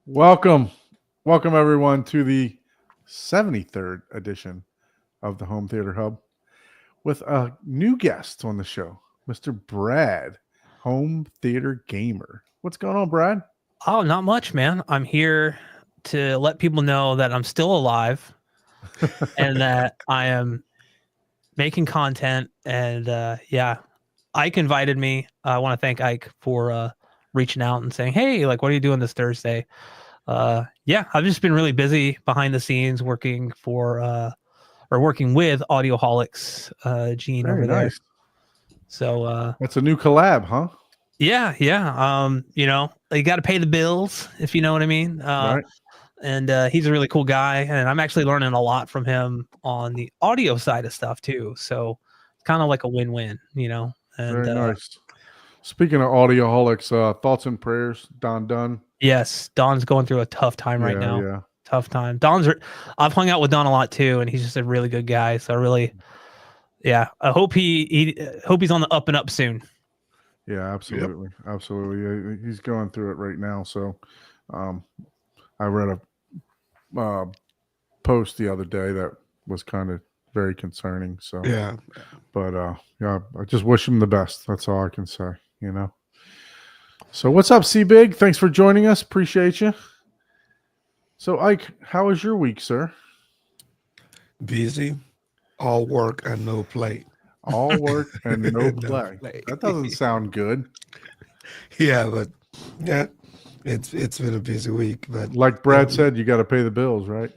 Welcome, welcome everyone to the 73rd edition of the Home Theater Hub with a new guest on the show, Mr. Brad, Home Theater Gamer. What's going on, Brad? Oh, not much, man. I'm here to let people know that I'm still alive and that I am making content. And yeah, Ike invited me. I want to thank Ike for reaching out and saying, "Hey, like, what are you doing this Thursday?" Yeah, I've just been really busy behind the scenes working for or working with Audioholics, Gene Very over there. nice. So That's a new collab, huh? yeah. You got to pay the bills, if you know what I mean. Right. And he's a really cool guy, and I'm actually learning a lot from him on the audio side of stuff too. So kind of like a win-win, And Very nice. Speaking of audioholics, thoughts and prayers, Don Dunn. yes, Don's going through a tough time right Yeah, now. yeah. Tough time. I've hung out with Don a lot too, and he's just a really good guy. So really, yeah, I hope he hope he's on the up and up soon. Yeah, absolutely. Absolutely. Yeah, he's going through it right now. So um, I read a post the other day that was kind of very concerning. So, Yeah. but yeah, I just wish him the best. That's all I can say. So, what's up, C Big? Thanks for joining us. Appreciate you. So, Ike, how was your week, sir? Busy, all work and no play. All work and no No play. play. That doesn't sound good. Yeah, but yeah, it's been a busy week. But Like Brad said, you got to pay the bills, right?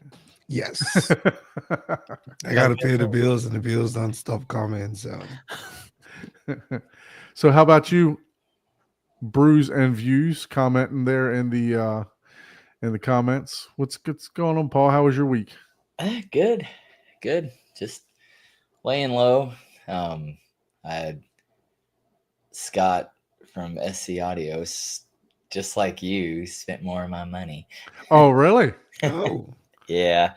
yes, I gotta pay the bills, and the bills don't stop coming. So So, how about you, Brews and Views, commenting there in the comments? What's going on, Paul? How was your week? Good, good. Just laying low. I had Scott from SC Audio, just like you, spent more of my money. Oh, really? oh Yeah,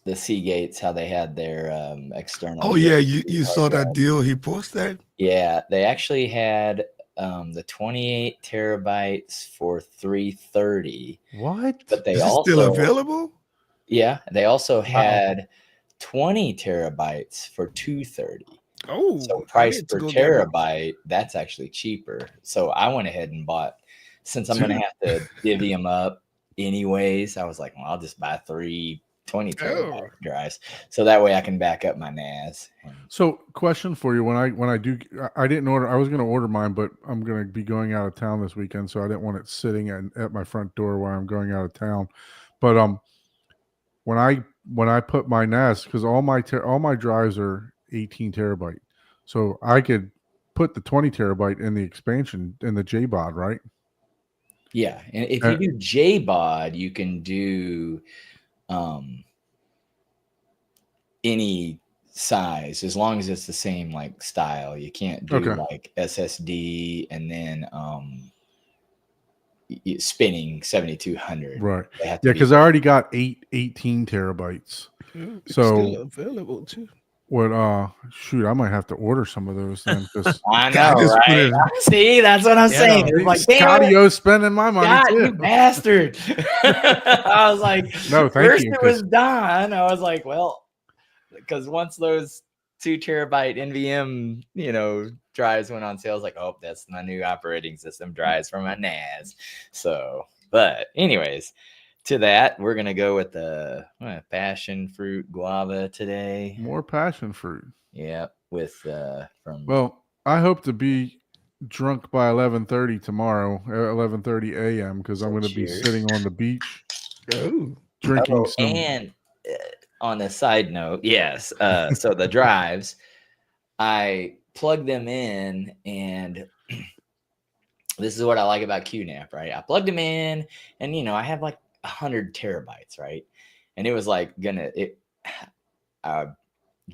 the Seagates, how they had their external. oh yeah, you saw that deal he posted? Yeah, they actually had the 28 terabytes for $330. What? But they Is it also still available? Yeah, they also had 20 terabytes for $230. Oh, So I price need to per go get one. terabyte, that's actually cheaper. So I went ahead and bought, since I'm going to Two. have to divvy them up anyways, I was like, well, I'll just buy 20 terabyte Oh. drives. So that way I can back up my NAS. So, question for you: when I do, I didn't order. I was going to order mine, but I'm going to be going out of town this weekend, so I didn't want it sitting at my front door while I'm going out of town. But when I put my NAS, because all my drives are 18 terabyte, so I could put the 20 terabyte in the expansion in the JBOD, right? Yeah. And if you do JBOD, you can do any size as long as it's the same like style. You can't do like SSD and then spinning 7200. Right. Yeah, because I already got 18 terabytes. It's So still available too. what shoot, I might have to order some of those then, because I God, know, just put right? it- See, that's what I'm saying. It's like, damn it, Scotty spending my money God, too. you bastard. I was like, No, thank first you, it was Don. I was like, well, because once those 2 terabyte NVM, drives went on sale, I was like, oh, that's my new operating system drives for my NAS. So, but anyways, to that, we're gonna go with the passion fruit guava today. More passion fruit. Yeah, with from. Well, I hope to be drunk by 11:30 tomorrow, 11:30 a.m. because I'm going to be sitting on the beach drinking some. And on a side note, yes. So the drives, I plug them in, and this is what I like about QNAP, right? I plugged them in, and I have like 100 terabytes, right? And it was like I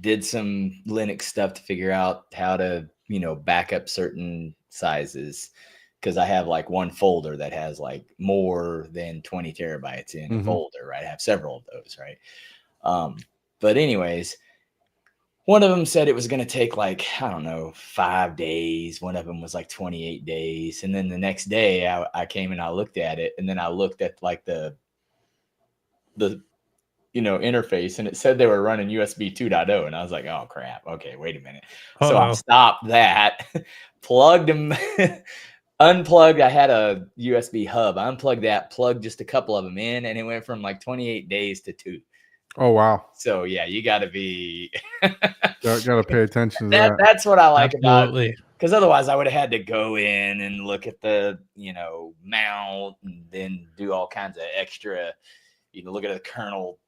did some Linux stuff to figure out how to, back up certain sizes, because I have like one folder that has like more than 20 terabytes in a folder, right? I have several of those, right? But anyways, one of them said it was going to take like, I don't know, 5 days. One of them was like 28 days. And then the next day I came and I looked at it, and then I looked at like the interface, and it said they were running USB 2.0, and I was like, oh crap. Okay, wait a minute. So I stopped that, plugged them, unplugged. I had a USB hub. I unplugged that, plugged just a couple of them in, and it went from like 28 days to 2. Oh wow. So yeah, you got to be Gotta pay attention to that. That's what I like Absolutely. about, because otherwise I would have had to go in and look at the mount, and then do all kinds of extra, look at the kernel,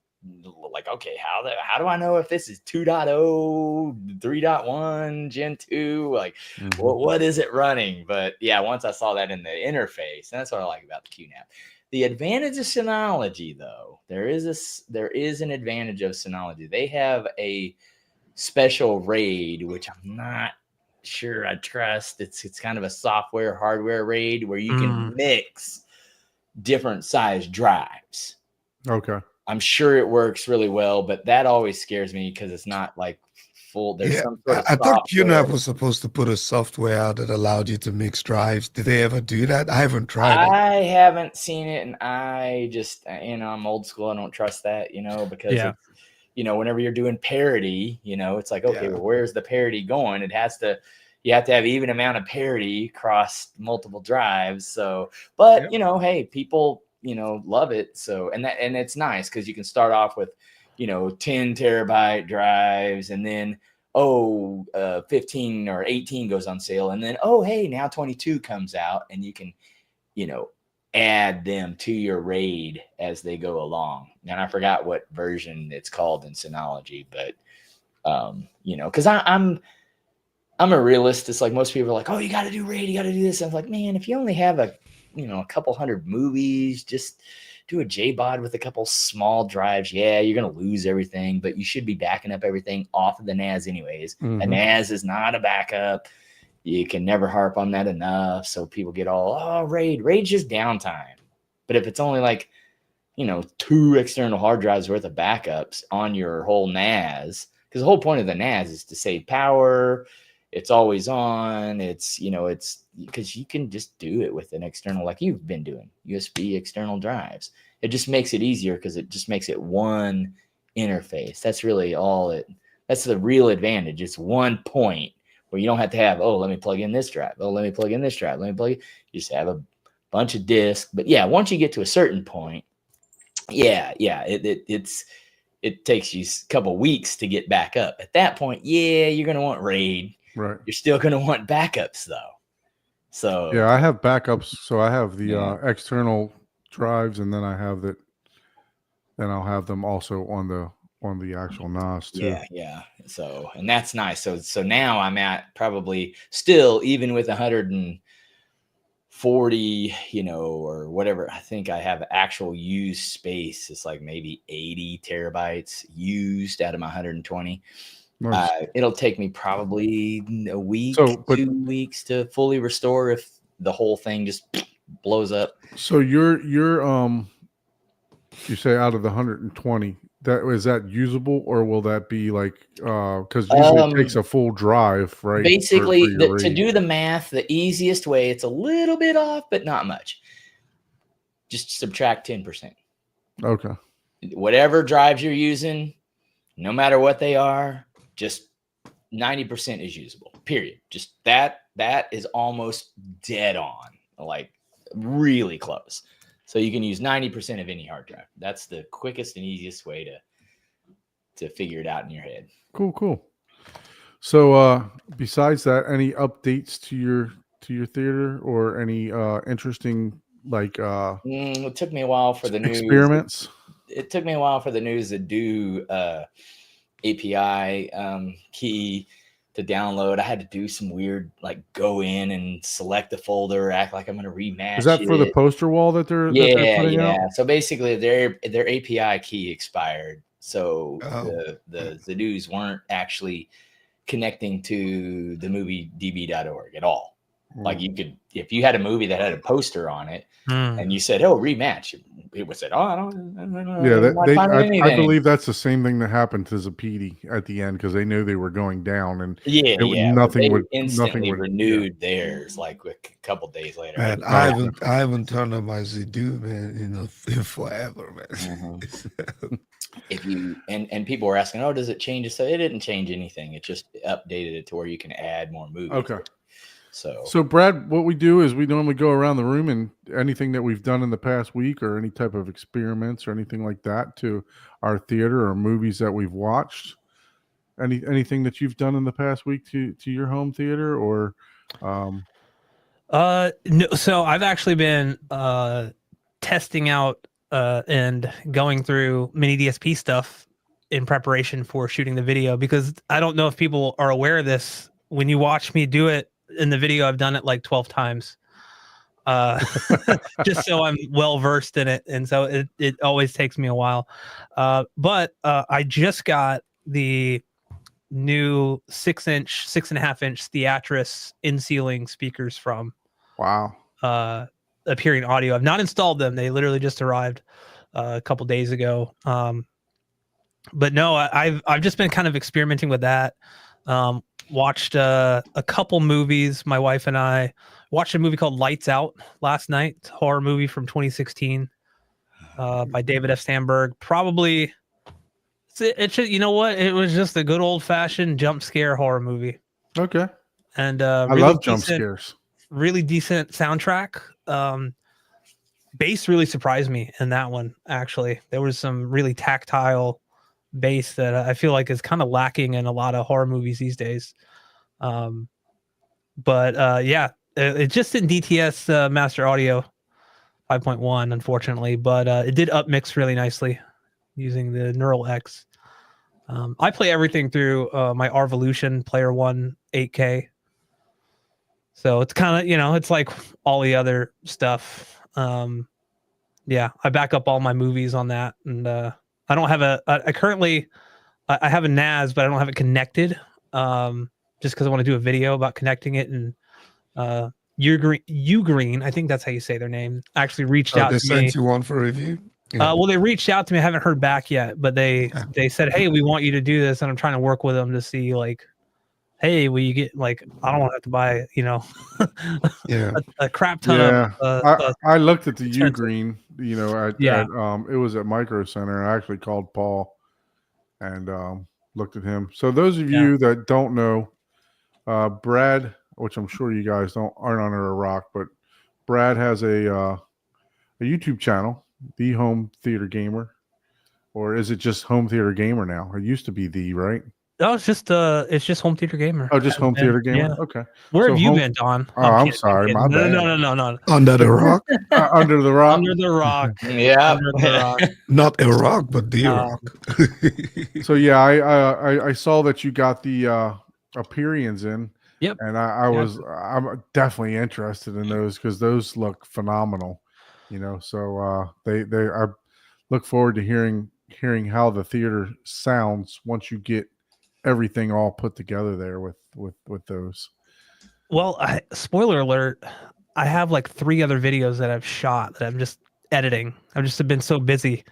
like, okay, how do I know if this is 2.0, 3.1, Gen 2? Like, what is it running? But yeah, once I saw that in the interface, that's what I like about the QNAP. The advantage of Synology, though, there is an advantage of Synology. They have a special RAID, which I'm not sure I trust. It's kind of a software hardware RAID where you can mix different size drives. Okay. I'm sure it works really well, but that always scares me because it's not like full. There's some sort of I thought software. QNAP was supposed to put a software out that allowed you to mix drives. Did they ever do that? I haven't tried it. I haven't seen it, and I just, I'm old school. I don't trust that, because it's, whenever you're doing parity, it's like, okay, well, where's the parity going? You have to have even amount of parity across multiple drives. So, but hey, people, love it. So, and it's nice because you can start off with, 10 terabyte drives, and then 15 or 18 goes on sale, and then hey, now 22 comes out, and you can add them to your RAID as they go along. And I forgot what version it's called in Synology, but because I'm a realist. It's like most people are like, oh, you got to do RAID, you got to do this. I'm like, man, if you only have a couple hundred movies, just do a JBOD with a couple small drives. Yeah, you're going to lose everything, but you should be backing up everything off of the NAS anyways. A NAS is not a backup. You can never harp on that enough. So people get all, RAID's just downtime. But if it's only like, 2 external hard drives worth of backups on your whole NAS, because the whole point of the NAS is to save power. It's always on. It's because you can just do it with an external, like you've been doing, USB external drives. It just makes it easier because it just makes it one interface. That's really that's the real advantage. It's one point where you don't have to have, let me plug in this drive. Let me plug in this drive. Let me plug it. You just have a bunch of disks. But yeah, once you get to a certain point, it takes you a couple weeks to get back up. At that point, you're going to want RAID. Right. You're still going to want backups, though. So yeah, I have backups. So I have the external drives, and then I have that. Then I'll have them also on the actual NAS too. Yeah. So, and that's nice. So now I'm at probably still, even with 140, or whatever. I think I have actual used space. It's like maybe 80 terabytes used out of my 120. Nice. It'll take me probably a week, 2 weeks to fully restore if the whole thing just blows up. So you're you say out of the 120, is that usable, or will that be like because usually it takes a full drive, right? Basically, to do the math, the easiest way, it's a little bit off, but not much. Just subtract 10%. Okay. Whatever drives you're using, no matter what they are, just 90% is usable, period. Just that is almost dead on, like really close. So you can use 90% of any hard drive. That's the quickest and easiest way to figure it out in your head. Cool. So besides that, any updates to your theater, or any interesting it took me a while for the news experiments? It took me a while for the news to do API key to download. I had to do some weird, like, go in and select the folder, act like I'm going to rematch. Is that for the poster wall that they're putting out? So basically their API key expired. So the news weren't actually connecting to the movie db.org at all. Like you could, if you had a movie that had a poster on it and you said, rematch, people said, "Oh, I don't know, Yeah, I'm not finding I anything." believe that's the same thing that happened to Zapiti at the end because they knew they were going down, and Yeah, it would, yeah. But nothing they would instantly yeah. renewed theirs like a couple days later. Man, Oh, I haven't turned on my Zidu, man, in forever, man. Mhm. If you and people were asking, "Oh, does it change?" So it didn't change anything. It just updated it to where you can add more movies. Okay. So Brad, what we do is we normally go around the room and anything that we've done in the past week or any type of experiments or anything like that to our theater or movies that we've watched. Anything that you've done in the past week to your home theater or No, so I've actually been testing out and going through mini DSP stuff in preparation for shooting the video, because I don't know if people are aware of this. When you watch me do it in the video, I've done it like 12 times. Just so I'm well versed in it, and so it always takes me a while. But I just got the new 6.5 inch Theatris in-ceiling speakers from wow. Appearing Audio. I've not installed them. They literally just arrived a couple days ago. But no, I've just been kind of experimenting with that. Watched a couple movies. My wife and I watched a movie called Lights Out last night, horror movie from 2016 by David F. Sandberg. Probably, it should, you know what? It was just a good old fashioned jump scare horror movie. Okay. And I really love jump decent, scares. really decent soundtrack. Bass really surprised me in that one. Actually, there was some really tactile bass that I feel like is kind of lacking in a lot of horror movies these days. But yeah, it just didn't DTS Master Audio 5.1, unfortunately, but it did upmix really nicely using the Neural X. I play everything through my Arvolution Player One 8K. So it's kind of, it's like all the other stuff. Yeah, I back up all my movies on that. And I don't have I have a NAS, but I don't have it connected. Just because I want to do a video about connecting it. And Ugreen, I think that's how you say their name, actually reached out They to me. sent you one for review? Yeah. Well, they reached out to me. I haven't heard back yet, but they said, "Hey, we want you to do this," and I'm trying to work with them to see, like, hey, will you get, like, I don't want to have to buy, Yeah. a crap ton Yeah. of. I looked at the expensive. Ugreen, Yeah. it was at Micro Center. I actually called Paul and looked at him. So those of you that don't know, Brad, which I'm sure you guys aren't under a rock, but Brad has a YouTube channel, The Home Theater Gamer, or is it just Home Theater Gamer now? It used to be right? No, it's just Home Theater Gamer. Oh, just Home Theater Gamer. Yeah. Okay. Where So have you been, Don? Oh, I'm sorry, my bad. No. Under the rock? Under the rock. Under the rock. yeah, Under the rock. Not a rock, but the rock. So yeah, I saw that you got the Aperions in. Yep. And I'm definitely interested in those because those look phenomenal. So I look forward to hearing how the theater sounds once you get everything all put together there with those. Well, spoiler alert, I have like 3 other videos that I've shot that I'm just editing. I've just been so busy.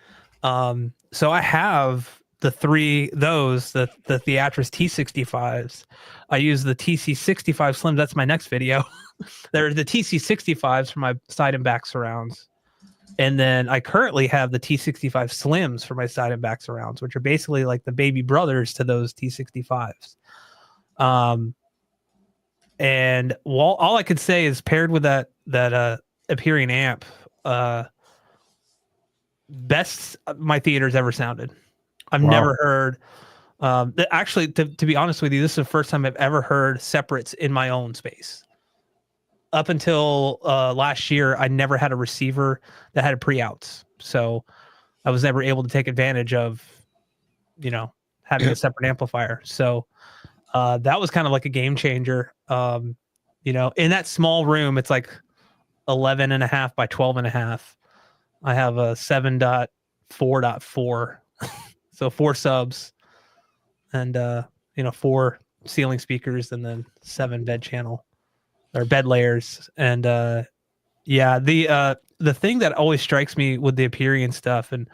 So I have the 3, the Theatris T65s. I use the TC65 Slim. That's my next video. They're the TC65s for my side and back surrounds. And then I currently have the T65 Slims for my side and back surrounds, which are basically like the baby brothers to those T65s. And all I could say is paired with that Aperion amp, best my theater's ever sounded. I've never heard. Actually, to be honest with you, this is the first time I've ever heard separates in my own space. Up until last year, I never had a receiver that had pre-outs, so I was never able to take advantage of, having a separate amplifier. So that was kind of like a game changer. In that small room, it's like 11.5 by 12.5. I have a 7.4.4, so 4 subs, and 4 ceiling speakers, and then 7 bed layers. And the the thing that always strikes me with the Aperion stuff, and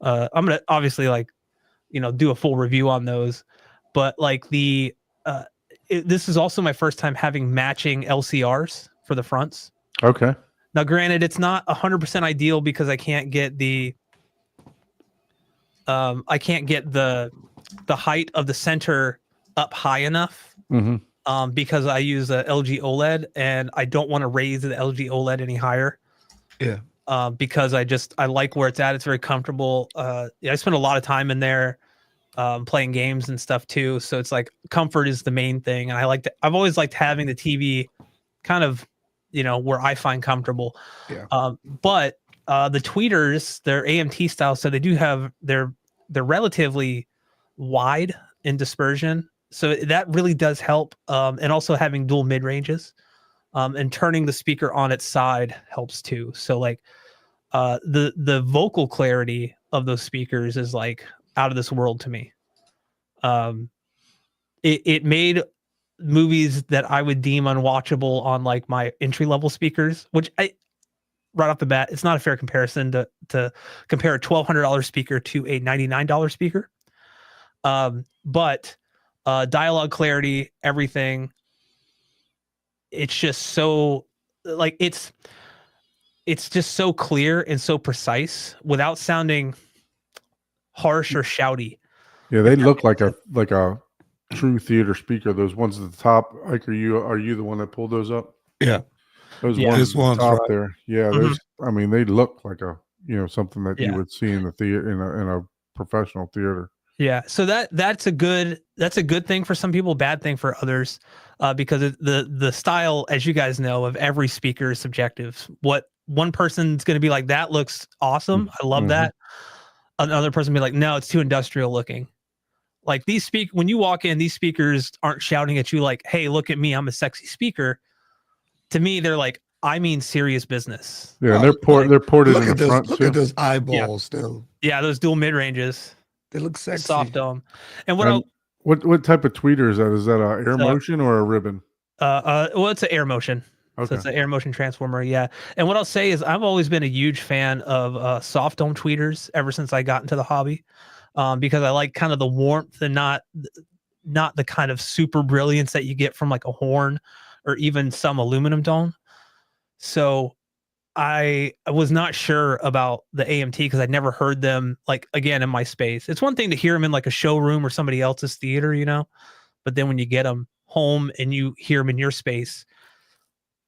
I'm gonna obviously like, do a full review on those, but like this is also my first time having matching LCRs for the fronts. Okay. Now, granted, it's not 100% ideal because I can't get the height of the center up high enough. Mm-hmm. Because I use a LG OLED and I don't want to raise the LG OLED any higher. Yeah. Because I like where it's at. It's very comfortable. I spend a lot of time in there playing games and stuff too. So it's like comfort is the main thing. And I've always liked having the TV kind of, where I find comfortable. Yeah. But the tweeters, they're AMT style. So they do have, they're relatively wide in dispersion. So that really does help. And also having dual mid ranges and turning the speaker on its side helps too. So like the vocal clarity of those speakers is like out of this world to me. It made movies that I would deem unwatchable on like my entry level speakers, which right off the bat, it's not a fair comparison to compare a $1,200 speaker to a $99 speaker. But dialogue clarity, everything, it's just so like it's just so clear and so precise without sounding harsh or shouty. Yeah, they look like a true theater speaker. Those ones at the top. Like, are you the one that pulled those up? Yeah. Those Yeah. ones This at the one's top right. there. Yeah, Mhm. those. I mean, they look like a something that you Yeah. would see in the theater in a professional theater. Yeah, so that's a good thing for some people, bad thing for others, because the style, as you guys know, of every speaker is subjective. What one person's going to be like, that looks awesome, I love Mhm. that. Another person be like, no, it's too industrial looking. Like when you walk in, these speakers aren't shouting at you like, hey, look at me, I'm a sexy speaker. To me, they're like, I mean serious business. Yeah, Oh, they're ported Look in at the those. front Look too. at those eyeballs. Still, Yeah, those dual mid ranges, they look sexy. soft dome. And And what type of tweeter is that? Is that a air So- motion or a ribbon? well, it's an air motion. Okay. So it's an air motion transformer, yeah. And what I'll say is I've always been a huge fan of soft dome tweeters ever since I got into the hobby, because I like kind of the warmth and not the kind of super brilliance that you get from like a horn or even some aluminum dome. So I was not sure about the AMT because I'd never heard them like again in my space. It's one thing to hear them in like a showroom or somebody else's theater, but then when you get them home and you hear them in your space,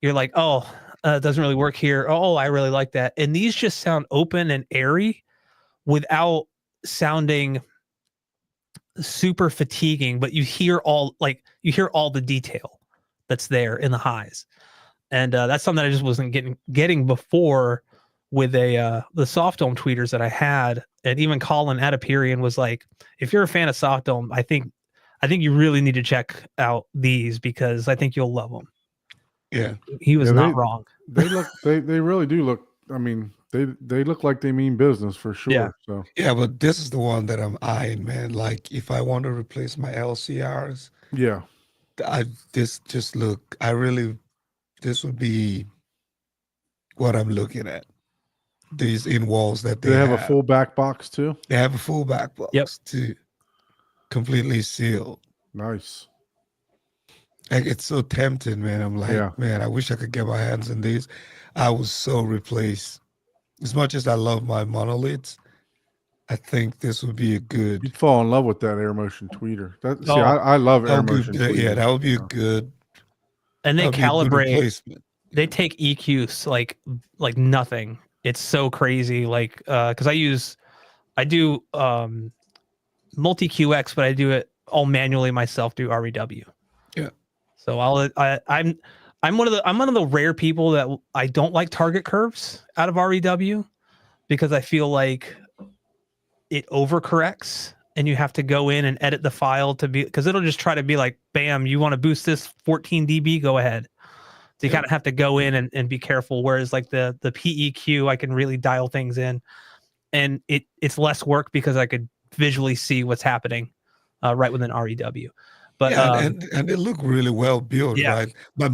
you're like, oh, it doesn't really work here. Oh, I really like that. And these just sound open and airy without sounding super fatiguing, but you hear all the detail that's there in the highs. And that's something I just wasn't getting before with the soft dome tweeters that I had. And even Colin at Aperion was like, if you're a fan of soft dome, I think you really need to check out these because I think you'll love them. Yeah. He was Yeah, not wrong. They look. They really do look. I mean, they look like they mean business for sure. Yeah. So Yeah, but this is the one that I'm eyeing, man. Like, if I want to replace my LCRs, yeah. This would be what I'm looking at. These in walls that They have a full back box too. They have a full back box Yep. too, completely sealed. Nice. Like, it's so tempting, man. I'm like, Yeah. man, I wish I could get my hands on these. I was so replaced. As much as I love my monoliths, I think this would be a good. You'd fall in love with that air motion tweeter. See, Oh, I love air That would motion. be, yeah, tweeters. that would be a good. And they that would be a good calibrate. replacement. They take EQs like nothing. It's so crazy. Like because I do multi QX, but I do it all manually myself through REW. Yeah. So I'm one of the rare people that I don't like target curves out of REW because I feel like it overcorrects and you have to go in and edit the file to be because it'll just try to be like, bam, you want to boost this 14 dB, go ahead. So you kind of have to go in and be careful. Whereas like the PEQ, I can really dial things in, and it's less work because I could visually see what's happening right within REW. But yeah, and they look really well built, Yeah. right? My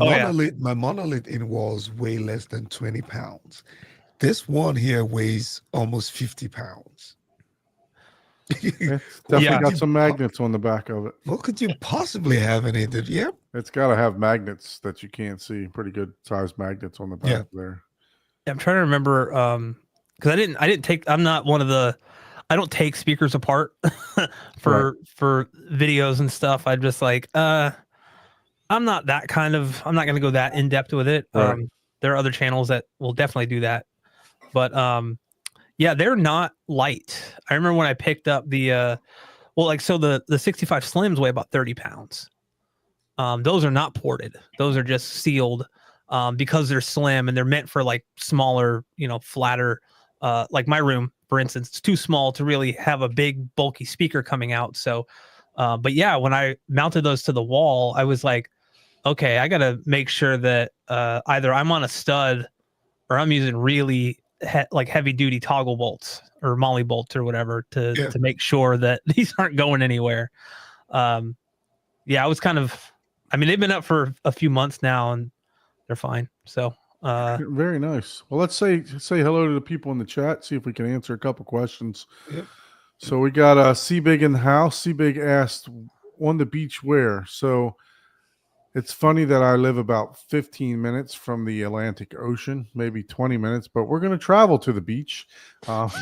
monolith in walls weigh less than 20 pounds. This one here weighs almost 50 pounds. It's definitely Yeah. got some magnets on the back of it. What could you possibly have in it? Yep. It's got to have magnets that you can't see. Pretty good sized magnets on the back Yeah. there. I'm trying to remember because I didn't take. I'm not one of the. I don't take speakers apart for videos and stuff. I'm just like, I'm not that kind of. I'm not going to go that in depth with it. Right. There are other channels that will definitely do that, but yeah, they're not light. I remember when I picked up the the 65 Slims weigh about 30 pounds. Those are not ported. Those are just sealed because they're slim and they're meant for like smaller, flatter. Like my room, for instance, it's too small to really have a big bulky speaker coming out. So, but yeah, when I mounted those to the wall, I was like, okay, I got to make sure that either I'm on a stud or I'm using really heavy duty toggle bolts or molly bolts or whatever to make sure that these aren't going anywhere. Yeah, I was kind of, I mean, they've been up for a few months now and they're fine. So, very nice. Well, let's say hello to the people in the chat. See if we can answer a couple questions. Yep. So we got C-Big in the house. C-Big asked, on the beach where? So it's funny that I live about 15 minutes from the Atlantic Ocean, maybe 20 minutes, but we're going to travel to the beach. We're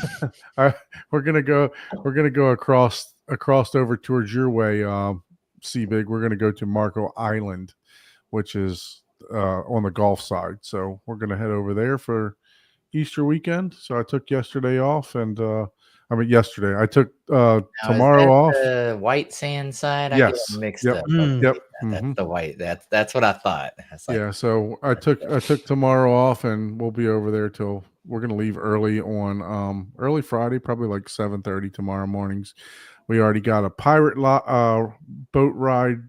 going to go across over towards your way, C-Big. We're going to go to Marco Island, which is on the Gulf side. So we're going to head over there for Easter weekend. So I took yesterday off yesterday. I took tomorrow off. The white sand side? Yes. I get mixed Yep. up. Yep. That's Mhm. the white. That's what I thought. Yeah. So I took tomorrow off and we'll be over there till we're going to leave early on early Friday, probably like 7:30 tomorrow mornings. We already got a pirate boat ride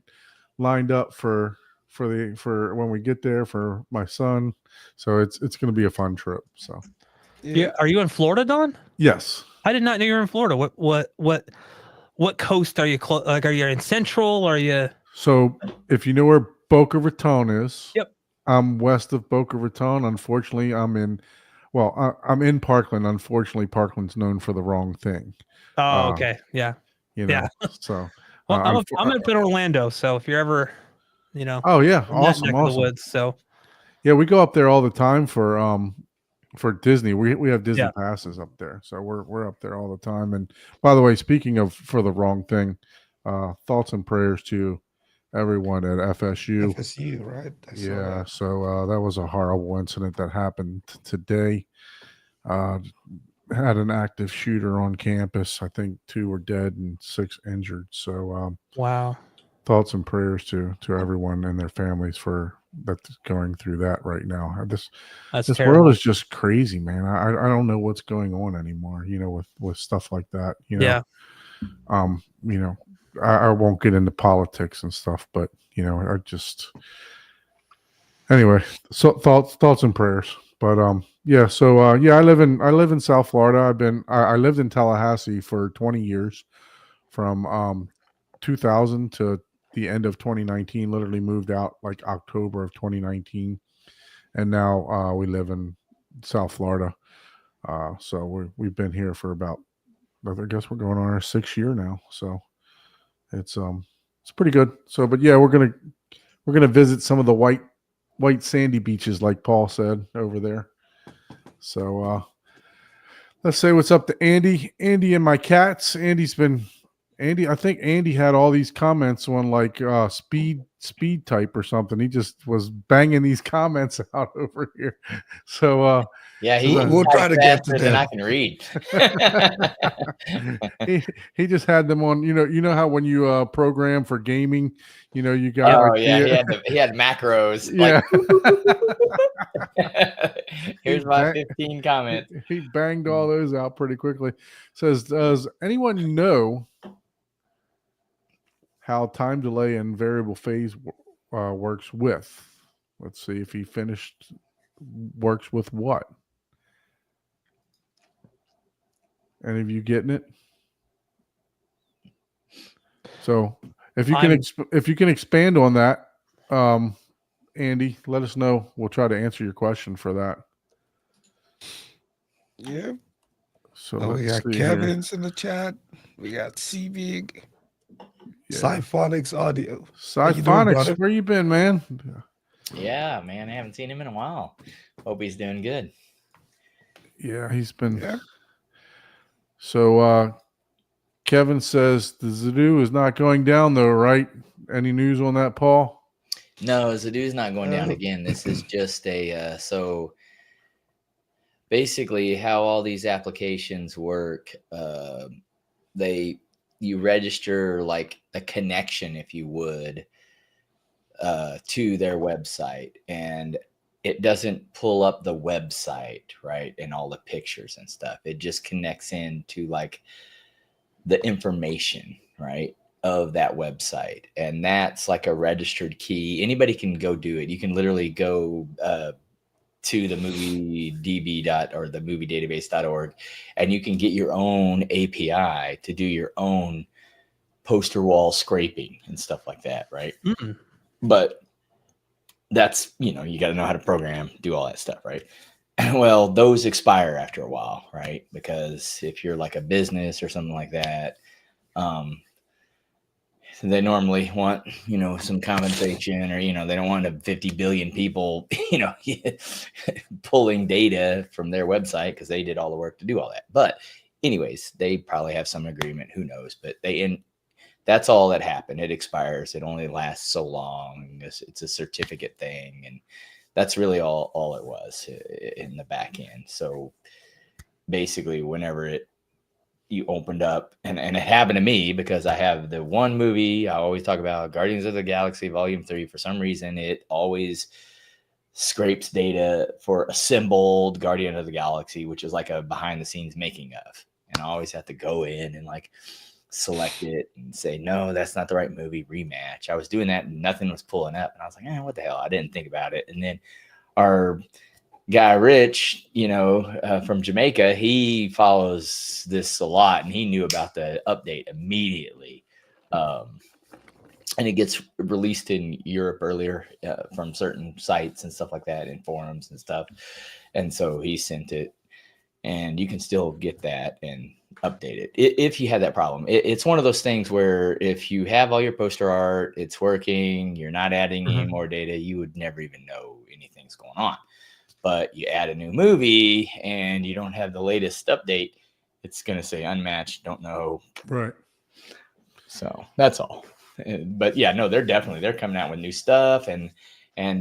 lined up for when we get there for my son. So it's going to be a fun trip. So yeah. Are you in Florida, Don? yes. I did not know you were in Florida. What coast are you are you in Central? Are you? So if you know where Boca Raton is, Yep. I'm west of Boca Raton. Unfortunately, I'm in Parkland. Unfortunately, Parkland's known for the wrong thing. Oh, okay. Yeah. Yeah. So well, I'm up in Orlando, so if you're ever, oh yeah, in that awesome, neck of the woods, so yeah, we go up there all the time for Disney. We have Disney passes up there, so we're up there all the time. And by the way, speaking of for the wrong thing, thoughts and prayers to everyone at FSU. FSU, right? Yeah. So that was a horrible incident that happened today. Had an active shooter on campus. I think 2 were dead and 6 injured. So wow. Thoughts and prayers to everyone and their families for that's going through that right now. This terrible. world is just crazy, man. I don't know what's going on anymore. With stuff like that. Yeah. I won't get into politics and stuff, but I just anyway. So thoughts and prayers. But yeah. So I live in South Florida. I lived in Tallahassee for 20 years, from 2000 to the end of 2019. Literally moved out like October of 2019, and now we live in South Florida. So we've been here for about, I guess we're going on our 6th year now. So it's pretty good. So, but yeah, we're gonna visit some of the white sandy beaches, like Paul said over there. So let's say what's up to Andy and my cats. I think Andy had all these comments on like speed type or something. He just was banging these comments out over here. So yeah, we'll try to get to them. I can read. he just had them on. You know how when you program for gaming, you got. He had macros. Yeah. Here's my 15 comments. He banged all those out pretty quickly. Says, does anyone know how time delay and variable phase works with? Let's see if he finished. Works with what? Any of you getting it? So if you can expand on that, Andy, let us know. We'll try to answer your question for that. Yeah. So Oh, we let's got see here. Kevin's in the chat. We got C-Big. Yeah. Symphonics Audio. How you doing, Symphonics, brother? where you been, man? Yeah, man, I haven't seen him in a while. Hope he's doing good. Yeah, he's been. Yeah. So Kevin says the Zadoo is not going down though, right? Any news on that, Paul? No, Zadoo's not going down Uh, again. This is just a so basically how all these applications work. You register like a connection, if you would, to their website, and it doesn't pull up the website, right, and all the pictures and stuff. It just connects into like the information, right, of that website, and that's like a registered key. Anybody can go do it. You can literally go to the movie db or the moviedatabase.org, and you can get your own API to do your own poster wall scraping and stuff like that, right? Mm. But that's, you got to know how to program, do all that stuff, right? Well, those expire after a while, right? Because if you're like a business or something like that, they normally want, some compensation, or, they don't want 50 billion people, pulling data from their website because they did all the work to do all that. But anyways, they probably have some agreement, who knows, but that's all that happened. It expires. It only lasts so long. It's a certificate thing. And that's really all it was in the back end. So basically, whenever you opened up, and it happened to me because I have the one movie I always talk about, Guardians of the Galaxy Volume 3. For some reason, it always scrapes data for assembled Guardian of the Galaxy, which is like a behind the scenes making of. And I always have to go in and like select it and say, no, that's not the right movie, rematch. I was doing that and nothing was pulling up. And I was like, what the hell? I didn't think about it. And then our guy, Rich, from Jamaica, he follows this a lot, and he knew about the update immediately. And it gets released in Europe earlier from certain sites and stuff like that, in forums and stuff. And so he sent it, and you can still get that and update it if you had that problem. It's one of those things where if you have all your poster art, it's working, you're not adding any more data, you would never even know anything's going on. But you add a new movie and you don't have the latest update, it's going to say unmatched, don't know. Right. So that's all. But yeah, no, they're coming out with new stuff, and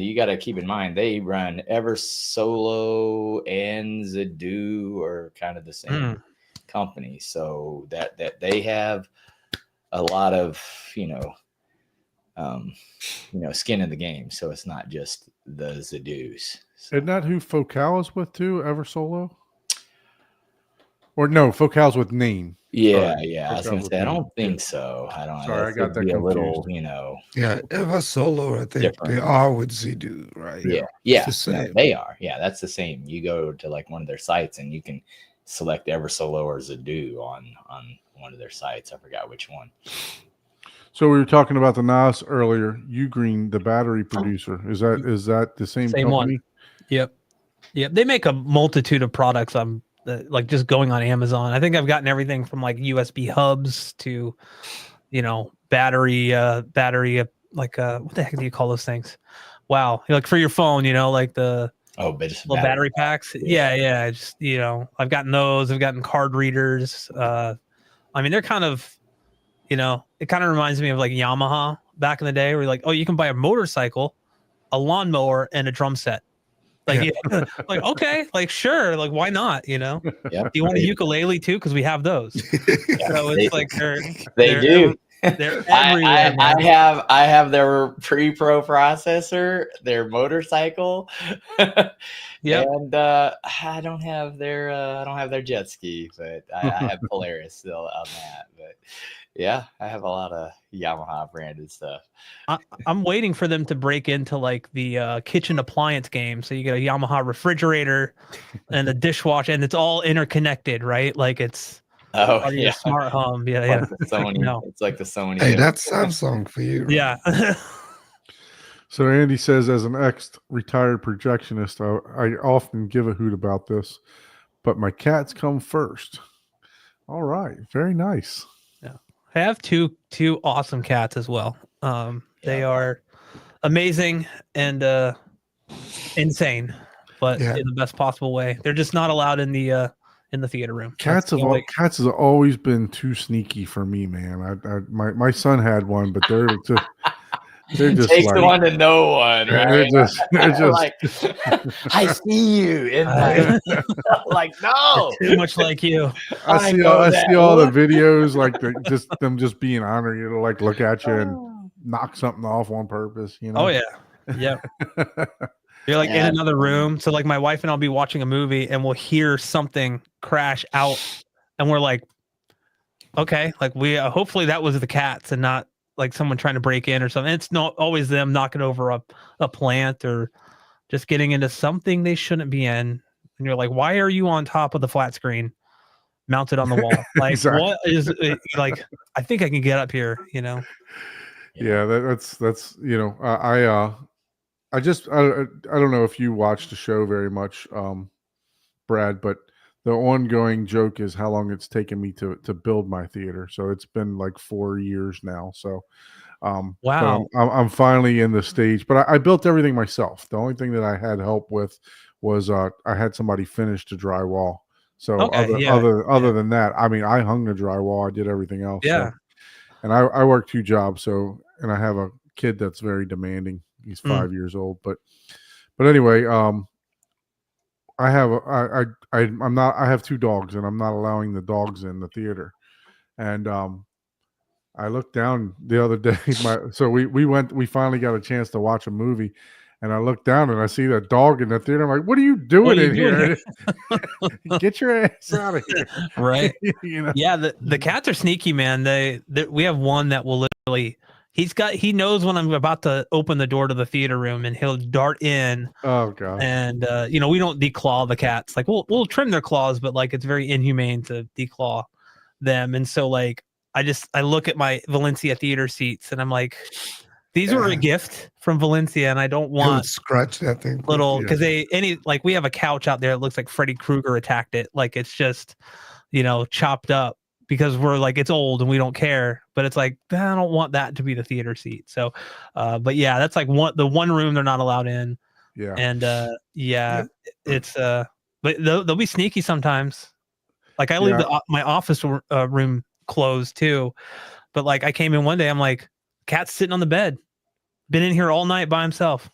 you got to keep in mind they run Eversolo and Zadoo are kind of the same company, so that they have a lot of skin in the game. So it's not just the Zadoos. So. Isn't that who Focal is with too? Eversolo? Or no, Focal's with Name. Yeah, Sorry. I was gonna say I don't think so. I don't. Sorry, I got that be confused. a little, Yeah, Eversolo, I think different. they are with Zadoo, right? Yeah, It's the same. they are. Yeah, that's the same. You go to like one of their sites and you can select Eversolo or Zadoo on one of their sites. I forgot which one. So we were talking about the NAS earlier. Ugreen, the battery producer, is that the same company? One? Yep. They make a multitude of products. Like just going on Amazon. I think I've gotten everything from like USB hubs to, battery, like what the heck do you call those things? Wow, like for your phone, like the little battery packs. Yeah. Just I've gotten those. I've gotten card readers. I mean, they're kind of, it kind of reminds me of like Yamaha back in the day, where like, oh, you can buy a motorcycle, a lawnmower, and a drum set. Like, like, okay, like, sure, like, why not? Yep. Do you want a ukulele too? Because we have those. So it's like they do. They're everywhere. I have their pre-pro processor, their motorcycle. Yeah. And I don't have their jet ski, but I have Polaris still on that. But yeah, I have a lot of Yamaha branded stuff. I'm waiting for them to break into like the kitchen appliance game. So you get a Yamaha refrigerator and a dishwasher, and it's all interconnected, right? Like it's part of your smart home. Yeah. Sony. It's like the Sony. Hey, that's Samsung for you. Right? Yeah. So Andy says, as an ex-retired projectionist, I often give a hoot about this. but my cats come first. All right, very nice. I have two awesome cats as well. They Yeah. are amazing and insane, but Yeah. in the best possible way. They're just not allowed in the theater room. Cats That's the only- cats has always been too sneaky for me, man. My son had one, but they're just Takes the like, one to know one, they're right? just like, I see you, and like, no, too much like you. I know I that. see all the What? videos like them just being honored, you know, like look at you and knock something off on purpose, you know. Oh yeah, yeah. You're like in Yeah. another room. So like my wife and I'll be watching a movie and we'll hear something crash out, and we're like, okay, like we hopefully that was the cats and not like someone trying to break in or something. It's not always them knocking over a plant or just getting into something they shouldn't be in. And you're like, why are you on top of the flat screen mounted on the wall? Like, Exactly. what is it? Like, I think I can get up here, you know? Yeah, that's you know, I don't know if you watch the show very much, Brad, but the ongoing joke is how long it's taken me to build my theater. So it's been like 4 years now. So but Wow. I'm finally in the stage, but I built everything myself. The only thing that I had help with was I had somebody finish the drywall. So Okay, yeah, other than that, I mean, I hung the drywall, I did everything else. Yeah. So, and I work 2 jobs, so and I have a kid that's very demanding. He's 5 years old, but anyway, I have I'm not I have 2 dogs, and I'm not allowing the dogs in the theater. And I looked down the other day. We finally got a chance to watch a movie, and I looked down and I see that dog in the theater. I'm like, "What are you doing What are you in doing here? Get your ass out of here!" Right. You know? Yeah, the cats are sneaky, man. We have one that will literally he knows when I'm about to open the door to the theater room, and he'll dart in. Oh god. And you know, we don't declaw the cats. Like we'll trim their claws, but like it's very inhumane to declaw them. And so like I look at my Valencia theater seats and I'm like, these were a gift from Valencia, and I don't I would want scratch that thing. little Yeah. because we have a couch out there that looks like Freddy Krueger attacked it. Like it's just, you know, chopped up because we're like it's old and we don't care. But it's like I don't want that to be the theater seat. So, but yeah, that's like the one room they're not allowed in. Yeah. And it's but they'll be sneaky sometimes. Like I leave my office room closed too, but like I came in one day, I'm like, cat's sitting on the bed, been in here all night by himself,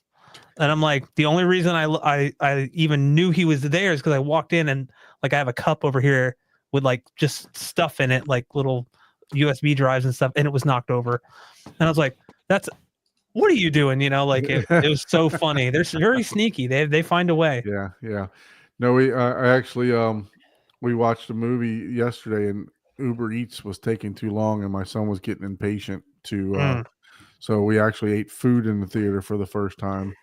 and I'm like, the only reason I even knew he was there is because I walked in and like I have a cup over here with like just stuff in it, like little USB drives and stuff, and it was knocked over, and I was like, what are you doing? You know, like it was so funny. They're very sneaky. They find a way. Yeah. No, I actually we watched a movie yesterday, and Uber Eats was taking too long, and my son was getting impatient to so we actually ate food in the theater for the first time.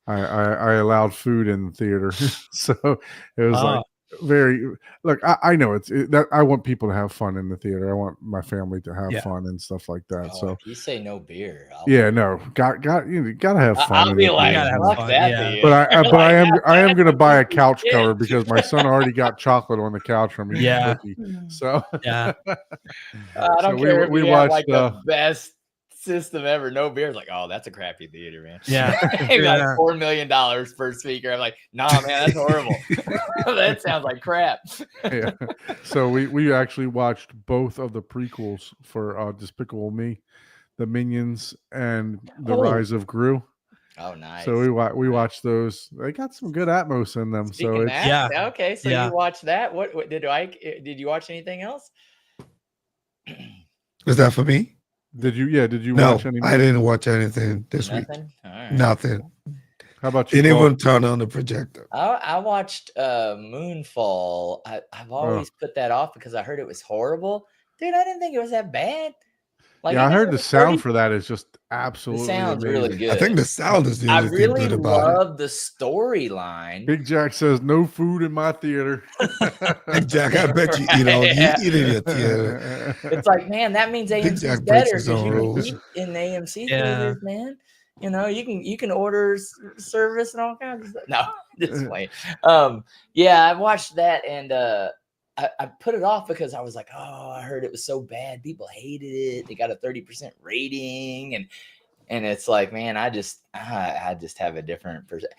I allowed food in the theater. So it was like look, I know that I want people to have fun in the theater. I want my family to have fun and stuff like that. Oh, So if you say no beer, no, you gotta have fun. I'll in be the like, theater. have fuck fun, that, yeah. dude. But I am going to buy a couch Yeah. cover because my son already got chocolate on the couch from eating Yeah. cookie. So Yeah. I don't so care. we We watched, like the best system ever. No beer. It's like, oh, that's a crappy theater, man. Yeah. They got Yeah. $4 million per speaker. I'm like, nah, man, that's horrible. That sounds like crap. yeah. So we actually watched both of the prequels for Despicable Me, The Minions, and The Oh. Rise of Gru. Oh, nice. So we watched those. They got some good Atmos in them. Speaking So of it's that, Yeah. okay. So Yeah. you watched that? What did you watch anything else? Was that for me? did you No, watch any? I didn't watch anything this week. Nothing. All right. Nothing. How about you? Didn't Paul? even turn on the projector. I watched Moonfall. I've always put that off because I heard it was horrible. Dude, I didn't think it was that bad. Like, Yeah, I heard the it's sound 30 for that is just The absolutely sound's amazing. really good. I think the sound is the I only thing really good about it. love the storyline. Big Jack says no food in my theater. Big Jack, I bet you eat all Yeah. you eat in your theater. It's like, man, that means Big AMC's Jack breaks better his because own you can rules. eat in the AMC Yeah. theaters, man. you can order service and all kinds of stuff. No, just playing. Yeah, I watched that and I put it off because I was like, oh, I heard it was so bad. People hated it. They got a 30% rating, and it's like, man, I just have a different perspective.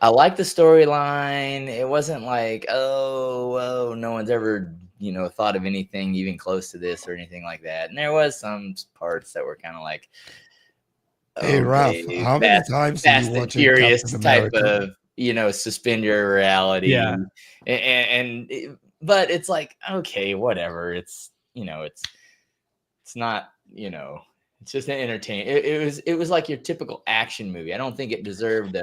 I like the storyline. It wasn't like, oh, no one's ever, thought of anything even close to this or anything like that. And there was some parts that were kind of like, Hey, Ralph, how many times did you Fast and watch Furious Captain type America? of, suspend your reality. Yeah. But it's like, okay, whatever. It's, it's not, it's just an entertaining. It was like your typical action movie. I don't think it deserved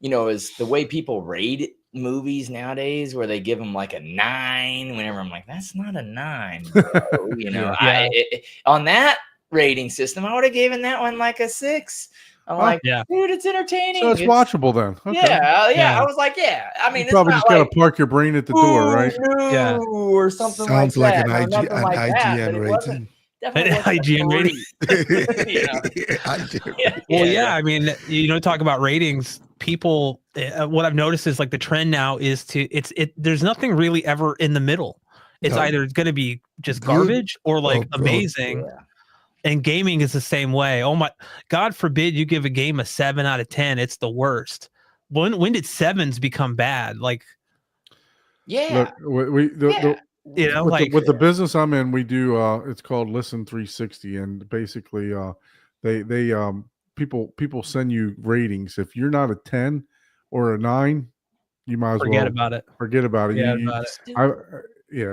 is the way people rate movies nowadays, where they give them like a 9. Whenever I'm like, that's not a 9, bro. Yeah. On that rating system, I would have given that one like a 6. I'm like, yeah. dude, it's entertaining. So it's watchable then. Okay. Yeah. I was like, yeah. I mean, You it's probably not just like, got to park your brain at the door, right? Yeah. or something Sounds like like that. an No, nothing like that, but IGN it wasn't- rating. definitely An wasn't a IGN rating. 3. IGN. Well, yeah, I mean, talk about ratings. People, what I've noticed is like the trend now is there's nothing really ever in the middle. It's No. either going to be just Good garbage or like bro. amazing. Yeah. And gaming is the same way. Oh my, God forbid you give a game a 7 out of 10. It's the worst. When did 7s become bad? Like, Yeah. Look, with the business I'm in, we do it's called Listen 360, and basically they people send you ratings. If you're not a 10 or a 9, you might as forget well about it. forget about it. Forget You- about it.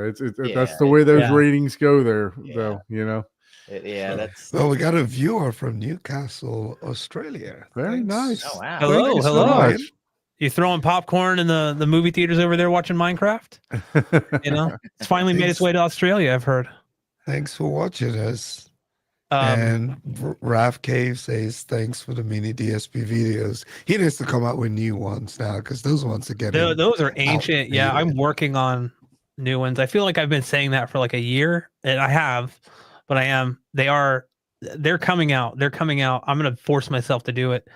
it's Yeah, that's the way those yeah. ratings go there, Yeah. though. That's Well, we got a viewer from Newcastle, Australia. Very Thanks. nice. oh wow. Hello, Thank you so hello. much. You throwing popcorn in the movie theaters over there watching Minecraft? It's finally made its way to Australia, I've heard. Thanks for watching us. Um, And Raph Cave says, thanks for the mini DSP videos. He needs to come out with new ones now because those ones are getting. those are ancient. Yeah, I'm outdated. working on new ones. I feel like I've been saying that for like a year, and I have, but they're coming out. They're coming out. I'm gonna force myself to do it.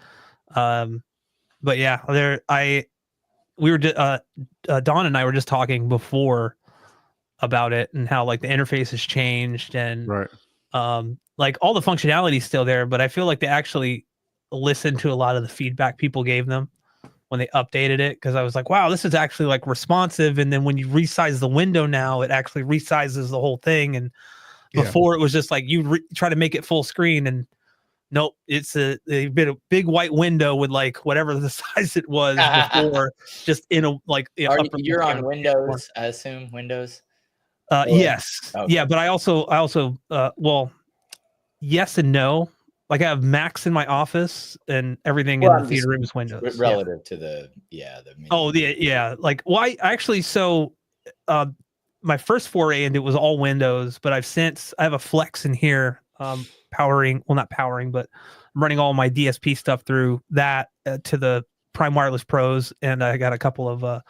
But yeah, Don and I were just talking before about it and how like the interface has changed and Right. like all the functionality is still there, but I feel like they actually listened to a lot of the feedback people gave them when they updated it, because I was like, wow, this is actually like responsive. And then when you resize the window now, it actually resizes the whole thing. And Yeah. before it was just like you try to make it full screen, and nope, it's a big white window with like whatever the size it was before, just in a like. You're on Windows, I assume. Windows. Yes. Okay. Yeah, but I also well, yes and no. Like I have Macs in my office and everything in I'm the theater just room is Windows. Yeah. Relative to the mini. Oh, yeah. Like, well, I actually, my first foray into it was all Windows, but I have a Flex in here, not powering, but I'm running all my DSP stuff through that to the Prime Wireless Pros, and I got a couple of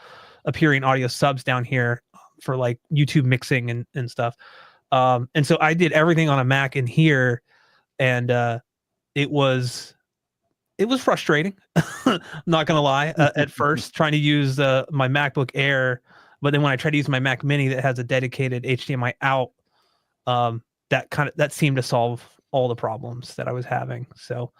appearing audio subs down here for like YouTube mixing and stuff. And so I did everything on a Mac in here, and it was frustrating. I'm not gonna lie. At first, trying to use my MacBook Air, but then when I tried to use my Mac Mini that has a dedicated HDMI out, that seemed to solve all the problems that I was having. So,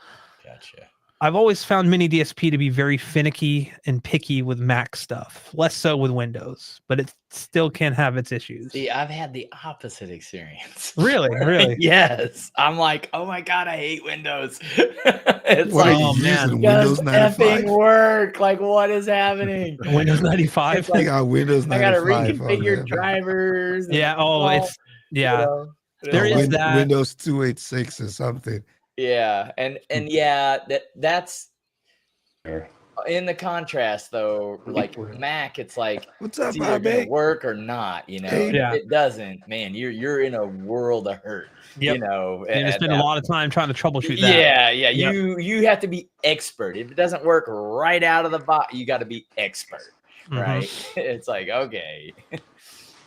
Gotcha. I've always found Mini DSP to be very finicky and picky with Mac stuff, less so with Windows, but it still can have its issues. See, I've had the opposite experience. Really? Yes. I'm like, oh my God, I hate Windows. It's What like, are you oh, man. using? Windows just 95? effing work. Like, what is happening? Windows 95. It's like, I got Windows I gotta 95 on reconfigure there. drivers. and Yeah. Oh, all, it's yeah. you know, There it's is like- that. Windows 286 or something. Yeah, and yeah, that's in the contrast though. Like Mac, it's like What's up, it's either gonna Bobby? work or not. You know, Hey. If Yeah. it doesn't, man, you're in a world of hurt. Yep. You know, You at spend a that lot of time trying to troubleshoot that. Yeah. Yep. You have to be expert. If it doesn't work right out of the box, you got to be expert, Mhm. right? It's like, okay,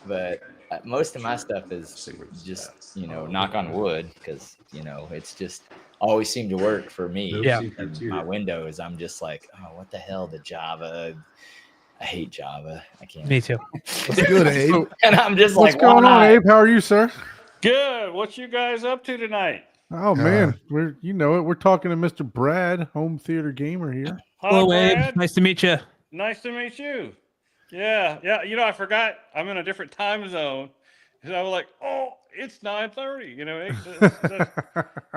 but most of my stuff is just knock on wood, because it's just always seem to work for me. No Yeah. secrets here. My Windows, I'm just like, oh, what the hell? The Java. I hate Java. I can't. Me too. What's good, Abe? So, And I'm just what's like, going on, why? Abe? How are you, sir? Good. What you guys up to tonight? Oh man, we're we're talking to Mr. Brad, home theater gamer here. Hi, Hello, Abe. Brad. Nice to meet you. Nice to meet you. Yeah. You know, I forgot I'm in a different time zone. So I was like, oh, it's 9:30. You know,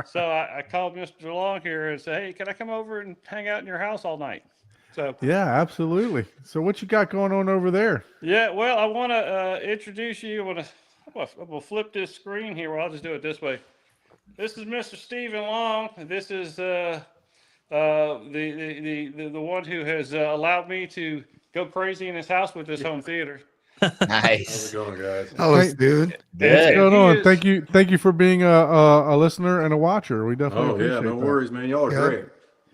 so I called Mr. Long here and said, hey, can I come over and hang out in your house all night? So Yeah, absolutely. So what you got going on over there? yeah, well, I want to introduce you. I'm gonna flip this screen here. Well, I'll just do it this way. This is Mr. Stephen Long. This is the one who has allowed me to go crazy in his house with this home theater. How's it Nice. going, guys? Hello, Hey. Steven. What's Good. going He on? is- Thank you for being a listener and a watcher. We definitely Oh yeah, appreciate no that. worries, man. Y'all are Yeah. great.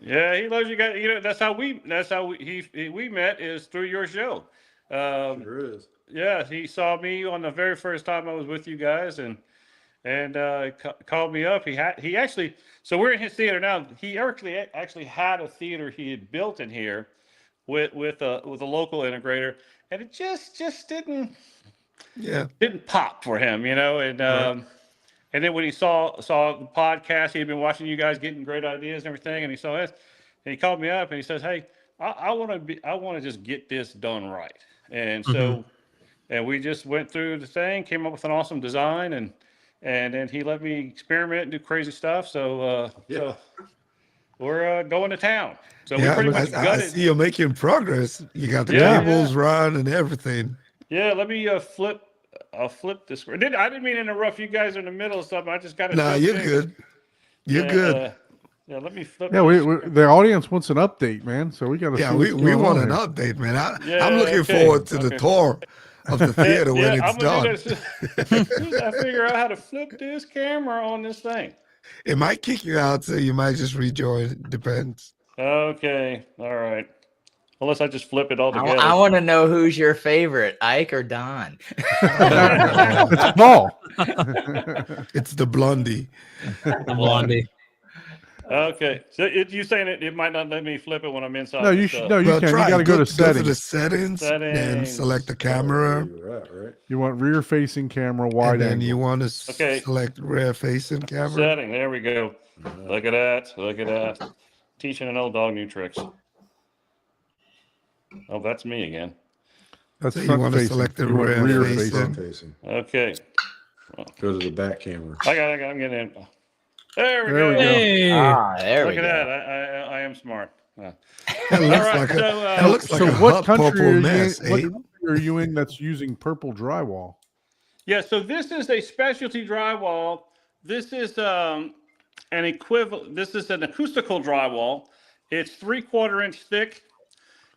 Yeah, he loves you guys. You know, that's how we met is through your show. Sure is. Yeah, he saw me on the very first time I was with you guys, and called me up. He actually, so we're in his theater now. He actually had a theater he had built in here with a local integrator, and it just didn't Yeah. pop for him, you know. And Right. and then when he saw the podcast, he had been watching you guys getting great ideas and everything, and he saw this, and he called me up and he says, "Hey, I want to just get this done right." And so, and we just went through the thing, came up with an awesome design, and then he let me experiment and do crazy stuff. So Yeah. we're going to town. So we Yeah, pretty much I gutted. see you're making progress. You got the Yeah. cables run and everything. Yeah, let me flip. I'll flip this. I didn't mean to interrupt you guys in the middle of something. I just got to. Nah, you're good. You're good. Yeah, let me flip. Yeah, this. the audience wants an update, man. So we got to. Yeah, see we what's going want on an here. update, man. Yeah, I'm looking okay, forward to the okay. tour of the theater when it's I'm gonna done. do this. As soon as I figure out how to flip this camera on this thing. It might kick you out, so you might just rejoin. Depends. Okay, all right. Unless I just flip it all I, together. I want to know who's your favorite, Ike or Don. It's Paul. It's the blondie. The blondie. Okay, so you saying it might not let me flip it when I'm inside? No, the you stuff. should. No, you Well, can. You try. got to go to the settings. settings, then Settings. select the Where camera, you were at, right? You want rear-facing camera, wide and then angle. you want to Okay. select rear facing camera. Setting. There we go. Look at that. Look at that. Teaching an old dog new tricks. Oh, that's me again. That's So you front wanna facing. select the You want rear rear facing. facing. Front facing. Okay, Go to the back camera. I got. I'm getting in. There we There go. we go. Hey. There Look we at go. that. I am smart. That looks All right, like a, so, that looks like So a what hot country purple are you mess, in? What Abe. country are you in that's using purple drywall? Yeah, so this is a specialty drywall. This is an equivalent. This is an acoustical drywall. It's 3/4 inch thick.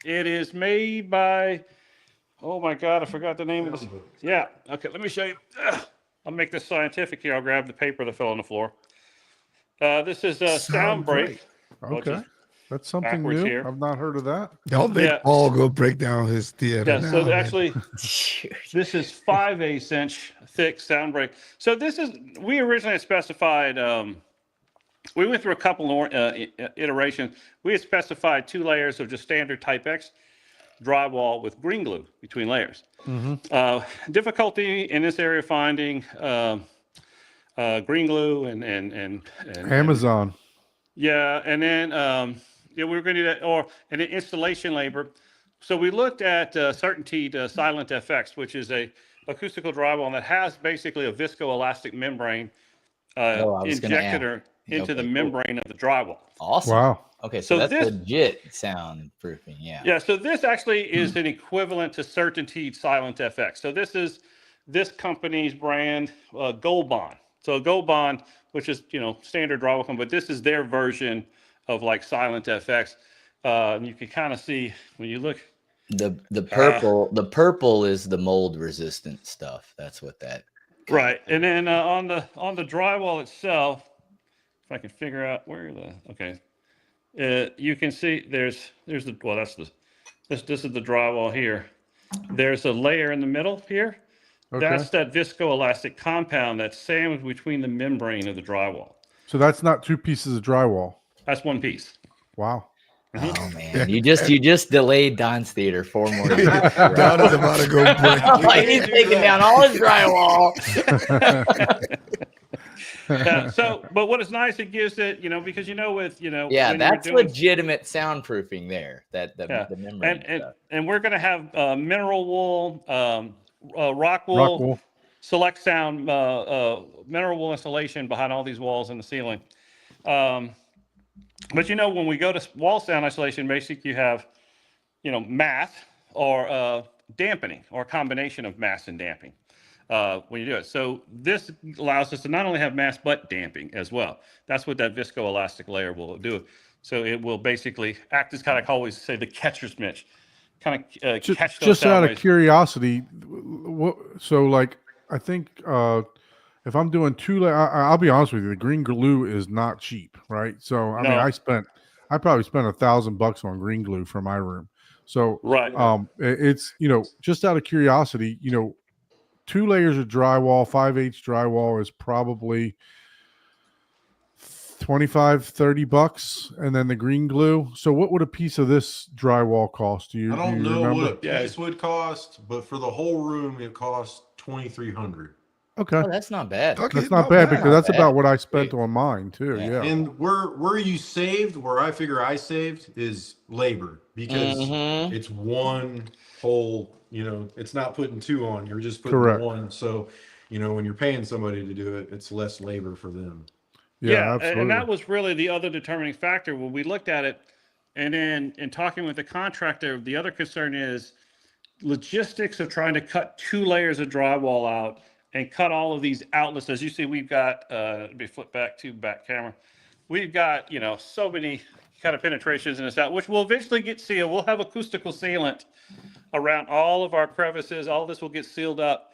It is made by. Oh my God, I forgot the name of this. Yeah. Okay, let me show you. I'll make this scientific here. I'll grab the paper that fell on the floor. This is a sound break. which Okay, is- that's something backwards new. here. I've not heard of that. Don't make Yeah. Paul go break down his theater. Yeah, now, so man. actually, this is 5/8 inch thick sound break. So this is, we originally specified, we went through a couple more iterations. We had specified 2 layers of just standard Type X drywall with green glue between layers. Difficulty in this area finding green glue and Amazon. yeah, and then yeah, we were going to do that, and then installation labor. So we looked at Certainty Silent FX, which is a acoustical drywall that has basically a viscoelastic membrane I was gonna injected ask. into the Okay, cool. membrane of the drywall. Awesome. Wow. Okay, so So that's this- legit soundproofing. Yeah. Yeah, so this actually is an equivalent to Certainty Silent FX. So this is this company's brand, Gold Bond. So Gold Bond, which is standard drywall company, but this is their version of like Silent FX. You can kind of see when you look. The purple is the mold resistant stuff. That's what that. Right, and then on the drywall itself, if I can figure out where you can see there's this is the drywall here. There's a layer in the middle here. Okay. That's that viscoelastic compound that's sandwiched between the membrane of the drywall. So that's not 2 pieces of drywall. That's one piece. Wow. Oh man, you just delayed Don's theater 4 more years. Don is about to go break. He's taking down all his drywall. Yeah, so, but what is nice, it gives it, because with, Yeah, when you're that's doing- legitimate soundproofing there. That the Yeah. membrane and stuff. and we're gonna have mineral wool, rock wool, Rock wool. select sound, mineral wool installation behind all these walls in the ceiling. But when we go to wall sound isolation, basically you have, math or dampening, or a combination of mass and damping when you do it. So this allows us to not only have mass but damping as well. That's what that viscoelastic layer will do. So it will basically act as kind of, I always say, the catcher's mitts, kind of catch those Just sound out of waves. curiosity, so like I think if I'm doing 2 I'll be honest with you, the green glue is not cheap, right? So I mean, No. I probably spent $1,000 on green glue for my room. So Right. it's just out of curiosity, 2 layers of drywall, 5/8 drywall is probably $25-$30, and then the green glue. So what would a piece of this drywall cost? Do you I don't do you know remember? what a piece would cost, but for the whole room, it costs $2,300. Okay, Oh, that's not bad. Okay, that's not bad because that's bad. about what I spent on mine too. Yeah. Yeah. And where you saved, where I figure I saved, is labor, because Mhm. it's one whole. It's not putting 2 on. You're just putting Correct. 1. So, when you're paying somebody to do it, it's less labor for them. Yeah, and that absolutely. was really the other determining factor when we looked at it. And then in talking with the contractor, the other concern is logistics of trying to cut 2 layers of drywall out and cut all of these outlets. As you see, we've got, let me flip back to back camera. We've got, so many kind of penetrations in this out, which will eventually get sealed. We'll have acoustical sealant around all of our crevices. All this will get sealed up.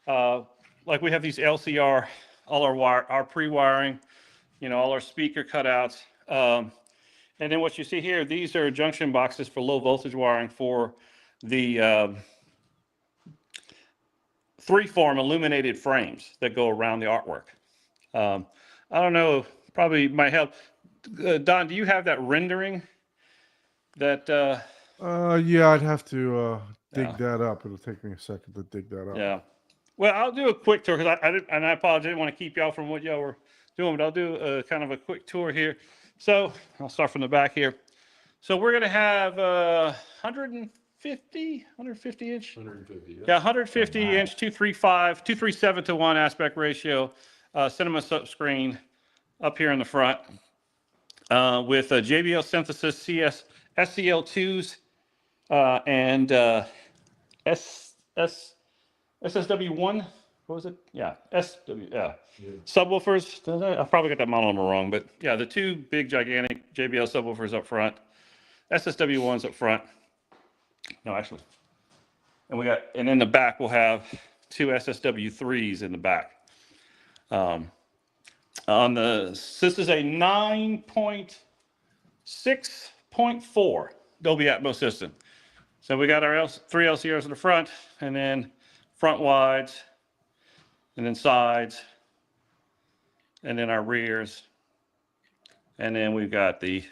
Like we have these LCR, all our pre-wiring, all our speaker cutouts. And then what you see here, these are junction boxes for low voltage wiring for the 3-form illuminated frames that go around the artwork. I don't know, probably might help. Don, do you have that rendering? That Yeah, I'd have to dig Yeah. that up. It'll take me a second to dig that up. yeah. Well, I'll do a quick tour because I apologize. I didn't want to keep y'all from what y'all were doing, but I'll do a kind of a quick tour here. So I'll start from the back here. So we're gonna have 150 inch. 150. Yeah, 150 inch, 237 to 1 aspect ratio, cinema screen up here in the front with a JBL Synthesis SCL2s and SSW1. What was it? Yeah, subwoofers. I probably got that model number wrong, but yeah, the 2 big gigantic JBL subwoofers up front, SSW1s up front. No, actually. And in the back, we'll have 2 SSW3s in the back. This is a 9.6.4 Dolby Atmos system. So we got our 3 LCRs in the front, and then front wides, and then sides, and then our rears. And then we've got the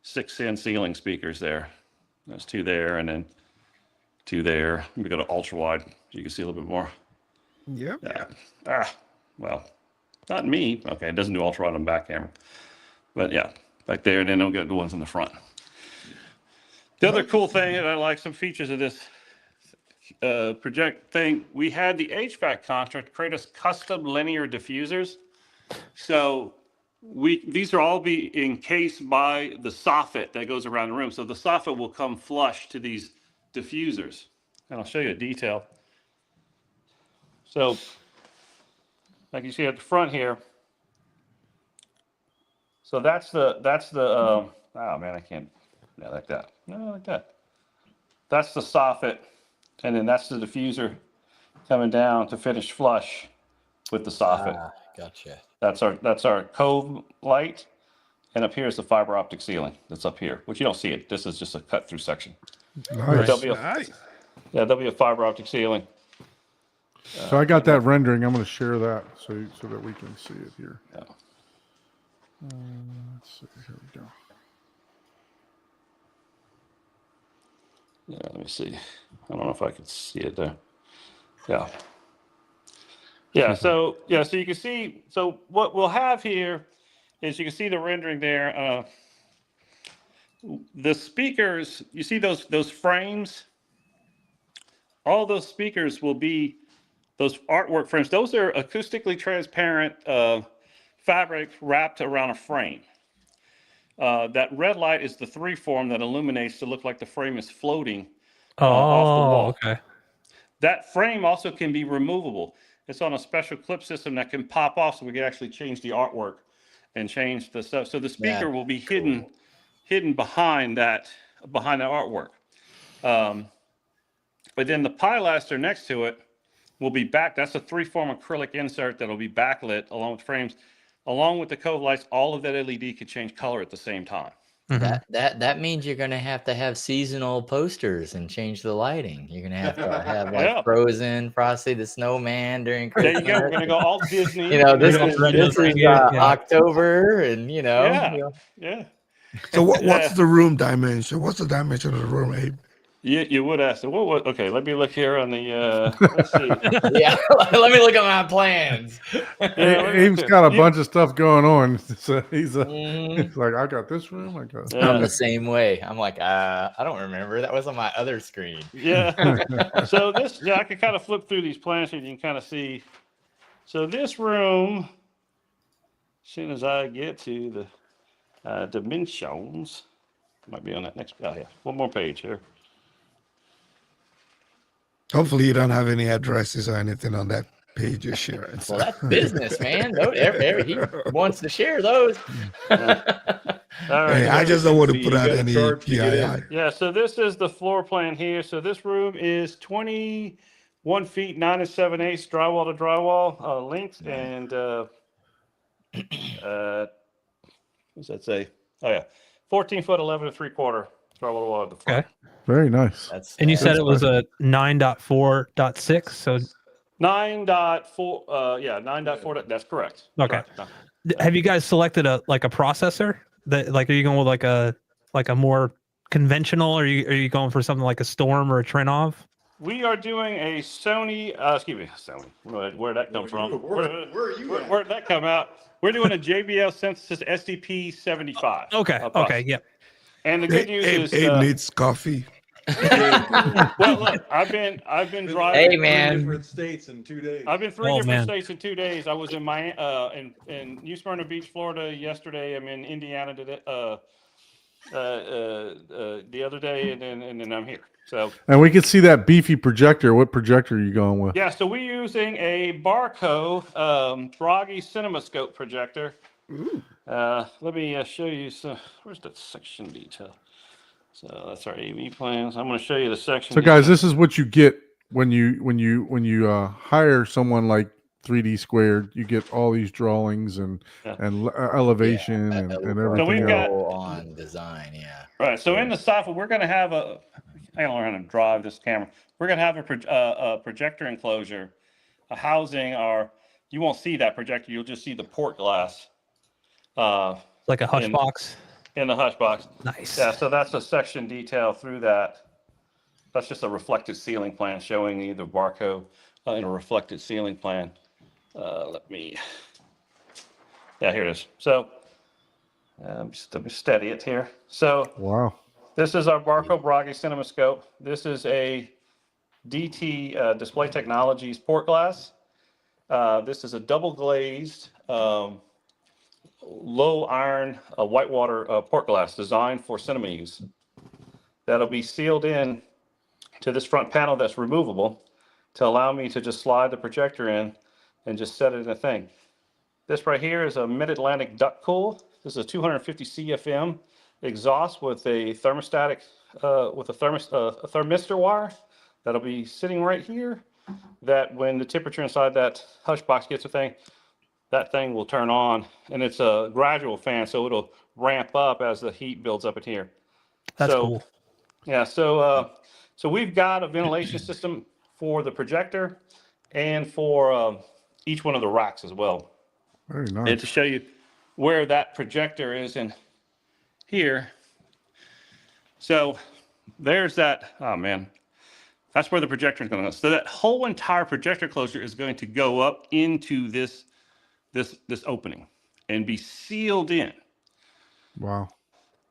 6-in ceiling speakers there. There's 2 there, and then 2 there. We got an ultra wide, so you can see a little bit more. Yep. Yeah. Well, not me. Okay, it doesn't do ultra wide on back camera, but yeah, back there. And then we'll get the ones in the front. The other cool thing that I like, some features of this project thing, we had the HVAC contract create us custom linear diffusers. So these are all be encased by the soffit that goes around the room. So the soffit will come flush to these diffusers. And I'll show you a detail. So like you see at the front here. So that's the oh man, I can't, yeah, like that. No, like that. That's the soffit. And then that's the diffuser coming down to finish flush with the soffit. Gotcha. That's our cove light. And up here is the fiber optic ceiling that's up here, which you don't see it. This is just a cut through section. Nice. Nice. There'll be a fiber optic ceiling. So I got that rendering. I'm going to share that so that we can see it here. Let's see. Here we go. Yeah, let me see. I don't know if I can see it there. Yeah. Yeah, so you can see, so what we'll have here is you can see the rendering there. The speakers, you see those frames? All those speakers will be those artwork frames. Those are acoustically transparent fabric wrapped around a frame. That red light is the 3-form that illuminates to look like the frame is floating off the wall. Okay. That frame also can be removable. It's on a special clip system that can pop off, so we can actually change the artwork and change the stuff. So the speaker will be hidden behind that artwork. But then the pilaster next to it will be back. That's a 3-form acrylic insert that'll be backlit along with frames, along with the cove lights. All of that LED can change color at the same time. Mhm. That means you're gonna have to have seasonal posters and change the lighting. You're gonna have to have like Yeah. Frozen, Frosty the Snowman during There Christmas. you go. We're gonna go all Disney. You know, We're this gonna is go- Yeah. October, and Yeah. So what's Yeah. the room dimension? What's the dimension of the room, Abe? You would ask. What? Okay, let me look here on the. Let's see. yeah. Let me look at my plans. Abe's got a bunch of stuff going on. So he's Mhm. he's like, I got this room. I got. Yeah. I'm the same way. I'm like, I don't remember. That was on my other screen. Yeah. So this, I can kind of flip through these plans so you can kind of see. So this room, as soon as I get to the dimensions, might be on that next. Oh yeah, one more page here. Hopefully, you don't have any addresses or anything on that page you're sharing. Well, that's business, man. He wants to share those. All right. Hey, I just don't want to So put you out gotta any charge to get in. PII. Yeah, so this is the floor plan here. So this room is 21 feet 9 7/8 drywall to drywall length, and what's that say? Oh yeah, 14 foot 11 3/4 drywall to wall at the front. Okay. Very nice. That's And you said That's it was a 9.4.6. So 9.4. Yeah, 9.4. That's correct. Okay. Correct. No. have you guys selected a processor that are you going with like a more conventional, or are you going for something like a Storm or a Trinov? We are doing a Sony. Sony. Where'd that come from? Where are you at? Where'd that come out? We're doing a JBL Synthesis SDP 75. Okay. Okay. Yeah. And the good news is, Abe needs coffee. well, look, I've been driving. Hey, Three man. different states in 2 days. I've been three Oh, different man. states in 2 days. I was in in New Smyrna Beach, Florida yesterday. I'm in Indiana today, the other day, and then I'm here. So And we can see that beefy projector. What projector are you going with? yeah, so we're using a Barco Bragi CinemaScope projector. Let me show you some. Where's the section detail? So that's our AV plans. I'm going to show you the section. So guys, this is what you get when you hire someone like 3D Squared. You get all these drawings and Yeah. elevation and everything we've else. got- on design, yeah. Right. So in the software, we're going to have I don't know how to drive this camera. We're going to have a projector enclosure, a housing. You won't see that projector. You'll just see the port glass Like a hush In- box. in the hush box. Nice. Yeah. So that's a section detail through that. That's just a reflected ceiling plan showing either Barco in a reflected ceiling plan. Let me. Yeah, here it is. So just let me steady it here. So Wow. this is our Barco Bragi CinemaScope. This is a DT Display Technologies port glass. This is a double glazed, low iron whitewater port glass designed for cinema use. That'll be sealed in to this front panel that's removable to allow me to just slide the projector in and just set it in a thing. This right here is a Mid-Atlantic duct cool. This is a 250 CFM exhaust with a thermostatic, with a thermistor wire that'll be sitting right here. That when the temperature inside that hush box gets a thing, that thing will turn on, and it's a gradual fan, so it'll ramp up as the heat builds up in here. That's So, cool. Yeah, so we've got a ventilation system for the projector and for each one of the racks as well. Very And nice. to show you where that projector is in here. So there's that. Oh man, that's where the projector is going to go. So that whole entire projector closure is going to go up into this opening and be sealed in. Wow.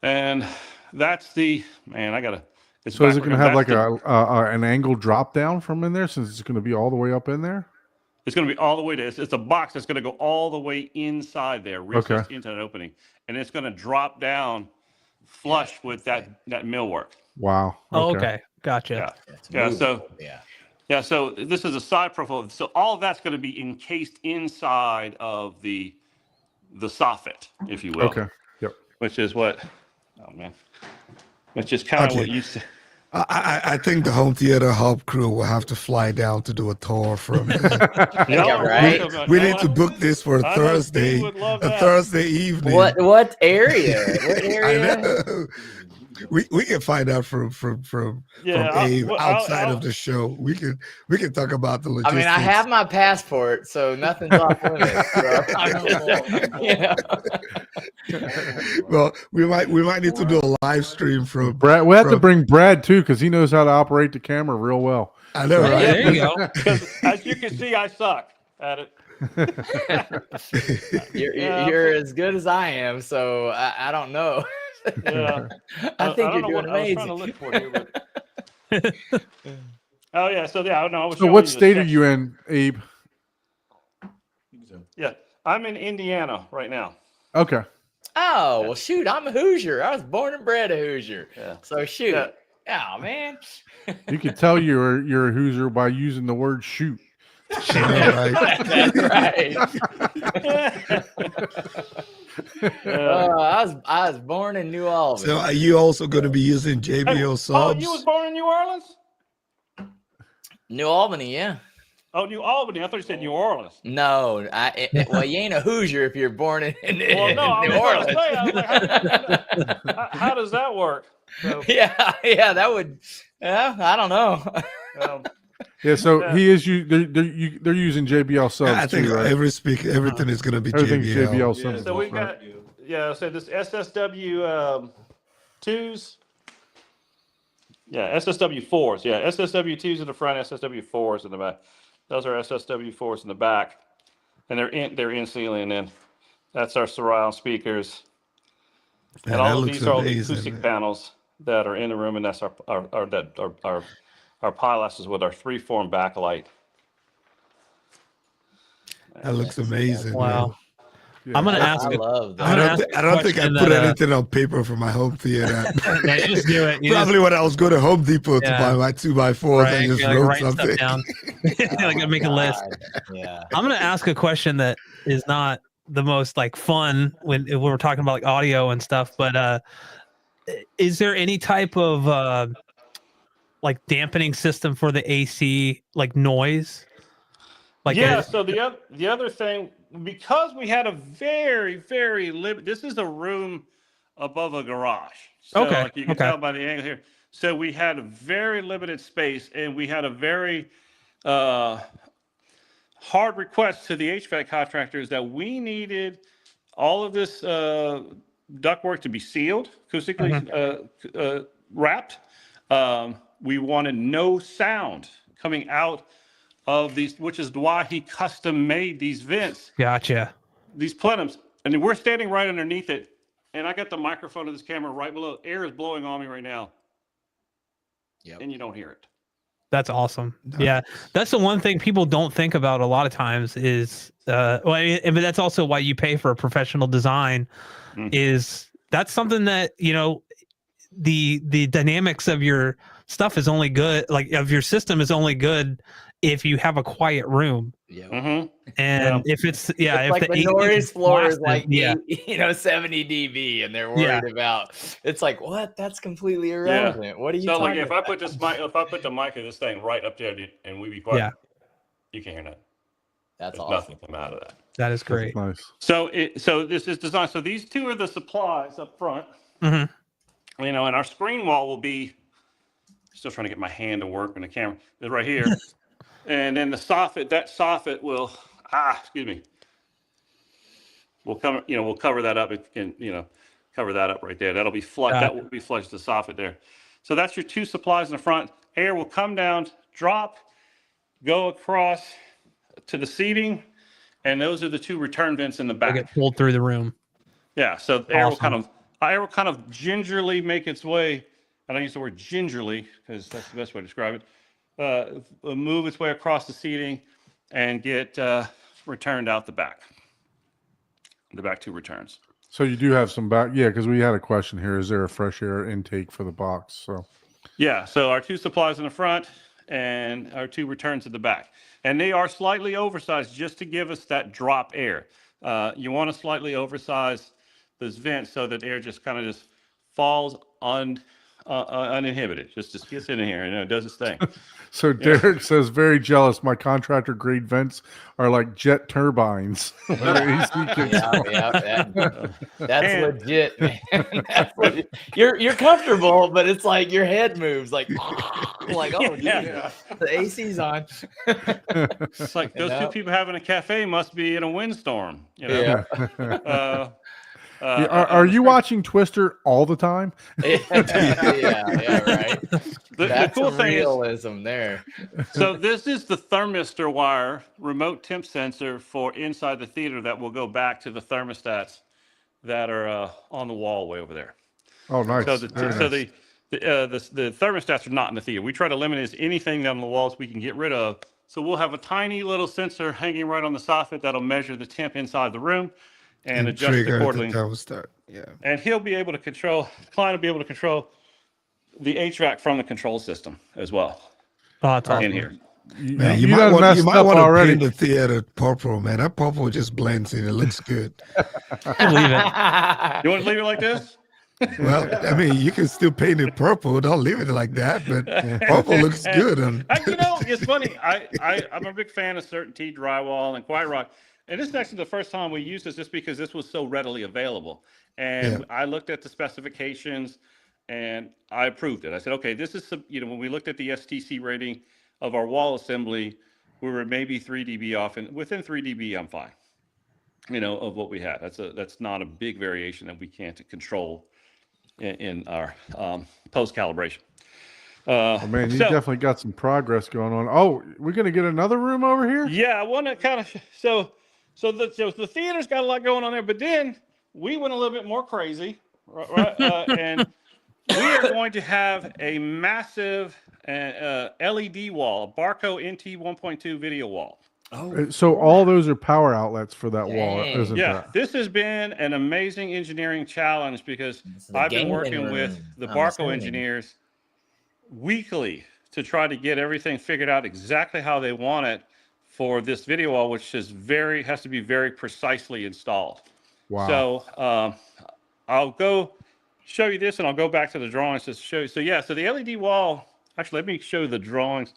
And that's the man. I gotta. So is it going to have like an angle drop down from in there, since it's going to be all the way up in there? It's going to be all the way to. It's a box that's going to go all the way inside there, recessed into that opening, and it's going to drop down flush with that millwork. Wow. Oh, okay. Gotcha. Yeah. So Yeah. yeah. So this is a side profile. So all of that's going to be encased inside of the soffit, if you will. Okay. Yep. Which is what. Oh man. Which is kind of Okay. what you said. I think the home theater hub crew will have to fly down to do a tour from Yeah, right. we need to book this for I know Thursday, Steve would love a that. Thursday evening. What area? What I area? know. We can find out from Abe outside of the show. We can talk about the I logistics. mean, I have my passport, so nothing's off limits. So I'm just, you know. Well, we might need to do a live stream from Brad, we have to from- bring Brad too, because he knows how to operate the camera real well. I know, Yeah, right? there you go. Because as you can see, I suck at it. You're as good as I am, so I don't know. Yeah. I think don't you're know doing what I was trying to amazing. look for here, but... Oh yeah, so yeah, no, I was. So showing what the state are section. you in, Abe? Yeah, I'm in Indiana right now. Okay. Oh well, shoot! I'm a Hoosier. I was born and bred a Hoosier. Yeah. So shoot. Yeah. Oh man. You can tell you're a Hoosier by using the word shoot. I know, right? That's right. I was born in New Albany. So are you also going to be using Hey, JBL oh, subs? you was born in New Orleans? New Albany, yeah. Oh, New Albany. I thought you said New Orleans. No, well, you ain't a Hoosier if you're born in Well, no, I New was Orleans. gonna say, I was like, how does that work? So, yeah, that would. Yeah, I don't know. um, Yeah. So Yeah. he is they're using JBL subs I think too, right? everything is going to be Everything's JBL. JBL Yeah, subs. so we've right? got, so this SSW 2s. Yeah, SSW 4s. Yeah, SSW 2s in the front, SSW 4s in the back. Those are SSW 4s in the back, and they're in ceiling. And that's our surround speakers. Man, And that all of looks these are all the amazing, acoustic man. panels that are in the room, and that's our pilasters with our freeform backlight. That looks amazing. Wow. man. Yeah. I'm gonna I ask. love I'm I gonna don't, ask I don't think I question put that, anything on paper for my home theater. Yeah, you just do it. You just- Probably when I was going to Home Depot to Yeah. buy my 2x4s, right, I just you're like wrote writing something. stuff down. Like I make a list. Yeah. I'm gonna ask a question that is not the most like fun when we're talking about like audio and stuff, but is there any type of like dampening system for the AC like noise? Like Yeah. So the other thing, because we had a very this is a room above a garage. So Okay, like you can okay. tell by the angle here. So we had a very limited space, and we had a very hard request to the HVAC contractors that we needed all of this ductwork to be sealed, acoustically wrapped. We wanted no sound coming out of these, which is why he custom made these vents, Gotcha. these plenums. And we're standing right underneath it. And I got the microphone of this camera right below. Air is blowing on me right now. Yep. And you don't hear it. That's awesome. Yeah, that's the one thing people don't think about a lot of times is well, but that's also why you pay for a professional design. Mhm. Is that's something that the dynamics of your stuff is only good, like of your system is only good if you have a quiet room. Yeah. Mm-hmm. And if it's It's if like the AC noise floor is blasted, like 70 dB, and they're worried about. It's like, what? That's completely irrelevant. What are you So like talking if I about? put the mic of this thing right up there and we be quiet, Yeah. you can't hear nothing. That's There's awesome. nothing come out of that. that is great. Nice. So this is designed. So these two are the supplies up front. Mhm. And our screen wall will be. Still trying to get my hand to work on the camera. It's right here, and then the soffit. That soffit will. Excuse me. we'll cover that up and cover that up right there. That'll be flush. Got That will be flushed to soffit there. So that's your two supplies in the front. Air will come down, drop, go across to the seating, and those are the two return vents in the They back. get pulled through the room. Yeah, so air Awesome. will kind of gingerly make its way. I don't use the word gingerly because that's the best way to describe it. Move its way across the seating and get returned out the back. The back two returns. So you do have some back, yeah, because we had a question here. Is there a fresh air intake for the box? So Yeah, so our two supplies in the front and our two returns at the back. And they are slightly oversized just to give us that drop air. You want to slightly oversize those vents so that air just kind of just falls uninhibited. Just gets in here and it does its thing. So Derek says, very jealous. My contractor grade vents are like jet turbines. When the AC kicks on. That's And- legit, man. That's legit. You're comfortable, but it's like your head moves like oh Yeah. dude, the AC's on. It's like those two people having a cafe must be in a windstorm. Yeah. Are you watching Twister all the time? yeah, right. The That's cool thing is, realism there. so this is the thermistor wire remote temp sensor for inside the theater that will go back to the thermostats that are on the wall way over there. Oh, nice. So Very nice. the thermostats are not in the theater. We try to limit anything on the walls we can get rid of. So we'll have a tiny little sensor hanging right on the soffit that'll measure the temp inside the room and adjust trigger accordingly. the thermostat. Yeah. And he'll be able to control, the client will be able to control the HVAC from the control system as well Oh, that's awesome. in here. Man, you you done might messed want up to already. paint the theater purple, man. That purple just blends in. It looks good. I believe it. You want to leave it like this? Well, I mean, you can still paint it purple. Don't leave it like that, but purple looks good. It's funny. I'm a big fan of Certainty Drywall and Quiet Rock. And this is actually the first time we used this just because this was so readily available. And Yeah. I looked at the specifications and I approved it. I said, okay, this is, when we looked at the STC rating of our wall assembly, we were maybe 3 dB off, and within 3 dB, I'm fine, of what we had. That's not a big variation that we can't control in our post calibration. Oh, man, you definitely got some progress going on. Oh, we're going to get another room over here? Yeah, I want to kind of so the theater's got a lot going on there, but then we went a little bit more crazy, right? And we are going to have a massive LED wall, a Barco NT 1.2 video wall. So all those are power outlets for that wall, Dang. isn't Yeah, that? this has been an amazing engineering challenge because It's the I've been gaming working with room, the I'm Barco assuming. engineers weekly to try to get everything figured out exactly how they want it for this video wall, which has to be very precisely installed. Wow. So I'll go show you this and I'll go back to the drawings just to show you. So yeah, so the LED wall, actually, let me show you the drawings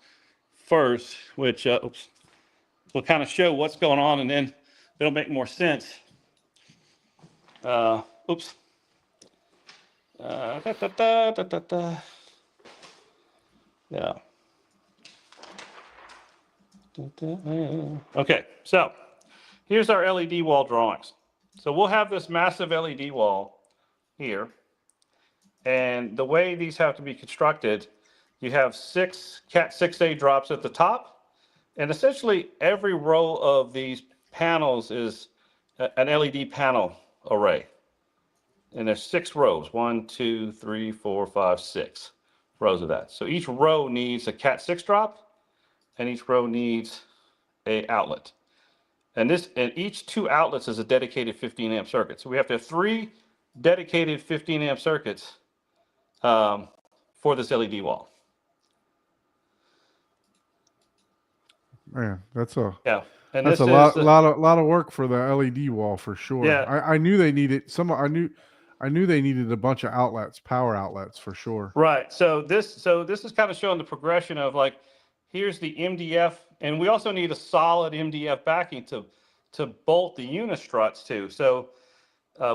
first, which will kind of show what's going on and then it'll make more sense. Oops. Yeah. Okay, so here's our LED wall drawings. So we'll have this massive LED wall here. And the way these have to be constructed, you have 6 Cat 6A drops at the top. And essentially every row of these panels is an LED panel array. And there's 6 rows, 1, 2, 3, 4, 5, 6 rows of that. So each row needs a Cat 6 drop and each row needs a outlet. And each 2 outlets is a dedicated 15 amp circuit. So we have to have 3 dedicated 15 amp circuits for this LED wall. Man, that's a Yeah. And that's this a is lot of work for the LED wall for sure. Yeah. I knew they needed I knew they needed a bunch of outlets, power outlets for sure. right. So this is kind of showing the progression of like, here's the MDF, and we also need a solid MDF backing to bolt the unistruts to. So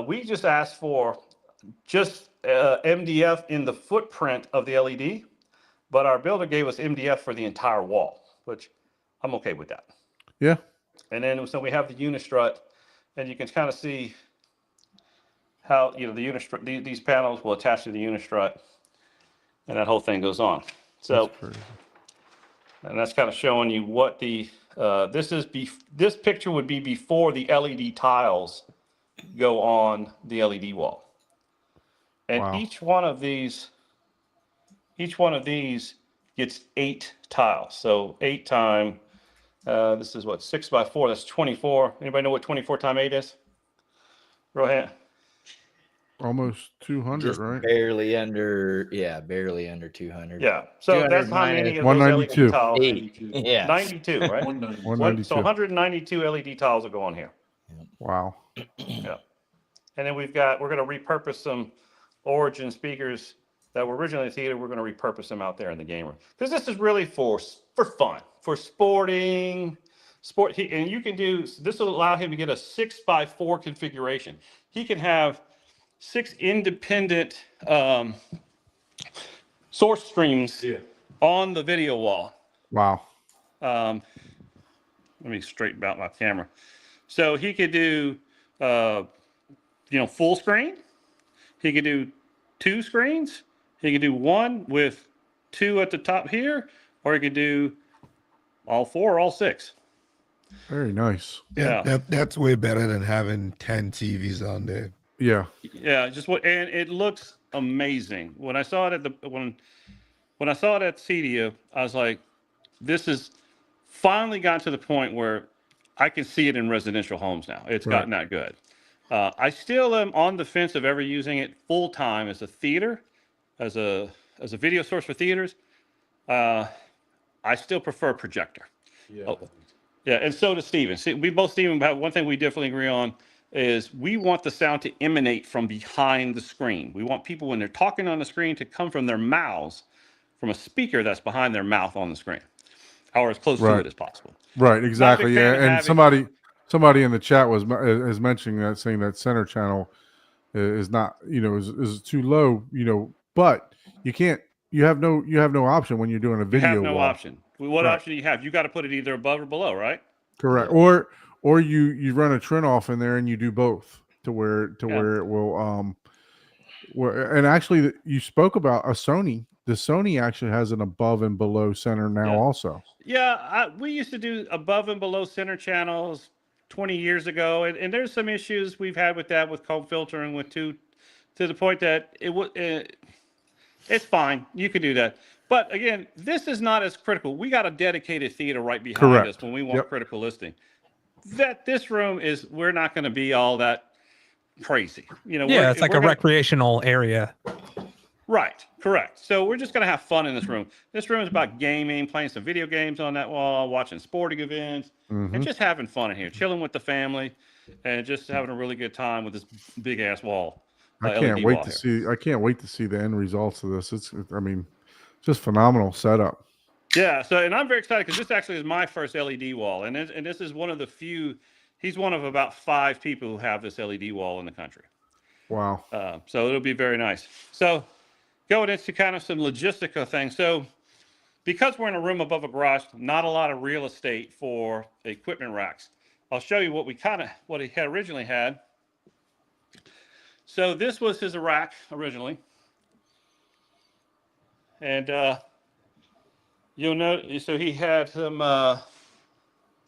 we just asked for just MDF in the footprint of the LED, but our builder gave us MDF for the entire wall, which I'm okay with that. Yeah. And then so we have the unistrut and you can kind of see how, you know, the unistrut, these panels will attach to the unistrut, and that whole thing goes on. So, That's crazy. and that's kind of showing you what the, this picture would be before the LED tiles go on the LED wall. And Wow. each one of these gets 8 tiles. So 8 times, this is what, 6 by 4, that's 24. Anybody know what 24 times 8 is? Rohan? Almost 200, Just right? barely under 200. Yeah. So 200 that's how many minus of those 192. LED tiles. 8. Yeah. 92, right? 192. So 192 LED tiles will go on here. Wow. Yeah. And then we're going to repurpose some Origin speakers that were originally in the theater. We're going to repurpose them out there in the game room. Because this is really for fun, for sporting, and you can do, this will allow him to get a 6 by 4 configuration. He can have 6 independent source streams on the video wall. Wow. Let me straighten out my camera. So he could do, full screen. He could do 2 screens. He could do 1 with 2 at the top here, or he could do all 4 or all 6. Very nice. Yeah. That's way better than having 10 TVs on there. Yeah. Yeah, and it looks amazing. When I saw it at when I saw it at CEDIA, I was like, this is finally gotten to the point where I can see it in residential homes now. It's gotten that good. I still am on the fence of ever using it full time as a theater, as a video source for theaters. I still prefer projector. Yeah, and so does Steven. See, Steven, have one thing we definitely agree on is we want the sound to emanate from behind the screen. We want people, when they're talking on the screen, to come from their mouths, from a speaker that's behind their mouth on the screen, or as close to it as possible. Right, exactly. fan of Yeah, and having- somebody in the chat is mentioning that, saying that center channel is not, is too low, but you have no option when you're doing a You video have no wall. option. What option do you have? You got to put it either above or below, right? Correct. Or you run a trim off in there and you do both to where it will and actually you spoke about a Sony. The Sony actually has an above and below center now also. Yeah, we used to do above and below center channels 20 years ago, and there's some issues we've had with that, with comb filtering, with to the point that it's fine. You can do that. But again, this is not as critical. We got a dedicated theater right behind us when we want critical listing. This room we're not going to be all that crazy. It's like a recreational area. Right, correct. So we're just going to have fun in this room. This room is about gaming, playing some video games on that wall, watching sporting events, and just having fun in here, chilling with the family, and just having a really good time with this big ass wall. I can't wait to see the end results of this. Just phenomenal setup. Yeah. So, and I'm very excited because this actually is my first LED wall, and this is one of the few. He's one of about 5 people who have this LED wall in the country. Wow. So it'll be very nice. So, going into kind of some logistical things. So, because we're in a room above a garage, not a lot of real estate for equipment racks. I'll show you what he had originally had. So this was his rack originally. And you'll note, so he had some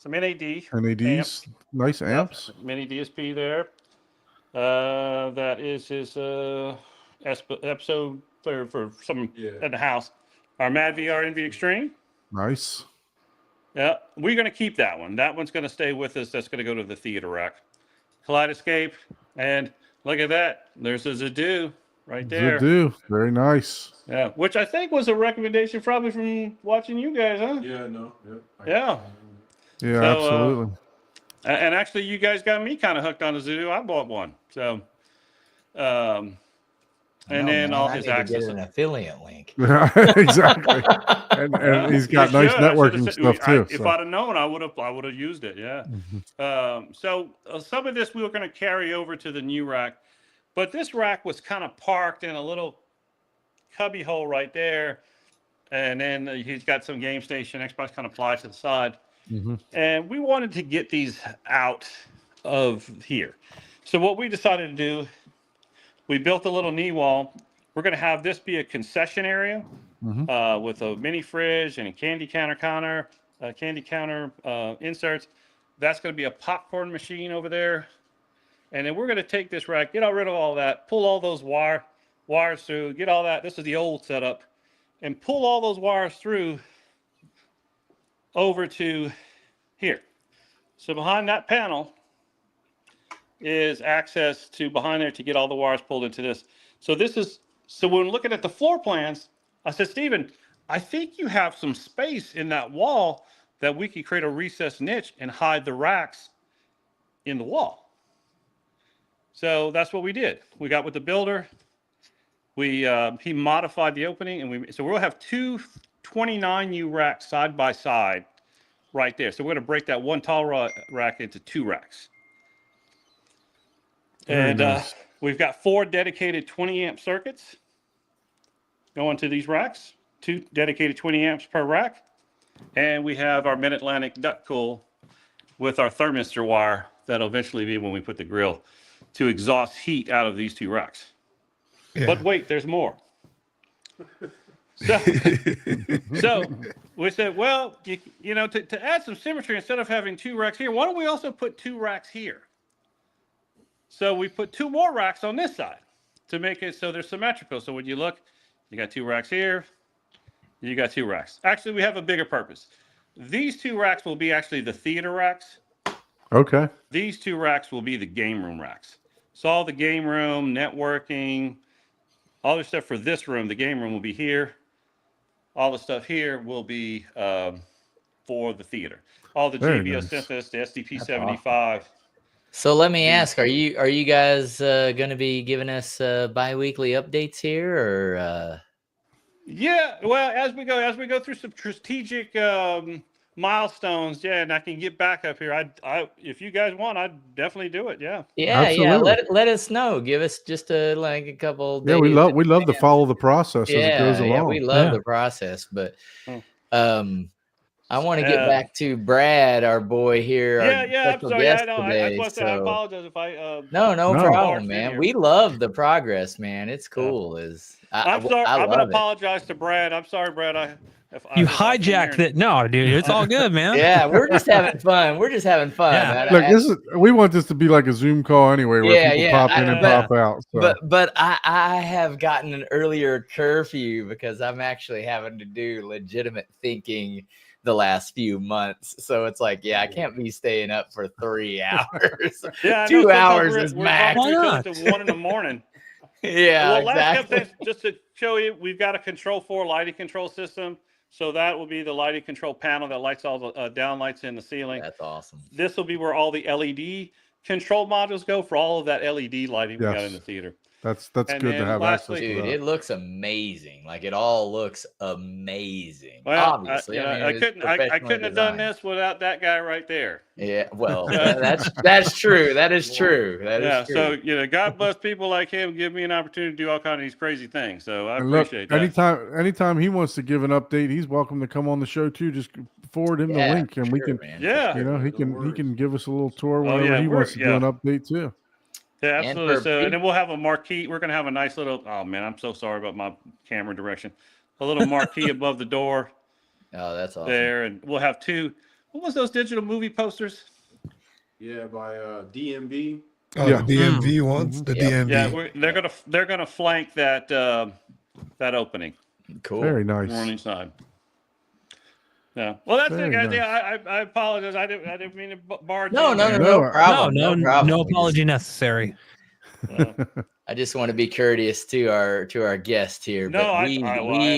NADs, amps. Nice amps. Mini DSP there. That is his episode for some at the house. Our Mad VR Envy Extreme. Nice. Yeah, we're going to keep that one. That one's going to stay with us. That's going to go to the theater rack. Kaleidoscape, and look at that. There's a Zadu right there. Zadu, very nice. Yeah, which I think was a recommendation probably from watching you guys, huh? Yeah. Yeah, So, absolutely. And actually, you guys got me kind of hooked on the Zadu. I bought one. So, and then all his access. Get an affiliate link. Exactly. And he's got nice networking stuff too. If I'd have known, I would have used it. Yeah. So some of this we were going to carry over to the new rack, but this rack was kind of parked in a little cubby hole right there, and then he's got some game station Xbox kind of applied to the side, and we wanted to get these out of here. So what we decided to do, we built a little knee wall. We're going to have this be a concession area with a mini fridge and a candy counter inserts. That's going to be a popcorn machine over there. And then we're going to take this rack, get rid of all that, pull all those wires through, get all that. This is the old setup. And pull all those wires through over to here. So behind that panel is access to behind there to get all the wires pulled into this. So when looking at the floor plans, I said, Stephen, I think you have some space in that wall that we could create a recessed niche and hide the racks in the wall. So that's what we did. We got with the builder. He modified the opening, and so we'll have two 29U racks side by side right there. So we're going to break that one tall rack into 2 racks. Very And nice. we've got 4 dedicated 20 amp circuits going to these racks, 2 dedicated 20 amps per rack. And we have our Mid-Atlantic duct cool with our thermistor wire that'll eventually be when we put the grill to exhaust heat out of these 2 racks. Yeah. But wait, there's more. So we said, well, you know, to add some symmetry, instead of having 2 racks here, why don't we also put 2 racks here? So we put 2 more racks on this side to make it so they're symmetrical. So when you look, you got 2 racks here, you got 2 racks. Actually, we have a bigger purpose. These 2 racks will be actually the theater racks. Okay. These 2 racks will be the game room racks. So all the game room, networking, all the stuff for this room, the game room will be here. All the stuff here will be for the theater. All the Very JBL nice. Synthesis, the SDP75. So let me ask: Are you guys going to be giving us bi-weekly updates here, or? Yeah, well, as we go through some strategic milestones, yeah, and I can get back up here. I if you guys want, I'd definitely do it. Yeah. Yeah, Absolutely. let us know. Give us just a couple. Yeah, we days love in to advance. follow the process as it goes along. Yeah, we love Yeah. the process, but Mm. I want to get back to Brad, our boy here. our Yeah, I'm special sorry. guest I know. today, That's what I said. I so- apologize if I. No No. problem, barged in man. here. We love the progress, man. It's cool. I'm sorry. I I'm gonna love it. apologize to Brad. I'm sorry, Brad. You hijacked it. No, dude, it's all good, man. Yeah, we're just having fun. We're just having fun. Yeah. Look, we want this to be like a Zoom call anyway, where Yeah, people yeah, pop I in and know. pop out. So. But I have gotten an earlier curfew because I'm actually having to do legitimate thinking the last few months. So it's like, yeah, I can't be staying up for 3 hours. Yeah, I know. 2 Sometimes hours we're is talking max. to each Why other till 1 in the morning. Yeah, Well, last exactly. couple things, just to show you, we've got a Control 4 lighting control system. So that will be the lighting control panel that lights all the down lights in the ceiling. That's awesome. This will be where all the LED control modules go for all of that LED lighting we got Yes. in the theater. That's And good to then have lastly- access to Dude, that. it looks amazing. Like it all looks amazing. Well, Obviously, I it's couldn't have professionally done designed. this without that guy right there. Yeah, well, that's true. That is true. That is Yeah. true. So God bless people like him. Give me an opportunity to do all kinds of these crazy things. So I And look, appreciate that. anytime he wants to give an update, he's welcome to come on the show too. Just forward him Yeah, the link, and we sure, can, man. Yeah. you know, he can give us a little tour whenever yeah, he wants to do yeah. an update too. Yeah, And absolutely. for So, peop- and then we'll have a marquee. We're going to have a nice little, oh man, I'm so sorry about my camera direction. A little marquee above the door Oh, that's awesome. there. And we'll have 2, what was those digital movie posters? Yeah, by DMB. Oh, Yeah. the DMV ones, the Yep. DMV. Yeah, they're gonna flank that that opening Cool. Very nice. on each side. Yeah. Well, that's Very it, guys. nice. Yeah, I apologize. I didn't mean to barge. No, in no, there. no, No, problem. no problem. apology necessary. I just want to be courteous to our guest here. No,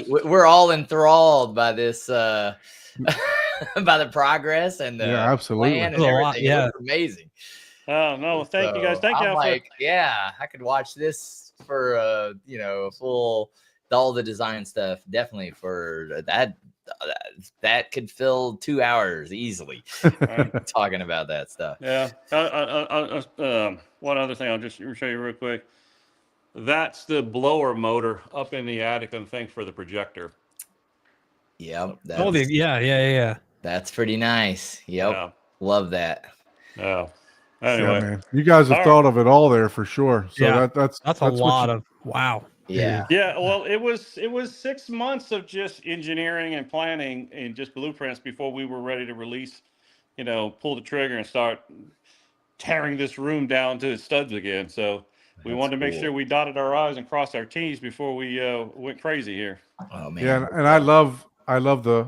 But we're all enthralled by this by the progress and the Yeah, absolutely. plan and There's a lot, everything. It yeah. looks amazing. Oh no, well, thank you guys. So Thank you. I'm Alfred. like, yeah, I could watch this for a full all the design stuff. Definitely for that. That could fill 2 hours easily Right. talking about that stuff. Yeah. One other thing I'll just show you real quick. That's the blower motor up in the attic and thing for the projector. Yep. Oh, yeah. That's pretty nice. Yep. Yeah. Love that. Yeah. Anyway, Yeah, man. You guys have All thought of it all there for sure. So Yeah. that's That's a what lot you- of wow. Yeah. yeah. Well, it was 6 months of just engineering and planning and just blueprints before we were ready to release. Pull the trigger and start tearing this room down to its studs again. So we That's wanted to make cool. sure we dotted our I's and crossed our T's before we went crazy here. Oh man. Yeah, and I love the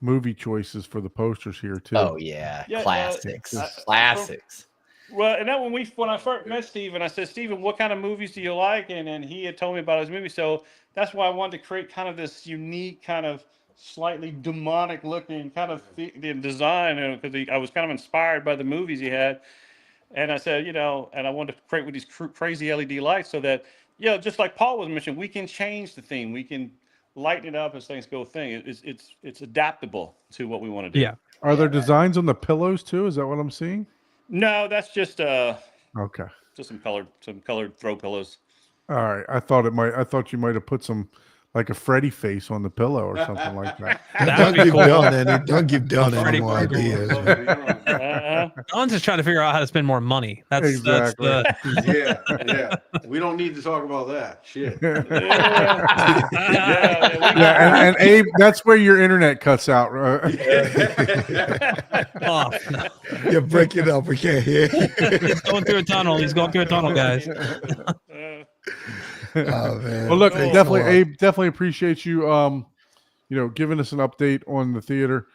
movie choices for the posters here too. Oh, yeah, Yeah, classics, uh, classics. Well, and then when I first met Steven, I said, Steven, what kind of movies do you like? And then he had told me about his movie. So that's why I wanted to create kind of this unique, kind of slightly demonic looking kind of the design, because I was kind of inspired by the movies he had. And I said, and I wanted to create with these crazy LED lights so that, just like Paul was mentioning, we can change the theme. We can lighten it up as things go thing. It's adaptable to what we want to do. Yeah. Are there designs on the pillows too? Is that what I'm seeing? No, that's just Okay. just some colored throw pillows. All right. I thought you might have put some like a Freddy face on the pillow or something like that. That would be cool. Don't give Don Freddy any more Krueger. ideas. man. Don's just trying to figure out how to spend more money. That's Exactly. Yeah. We don't need to talk about that. Shit. Yeah, and Abe, that's where your internet cuts out. Oh, no. You're breaking up. We can't hear. He's going through a tunnel. He's going through a tunnel, guys. Oh, man. Well, look, Thanks definitely, a lot. Abe, definitely appreciate you, giving us an update on the theater.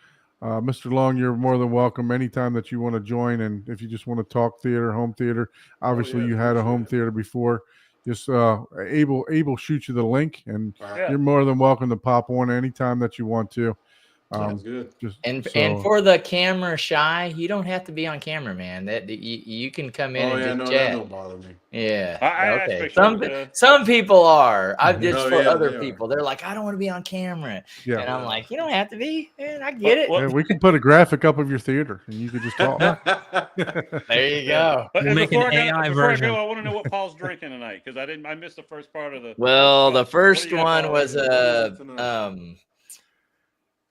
Mr. Long, you're more than welcome anytime that you want to join. And if you just want to talk theater, home theater, obviously yeah, you had a appreciate home it. theater before. Just Abel shoot you the link, and Yeah. you're more than welcome to pop on anytime that you want to. Sounds good. Just And so- for the camera shy, you don't have to be on camera, man. That you can come in Oh and yeah, just no, chat. that don't bother me. Yeah. I okay. expect Some you to- some people are. I've just Oh, for yeah, other they are. people. They're like, I don't want to be on camera. yeah. And I'm like, you don't have to be. Man, I get it. Well, Yeah, we can put a graphic up of your theater, and you could just talk. There you go. But We'll make an before AI before version. I go, I want to know what Paul's drinking tonight because I missed the first part of the. Well, the What do first you got, one Paul? was Tonight.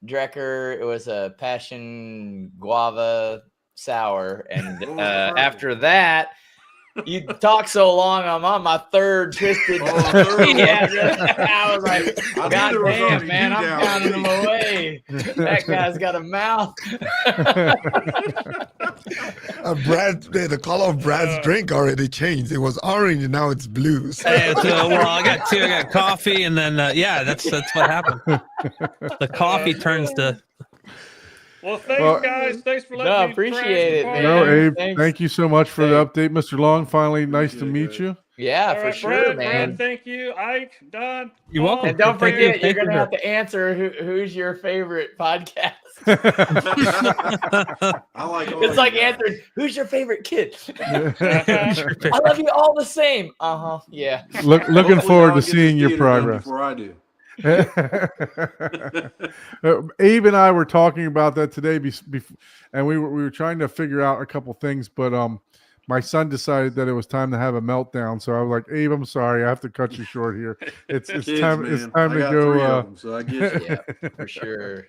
Drecker. It was a passion guava sour, and What was the first one? after that, you talk so long. I'm on my third twisted. Oh, third one. Yeah, I was like, I knew God there was damn, only man, you I'm down counting with them me." away. That guy's got a mouth. The color of Brad's drink already changed. It was orange, and now it's blue. So- Hey, well, I got two. I got coffee, and then that's what happened. The coffee turns to. Well, thanks, Well- guys. Thanks for No, letting me. appreciate it, crash the No, party. man. Abe, Thanks. thank you so much for the update, Mr. Long. Finally, nice to Appreciate it, meet guys. you. Yeah, All for right, sure, Brad, man. thank you, Ike, Don. You're Paul. welcome. And don't Thank you, forget, you're thank you, gonna have to answer who's your favorite podcast. I like all It's you like guys. answering, who's your favorite kid? Your I favorite- love you all the same. Yeah. Looking Hopefully forward y'all to get seeing this your theater done progress. before I do. Abe and I were talking about that today, and we were trying to figure out a couple things, but my son decided that it was time to have a meltdown. So I was like, Abe, I'm sorry, I have to cut you short here. It's Kids, time. man. It's time I to got 3 go. of them, so I get you. Yeah, for sure.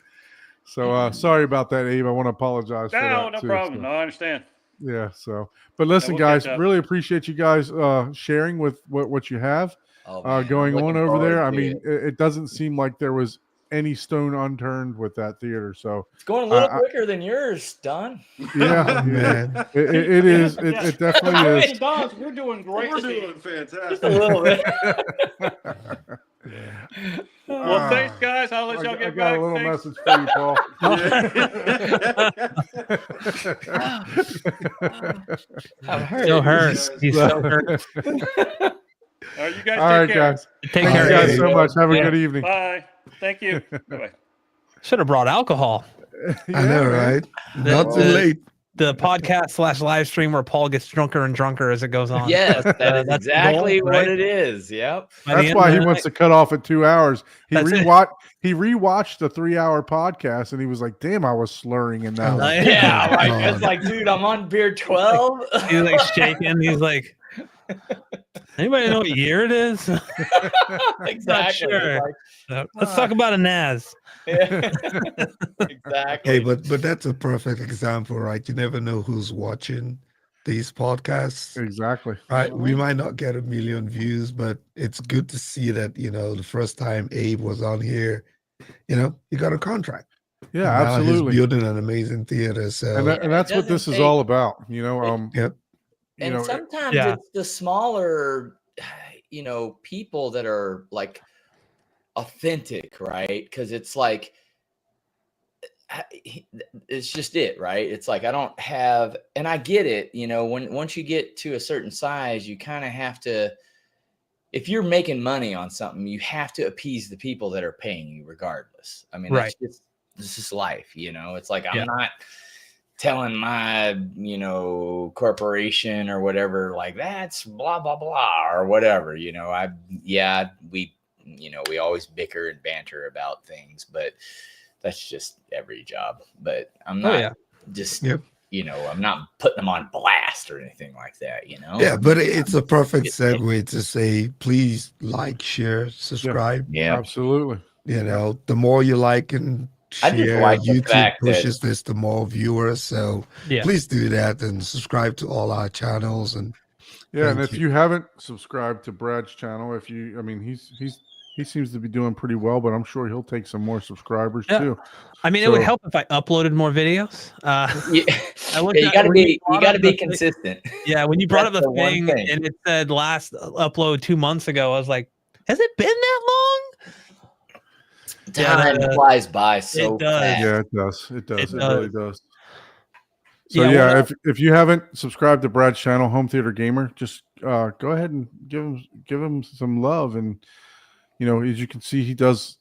So sorry about that, Abe. I want to apologize for No, that. no too, problem. so. No, I understand. Yeah. So, but listen, we'll catch guys, up. really appreciate you guys sharing with what you have Oh, man, I'm going on looking over there. forward I to mean, it. it doesn't seem like there was any stone unturned with that theater. So It's going a little I- quicker than yours, Don. yeah, man. it is. It, Yeah. it definitely Hey, is. Don's, we're doing great. We're today. doing Just a fantastic. little bit. Well, thanks, guys. I'll let I, y'all I get got back. a little Thanks. message for you, Paul. I'm hurt. Still hurts. He's so hurt. All right, you guys All take right, care. guys. Take Thank care. you guys Hey. so much. Have a Yeah. good evening. Bye. Thank you. Bye-bye. Should have brought alcohol. I know, right? Not too the- late. The podcast / live stream where Paul gets drunker and drunker as it goes on. Yes, that is That's the exactly goal, what right? it is. Yep. By the That's end why of he the wants night- to cut off at 2 hours. He That's it. rewatched the 3-hour podcast and he was like, "Damn, I was slurring in that." Oh. one." Yeah, like God. it's like, dude, I'm on beer 12. He's like shaking. He's like, anybody know what year it is? exactly. sure. Like, Let's talk about a Naz. yeah. Exactly. Hey, but that's a perfect example, right? You never know who's watching these podcasts, Exactly. right? We Mhm. might not get 1 million views, but it's good to see that, the first time Abe was on here, he got a contract. Yeah, And now he's absolutely. building an amazing theater. So, And Yeah, it that's what doesn't this is take- all about. yep. And sometimes Yeah. it's the smaller, people that are like authentic, right? Because it's like, it's just it, right? It's like I don't have, and I get it. Once you get to a certain size, you kind of have to. If you're making money on something, you have to appease the people that are paying you, regardless. I mean, Right. this is life. It's like Yeah. I'm not telling my corporation or whatever like that's blah blah blah or whatever. We always bicker and banter about things, but that's just every job. But I'm Oh not yeah. just Yep. I'm not putting them on blast or anything like that. Yeah, but it's a perfect It's okay. segue to say, please like, share, subscribe. Yeah. Absolutely. The more you like and I just share, like the YouTube fact that- pushes this to more viewers. So Yeah. please do that and subscribe to all our channels. And Yeah, and Thank if you. you haven't subscribed to Brad's channel, he seems to be doing pretty well, but I'm sure he'll take some more subscribers Yeah. too. I mean, it would So- help if I uploaded more videos. Yeah, I looked you at- got to when you be brought up the thing- consistent. Yeah, when you brought up That's the the one thing, thing. and it said last upload 2 months ago, I was like, has it been that long? Time Yeah, flies by so it does. fast. Yeah, it does. It does. It It, really does. does. So Yeah, yeah, well, if you haven't subscribed to Brad's channel, Home Theater Gamer, just go ahead and give him some love. And as you can see, he does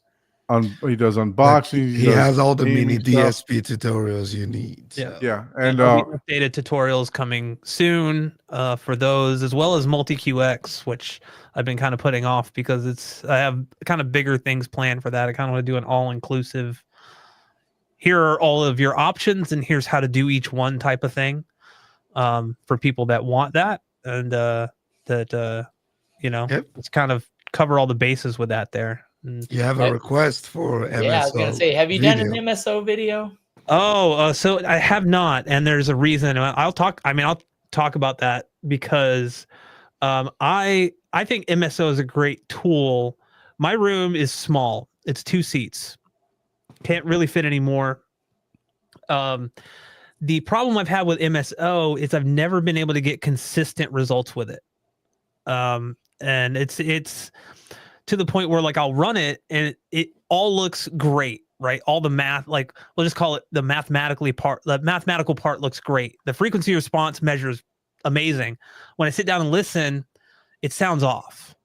unboxings. he does has all the mini gaming stuff. DSP tutorials you need. Yeah. So. Yeah, and and there'll be updated tutorials coming soon for those, as well as multi-QX, which I've been kind of putting off because I have kind of bigger things planned for that. I kind of want to do an all-inclusive. Here are all of your options, and here's how to do each one type of thing for people that want that, and Yep. it's kind of cover all the bases with that there. And- You have a request for MSO. Yeah, I was gonna say, have you done an video. MSO video? So I have not, and there's a reason. I'll talk about that because I think MSO is a great tool. My room is small; it's 2 seats, can't really fit any more. The problem I've had with MSO is I've never been able to get consistent results with it, and it's to the point where like I'll run it and it all looks great. Right, all the math, like we'll just call it the mathematical part looks great. The frequency response measures amazing. When I sit down and listen, it sounds off.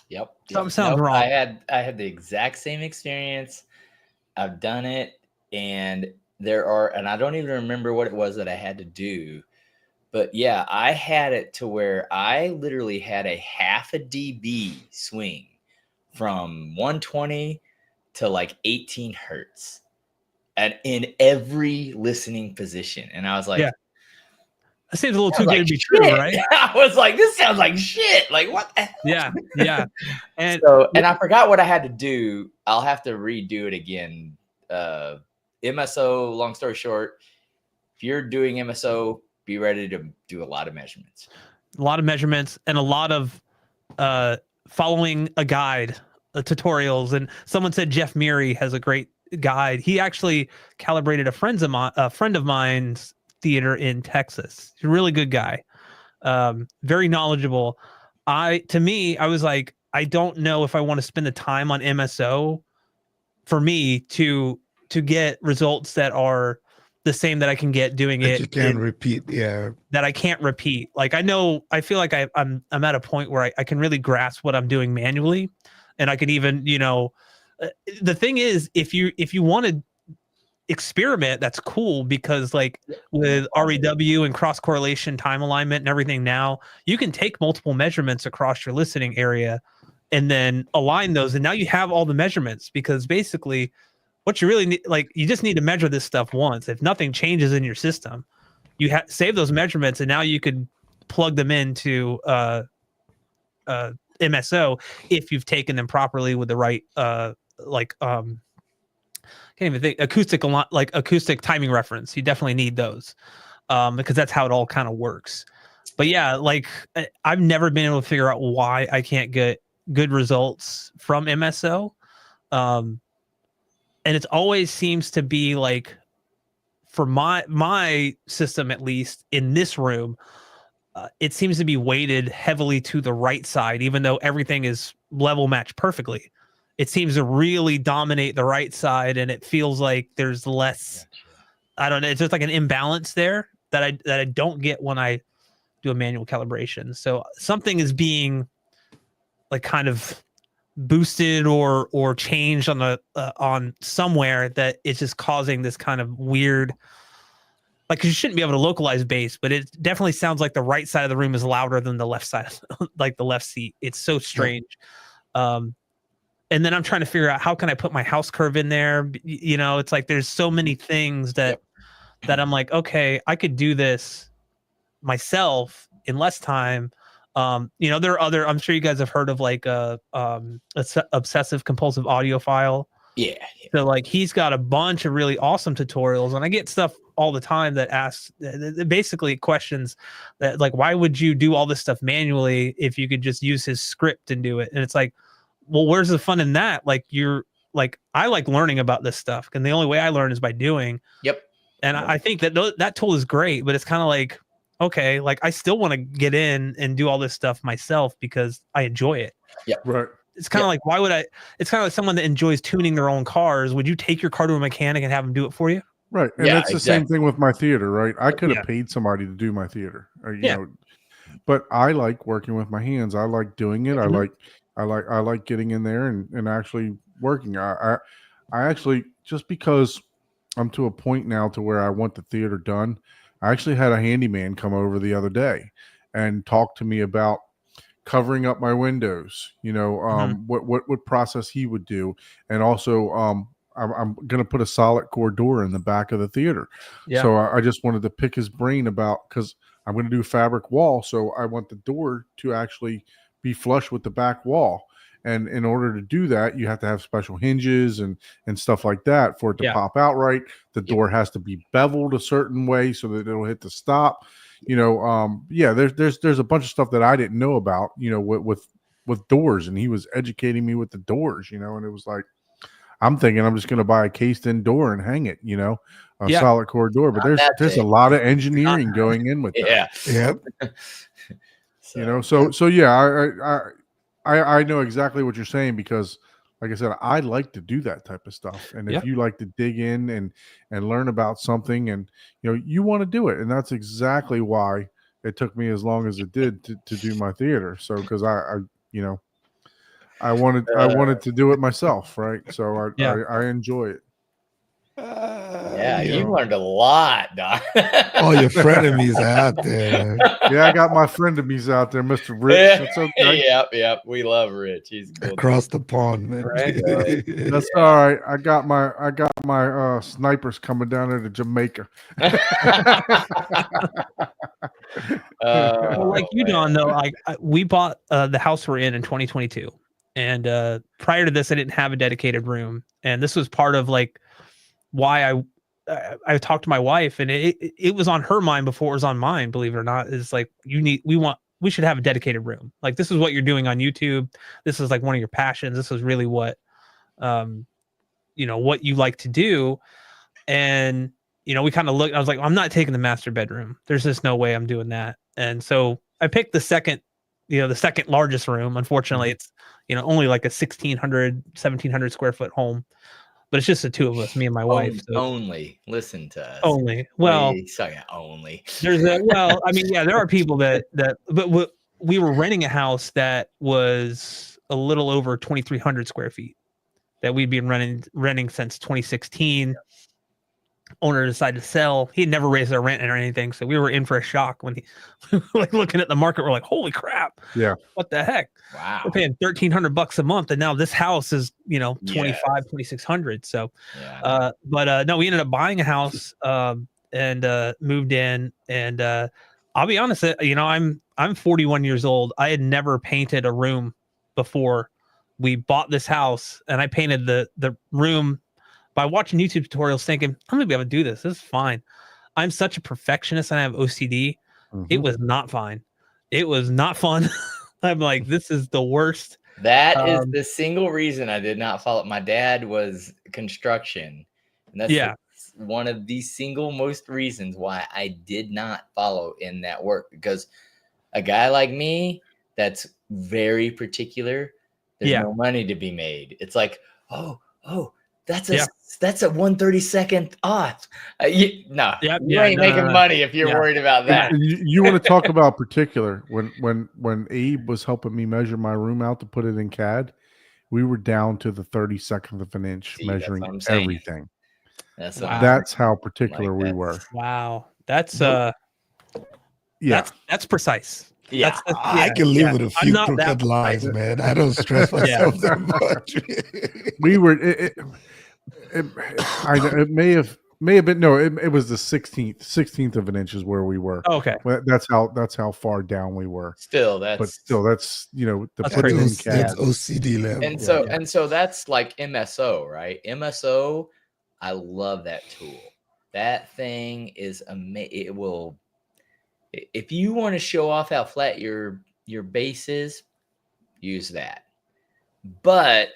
Yep. Something sounds Nope, wrong. I had the exact same experience. I've done it, and and I don't even remember what it was that I had to do. But yeah, I had it to where I literally had a half a dB swing from 120 to like 18 hertz and in every listening position. And I was like, Yeah. That seems a little I too was good like, to be true, "Shit." right? I was like, this sounds like shit. Like, what the hell? Yeah. And And I forgot what I had to do. I'll have to redo it again. MSO, long story short, if you're doing MSO, be ready to do a lot of measurements. a lot of measurements and a lot of following a guide, tutorials. And someone said Jeff Meary has a great guide. He actually calibrated a friend of mine's theater in Texas. He's a really good guy, very knowledgeable. I was like, I don't know if I want to spend the time on MSO for me to get results that are the same that I can get doing That it you can repeat. Yeah. that I can't repeat. Like I feel like I'm at a point where I can really grasp what I'm doing manually, and I can even the thing is if you want to experiment, that's cool, because like with REW and cross correlation time alignment and everything, now you can take multiple measurements across your listening area and then align those, and now you have all the measurements, because basically what you really need, like, you just need to measure this stuff once. If nothing changes in your system, you save those measurements, and now you could plug them into MSO if you've taken them properly with the right can't even think acoustic timing reference. You definitely need those because that's how it all kind of works. But yeah, like I've never been able to figure out why I can't get good results from MSO. And it always seems to be like, for my system, at least in this room, it seems to be weighted heavily to the right side, even though everything is level matched perfectly. It seems to really dominate the right side, and it feels like there's less. I don't know. It's just like an imbalance there that I don't get when I do a manual calibration. So something is being like kind of boosted or changed on the on somewhere that it's just causing this kind of weird. Like, 'cause you shouldn't be able to localize bass, but it definitely sounds like the right side of the room is louder than the left side, like the left seat. It's so strange. And then I'm trying to figure out how can I put my house curve in there. You know, it's like there's so many things that I'm like, okay, I could do this myself in less time. You know, there are other. I'm sure you guys have heard of like obsessive compulsive audiophile. Yeah. So like he's got a bunch of really awesome tutorials, and I get stuff all the time that asks basically questions that like, why would you do all this stuff manually if you could just use his script and do it? And it's like, well, where's the fun in that? Like I like learning about this stuff, and the only way I learn is by doing. Yep. And I think that that tool is great, but it's kind of like, okay, like I still want to get in and do all this stuff myself because I enjoy it. Yeah. Right. It's kind of like, why would I? It's kind of like someone that enjoys tuning their own cars. Would you take your car to a mechanic and have them do it for you? Right. And Yeah, that's the same thing with my theater, right? I could have Yeah. paid somebody to do my theater, or, you Yeah. know, but I like working with my hands. I like doing it. Mhm. I like getting in there and actually working. I actually, just because I'm to a point now to where I want the theater done, I actually had a handyman come over the other day and talk to me about covering up my windows, you know, what process he would do. And also, I'm going to put a solid core door in the back of the theater. Yeah. So I just wanted to pick his brain about, because I'm going to do fabric wall. So I want the door to actually be flush with the back wall. And in order to do that, you have to have special hinges and stuff like that for it to pop out right. The door has to be beveled a certain way so that it'll hit the stop. You know, there's a bunch of stuff that I didn't know about, you know, with doors, and he was educating me with the doors, you know, and it was like, I'm thinking I'm just going to buy a cased in door and hang it, you know, a solid core door, but there's a lot of engineering going in with that. Yep. You know, so yeah, I know exactly what you're saying, because like I said, I like to do that type of stuff. And if you like to dig in and learn about something, and you know, you want to do it. And that's exactly why it took me as long as it did to do my theater. So because I you know, I wanted to do it myself, right? So I enjoy it. You learned a lot, Doc. All your frenemies out there. Yeah, I got my frenemies out there, Mr. Rich. It's okay. Yep. We love Rich. He's cool. Across the pond, man. Right. That's all right. I got my snipers coming down there to Jamaica. Well, like you, Don, though, we bought the house we're in 2022, and prior to this, I didn't have a dedicated room, and this was part of like why I talked to my wife, and it was on her mind before it was on mine. Believe it or not, is like we should have a dedicated room. Like, this is what you're doing on YouTube. This is like one of your passions. This is really what, you know, what you like to do. And, you know, we kind of looked, I was like, I'm not taking the master bedroom. There's just no way I'm doing that. And so I picked the second largest room. Unfortunately, it's, you know, only like a 1700 square foot home, but it's just the two of us, me and my wife. So. Only listen to us. Only. Well, only. I mean, yeah, there are people but we were renting a house that was a little over 2,300 square feet that we'd been renting since 2016. Owner decided to sell. He had never raised our rent or anything, so we were in for a shock when he like looking at the market. We're like, holy crap! Yeah, what the heck? Wow, we're paying $1,300 a month, and now this house is 2,600. So, no, we ended up buying a house and moved in. And I'll be honest, I'm 41 years old. I had never painted a room before we bought this house, and I painted the room by watching YouTube tutorials thinking, I'm gonna be able to do this. This is fine. I'm such a perfectionist and I have OCD. It Mhm. was not fine. It was not fun. I'm like, this is the worst. That is the single reason I did not follow. My dad was construction, and that's Yeah. one of the single most reasons why I did not follow in that work, because a guy like me that's very particular, there's Yeah. no money to be made. It's like, oh, that's a Yeah. that's a 1/32 off. No, you Yeah, ain't no, making no. money if you're Yeah. worried about that. And you want to talk about particular? When Abe was helping me measure my room out to put it in CAD, we were down to the 32nd of an inch See, that's measuring what I'm saying. everything. That's Wow. what I'm That's saying. how particular we Like, were. Wow. That's Yeah, that's precise. Yeah. I can live with a I'm few not that crooked lines, precise. man. I don't stress myself that much. we were. It may have been no. It was the 16th of an inch is where we were. Okay. Well, that's how far down we were. Still, But that's still, that's the That's putting in crazy. That's CAD. OCD level. and so that's like MSO, right? MSO, I love that tool. That thing is amazing. It will, if you want to show off how flat your base is, use that. But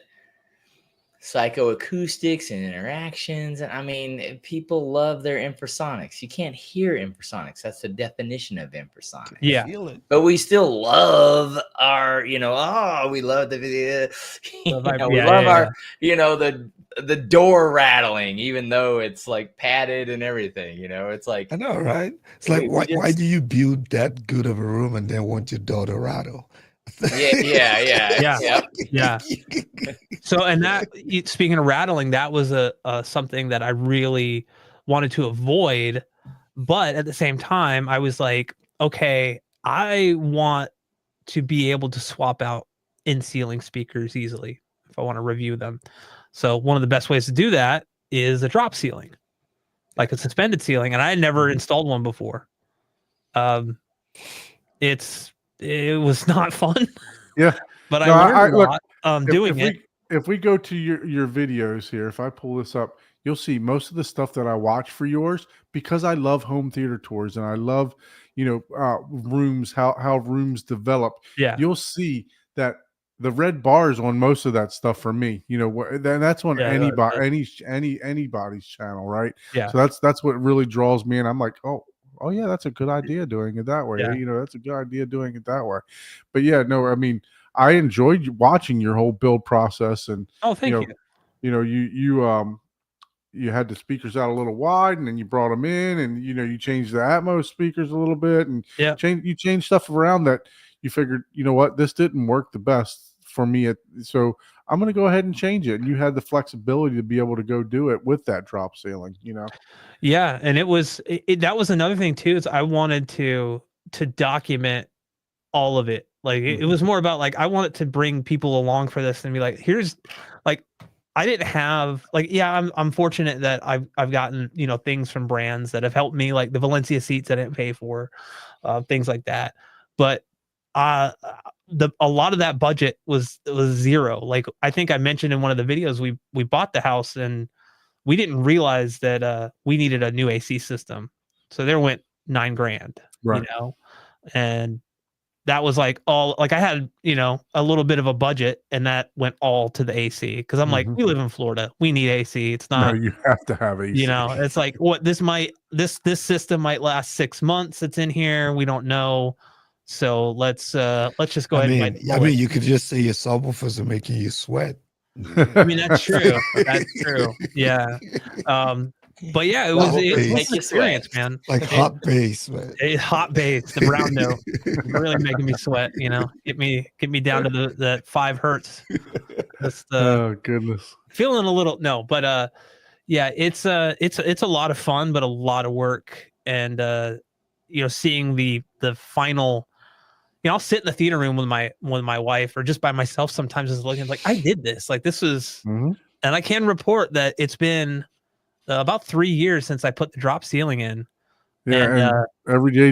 psychoacoustics and interactions, and I mean, people love their infrasonics. You can't hear infrasonics. That's the definition of infrasonics. Yeah. Feel it. But we still love our, we love the video. We love our, the door rattling, even though it's like padded and everything. It's like, I know, right? It's like, why do you build that good of a room and then want your door to rattle? yeah. Yeah. So, and that, speaking of rattling, that was a something that I really wanted to avoid. But at the same time, I was like, okay, I want to be able to swap out in-ceiling speakers easily if I want to review them. So one of the best ways to do that is a drop ceiling, like a suspended ceiling. And I had never installed one before. It was not fun. Yeah. But No, I learned a look, lot doing it. If we go to your videos here, if I pull this up, you'll see most of the stuff that I watch for yours, because I love home theater tours and I love, rooms, how rooms develop. Yeah. You'll see that the red bars on most of that stuff for me, that's on anybody's channel, right? Yeah. So that's what really draws me in. I'm like, oh yeah, that's a good idea doing it that way. Yeah. That's a good idea doing it that way. But yeah, no, I mean, I enjoyed watching your whole build process, and Thank you. You had the speakers out a little wide, and then you brought them in, and you changed the Atmos speakers a little bit, and you changed stuff around that you figured, this didn't work the best for me, so I'm going to go ahead and change it. And you had the flexibility to be able to go do it with that drop ceiling, Yeah, and that was another thing too, is I wanted to document all of it. Like it was more about like, I wanted to bring people along for this and be like, here's like, I didn't have like, I'm fortunate that I've gotten, things from brands that have helped me, like the Valencia seats I didn't pay for, things like that. But a lot of that budget was zero. Like I think I mentioned in one of the videos, we bought the house and we didn't realize that we needed a new AC system. So there went $9,000, right. And that was like all, like I had, a little bit of a budget, and that went all to the AC. Cause I'm like, we live in Florida. We need AC. It's not, no, you have to have AC. It's like this system might last 6 months. It's in here. We don't know. So let's just go ahead. I mean, you could just say your subwoofers are making you sweat. I mean, that's true. That's true. Yeah. But yeah, it was an experience, man. Like hot bass, man. Hot bass, the brown note, really making me sweat. Get me down to the 5 hertz. That's oh goodness. Feeling a little but yeah, it's a lot of fun, but a lot of work, and seeing the final. I'll sit in the theater room with my wife or just by myself sometimes, is looking like I did this. Like this was, and I can report that it's been about 3 years since I put the drop ceiling in. Yeah, and every day,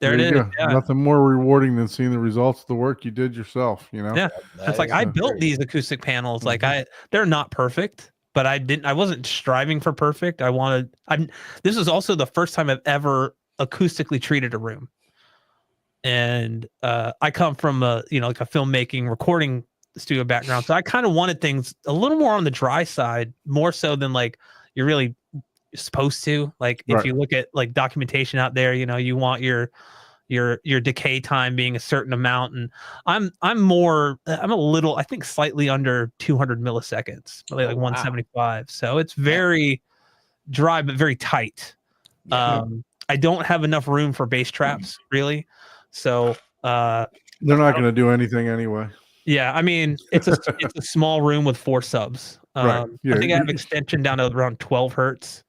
There it you is. go. Yeah. Nothing more rewarding than seeing the results of the work you did yourself. Yeah. That It's like is I so built true. these acoustic panels. Like Mhm. they're not perfect, but I wasn't striving for perfect. This is also the first time I've ever acoustically treated a room. And I come from like a filmmaking recording studio background. So I kind of wanted things a little more on the dry side, more so than like you're really supposed to. Like if Right. you look at like documentation out there, you want your decay time being a certain amount, and I'm a little, I think slightly under 200 milliseconds, probably like Oh, wow. 175. So it's very dry but very tight. Yeah. I don't have enough room for bass traps really, so They're not going to do anything anyway. yeah, I mean it's a small room with 4 subs. Right. Yeah, I think I have extension down to around 12 hertz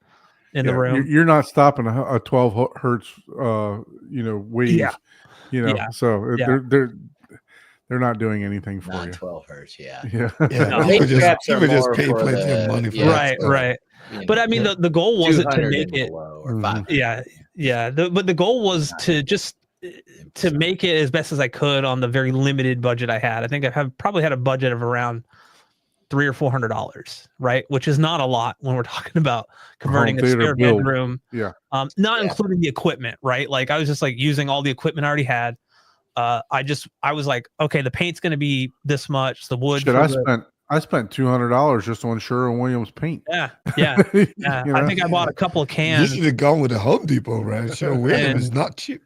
in the room. You're not stopping a 12 hertz, wave. Yeah. Yeah. So Yeah. they're not doing anything for Not you. 12 hertz. Yeah. Yeah. Yeah, No. you could Bass traps you are could just more pay for plenty the- of money for yeah. that Right, stuff. right. You But know, I mean the goal wasn't to 200 make and it. below or Mhm. 500. Yeah. But the goal was to just to make it as best as I could on the very limited budget I had. I think probably had a budget of around $300 or $400, right? Which is not a lot when we're talking about converting a theater spare build. bedroom. Yeah. Not Yeah. including the equipment, right? Like I was just like using all the equipment I already had. I was like, okay, the paint's going to be this much. The wood. Shit, for I spent $200 just on Sherwin-Williams paint. yeah. You I know? think I bought a couple of You cans. should have gone with the Home Depot, right? Sure, William And- is not cheap.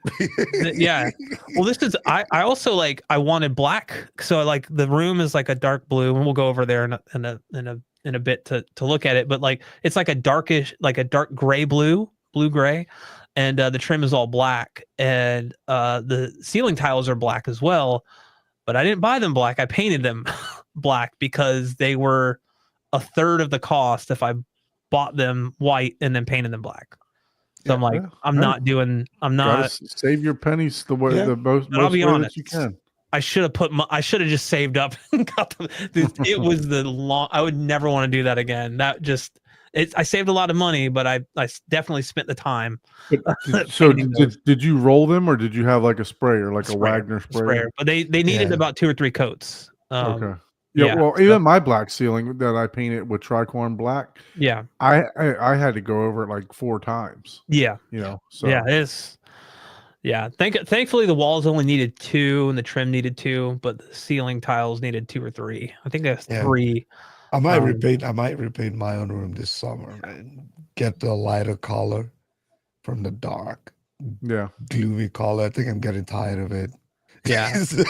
Yeah. Well, this is I also like I wanted black, so like the room is like a dark blue, and we'll go over there in a bit to look at it. But like it's like a dark gray blue gray, and the trim is all black, and the ceiling tiles are black as well. But I didn't buy them black. I painted them black because they were a third of the cost if I bought them white and then painted them black. So I'm like, I'm not. Gotta save your pennies the way Yeah. the most But I'll be way honest. that you can. I should have just saved up and got them. It was I would never want to do that again. I saved a lot of money, but I definitely spent the time. So painting those. did you roll them, or did you have like a sprayer, like a Sprayer, Wagner sprayer? But they needed Yeah. about 2 or 3 coats. Okay. Yeah, yeah, well, even my black ceiling that I painted with tricorn black, Yeah. I had to go over it like 4 times. Yeah. So Yeah. It's. Yeah. Thankfully, the walls only needed 2 and the trim needed 2, but the ceiling tiles needed 2 or 3. I think that's Yeah. 3. I might repaint my own room this summer and get the lighter color from the dark, yeah. gloomy color. I think I'm getting tired of it. Yeah. So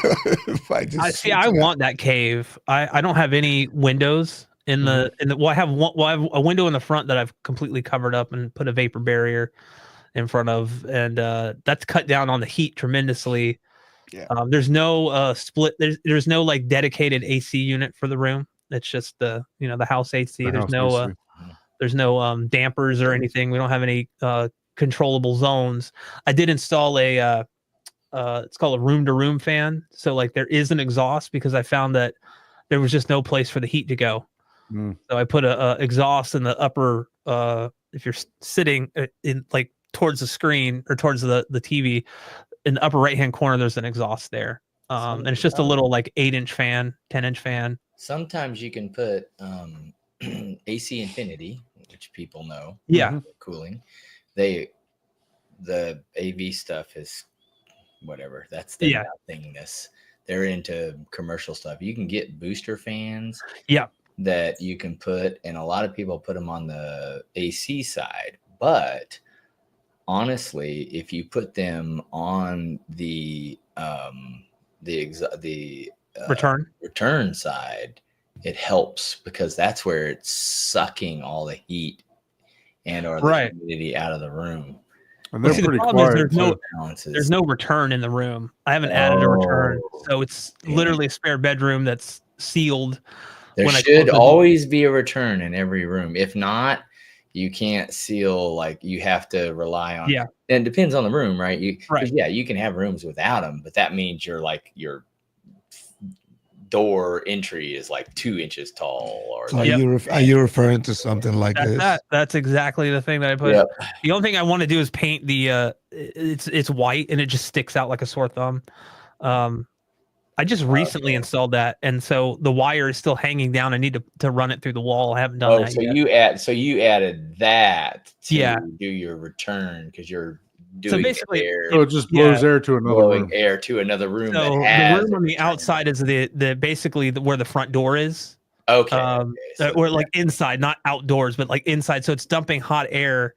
if I just I switch it want that cave. I don't have any windows in the well, I have a window in the front that I've completely covered up and put a vapor barrier in front of, and that's cut down on the heat tremendously. Yeah. There's no split. There's no like dedicated AC unit for the room. It's just the house AC. The There's house no AC. there's no dampers or anything. We don't have any controllable zones. I did install a it's called a room-to-room fan. So like there is an exhaust because I found that there was just no place for the heat to go. Mm. So I put a exhaust in the upper if you're sitting in like towards the screen or towards the TV in the upper right hand corner, there's an exhaust there. And it's just a little like 8-inch fan, 10-inch fan. Sometimes you can put AC Infinity, which people know. Yeah. Mhm. Cooling. The AV stuff is whatever. That's the thingness. They're into commercial stuff. You can get booster fans. Yeah. That you can put, and a lot of people put them on the AC side. But honestly, if you put them on the return side, it helps because that's where it's sucking all the heat or the humidity out of the room. And they're the pretty problem is quiet. there's no return in the room. I haven't added a return, so it's literally a spare bedroom that's sealed. There should always be a return in every room. If not, you can't seal. Like you have to rely on. Yeah, and it depends on the room, right? 'Cause, Right. yeah, you can have rooms without them, but that means you're door entry is like 2 inches tall, or So like, are you referring to something like That's this? that. That's exactly the thing that I put. Yep. The only thing I want to do is paint the it's white and it just sticks out like a sore thumb. I just recently installed that, and so the wire is still hanging down. I need to run it through the wall. I haven't done Oh, that so yet. you added that to Yeah. do your return because you're So doing basically, air, So it just blows air to another blowing room. air to another room. So that the has room a on the return. outside is the basically where the front door is. Okay. So Or like inside, not outdoors, but like inside. So it's dumping hot air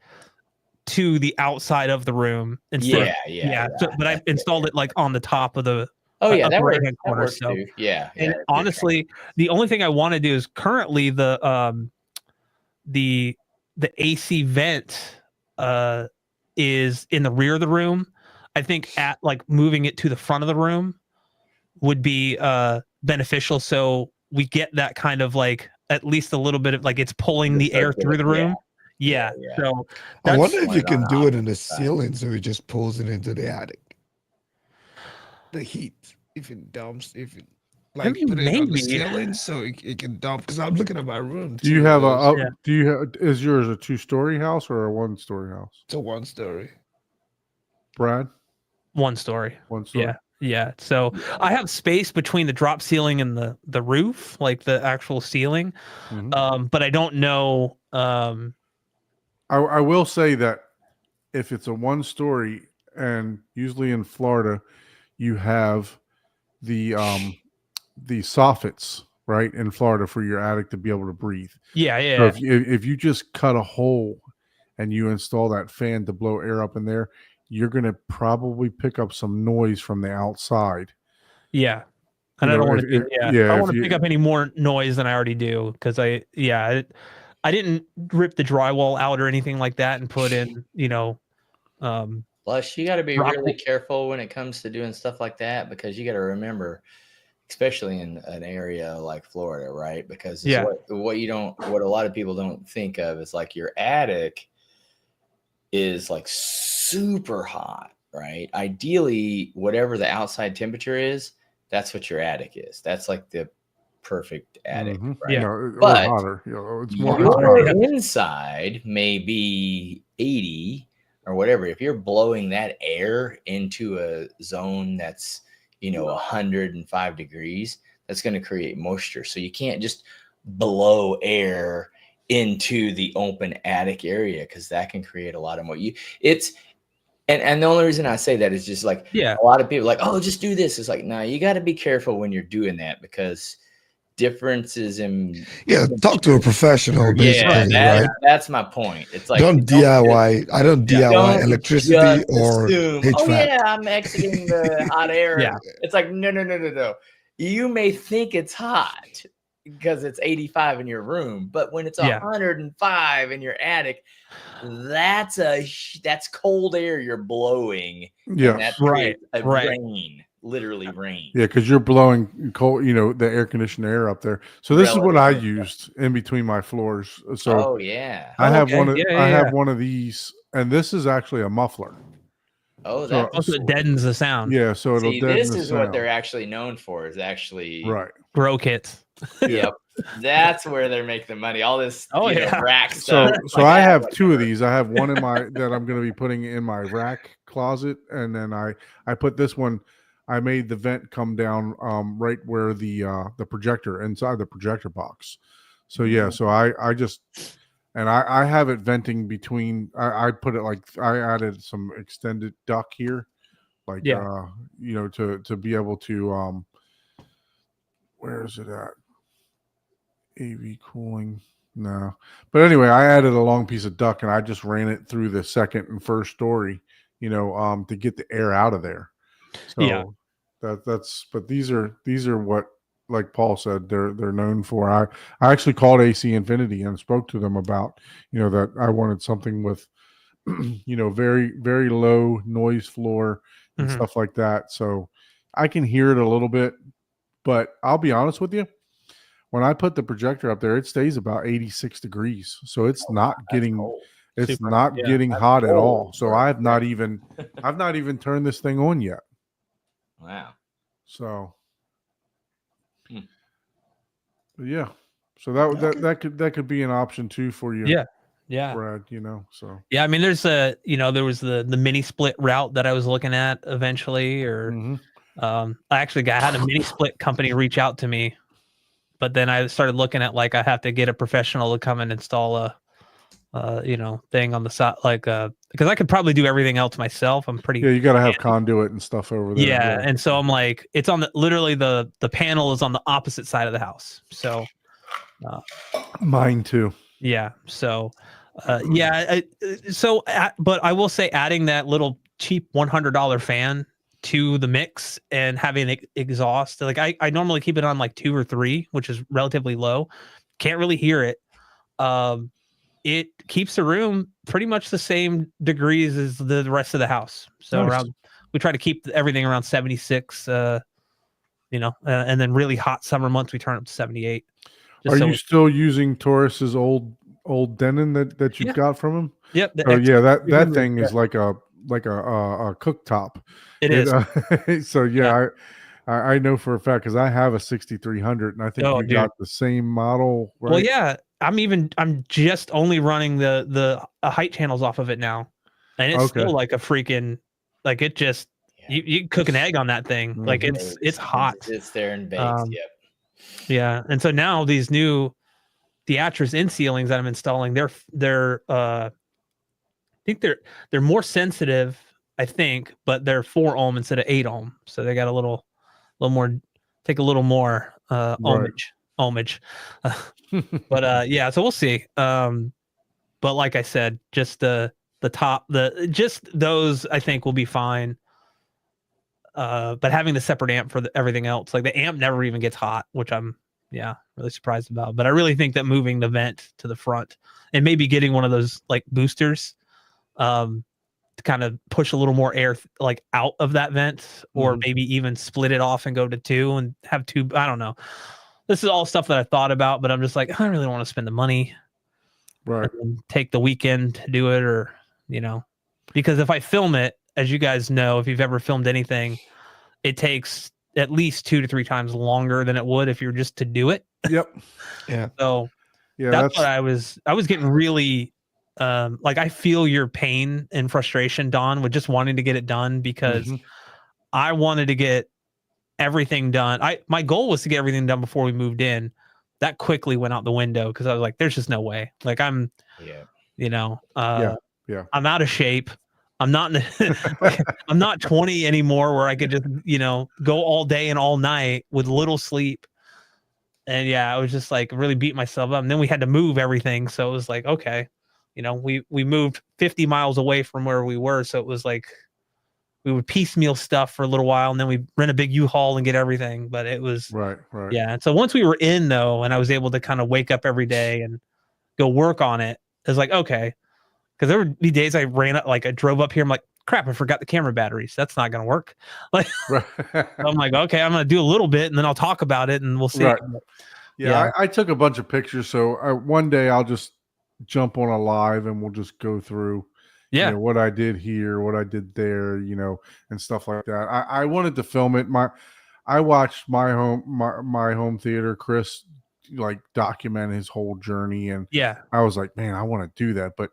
to the outside of the room instead. yeah. So, but I installed it like on the top of the Oh yeah, that upper works. right-hand That corner. works So, too. Yeah. and yeah, honestly, the only thing I want to do is currently the AC vent is in the rear of the room. I think at like moving it to the front of the room would be beneficial. So we get that kind of like at least a little bit of like it's pulling the air through the room. Yeah. So I that's wonder if you one can on do it in the opposite side. ceiling so it just pulls it into the attic. The heat, if it dumps, if it like mean, put it on the maybe. ceiling so it can dump. Because I'm looking at my room. Do you too, have there's- a? Yeah. Do you have? Is yours a 2-story house or a 1-story house? It's a 1-story. Brad, 1 story. 1-story. Yeah. Yeah. So I have space between the drop ceiling and the roof, like the actual ceiling. Mhm. But I don't know. I will say that if it's a 1-story, and usually in Florida, you have the soffits right in Florida for your attic to be able to breathe. Yeah. So Yeah. if you just cut a hole and you install that fan to blow air up in there, you're going to probably pick up some noise from the outside. Yeah. And You I don't know, want to if- do, if- I yeah, don't if want to you- pick up any more noise than I already do because I didn't rip the drywall out or anything like that and put in, Plus, you got to be Rock- really careful when it comes to doing stuff like that because you got to remember, especially in an area like Florida, right? Because it's Yeah. what a lot of people don't think of is like your attic is like super hot, right? Ideally, whatever the outside temperature is, that's what your attic is. That's like the perfect attic, Mhm. right? Yeah. Or But hotter. It's more Your hotter. inside may be 80 or whatever. If you're blowing that air into a zone that's 105 degrees, that's going to create moisture. So you can't just blow air into the open attic area because that can create a lot of moisture. And the only reason I say that is just like Yeah. a lot of people are like, oh, just do this. It's like, no, you got to be careful when you're doing that because differences in talk to a professional. Basically, right? that's my point. It's like Don't DIY. I don't DIY don't electricity just or assume, HVAC. oh yeah, I'm exiting the hot air. Yeah. It's like no. You may think it's hot because it's 85 in your room, but when it's Yeah. 105 in your attic, that's cold air you're blowing. Yeah. And that Right, creates a right. rain, literally rain. Yeah, because you're blowing cold, the air conditioned air up there. So this is what I Relative. used in between my floors. So Oh yeah. I have okay. one. Yeah, I yeah, have yeah. one of these, and this is actually a muffler. Oh, So- that's Also, it deadens the sound. Yeah, so it'll see, deaden this the is what they're sound. actually known for. Is actually Right. Grow kits. Yep. That's where they're making the money. All this rack So stuff. so like I that, have like 2 of the- these. I have one in my that I'm going to be putting in my rack closet, and then I put this one. I made the vent come down right where the projector inside the projector box. So yeah, so I just and I have it venting between. I put it like I added some extended duct here, like Yeah. to be able to where is it at? AV cooling. No. But anyway, I added a long piece of duct and I just ran it through the second and first story, to get the air out of there. So Yeah. but these are what, like Paul said, they're known for. I actually called AC Infinity and spoke to them about, that I wanted something with very, very low noise floor and Mhm. stuff like that. So I can hear it a little bit, but I'll be honest with you. When I put the projector up there, it stays about 86 degrees. So it's not getting cold. it's Super- not yeah, getting that's hot at all. cold, So bro. I've not even turned this thing on yet. Wow. So Hmm. Yeah. So that could be an option too for you. Yeah. Yeah. Brad, so. Yeah. I mean, there's there was the mini split route that I was looking at eventually, or Mhm. I had a mini split company reach out to me, but then I started looking at I have to get a professional to come and install a thing on the side, because I could probably do everything else myself. I'm pretty Yeah, you got to have conduit and stuff over there. yeah. And so I'm like, it's on literally the panel is on the opposite side of the house. So Mine too. yeah. So but I will say adding that little cheap $100 fan to the mix and having exhaust, I normally keep it on 2 or 3, which is relatively low. Can't really hear it. It keeps the room pretty much the same degrees as the rest of the house. So Nice. we try to keep everything around 76, and then really hot summer months, we turn up to 78. Are you still using Taurus's old Denon that you've Yeah. got from him? Yep. That thing is like a cooktop. It is. So yeah. I know for a fact because I have a 6300 and I think you got the same model. Right? Well, yeah, I'm just only running the height channels off of it now, and it's still like a freaking it just you cook an egg on that thing. Mhm. It's hot. It's there and bakes. Yep. Yeah, and so now these new Theatris in ceilings that I'm installing, they're I think they're more sensitive, I think, but they're 4 ohm instead of 8 ohm, so they got a little more, take a little more ohmage. But yeah, so we'll see. But like I said, just the top, just those I think will be fine. But having the separate amp for everything else, the amp never even gets hot, which I'm really surprised about. But I really think that moving the vent to the front and maybe getting one of those boosters, to kind of push a little more air out of that vent, or maybe even split it off and go to 2 and have 2. I don't know. This is all stuff that I thought about, but I'm just I really don't want to spend the money, right? And take the weekend to do it, or because if I film it, as you guys know, if you've ever filmed anything, it takes at least 2 to 3 times longer than it would if you were just to do it. Yep. Yeah. So yeah, that's what I was getting really. I feel your pain and frustration, Don, with just wanting to get it done, because I wanted to get everything done. My goal was to get everything done before we moved in. That quickly went out the window because I was like, there's just no way. I'm I'm out of shape. I'm not I'm not 20 anymore where I could just, go all day and all night with little sleep. And yeah, I was just really beat myself up. And then we had to move everything. So it was okay. We moved 50 miles away from where we were. So it was we would piecemeal stuff for a little while, and then we rent a big U-Haul and get everything. But it was right. Yeah. And so once we were in though, and I was able to kind of wake up every day and go work on it, it was okay. Because there would be days I ran up, I drove up here. I'm like, crap, I forgot the camera batteries. That's not going to work. Right. I'm like, okay, I'm going to do a little bit and then I'll talk about it and we'll see. Right. Yeah. I took a bunch of pictures. So one day I'll just jump on a live and we'll just go through what I did here, what I did there, and stuff like that. I wanted to film it. I watched my home theater, Chris, document his whole journey, and I was like, man, I want to do that, but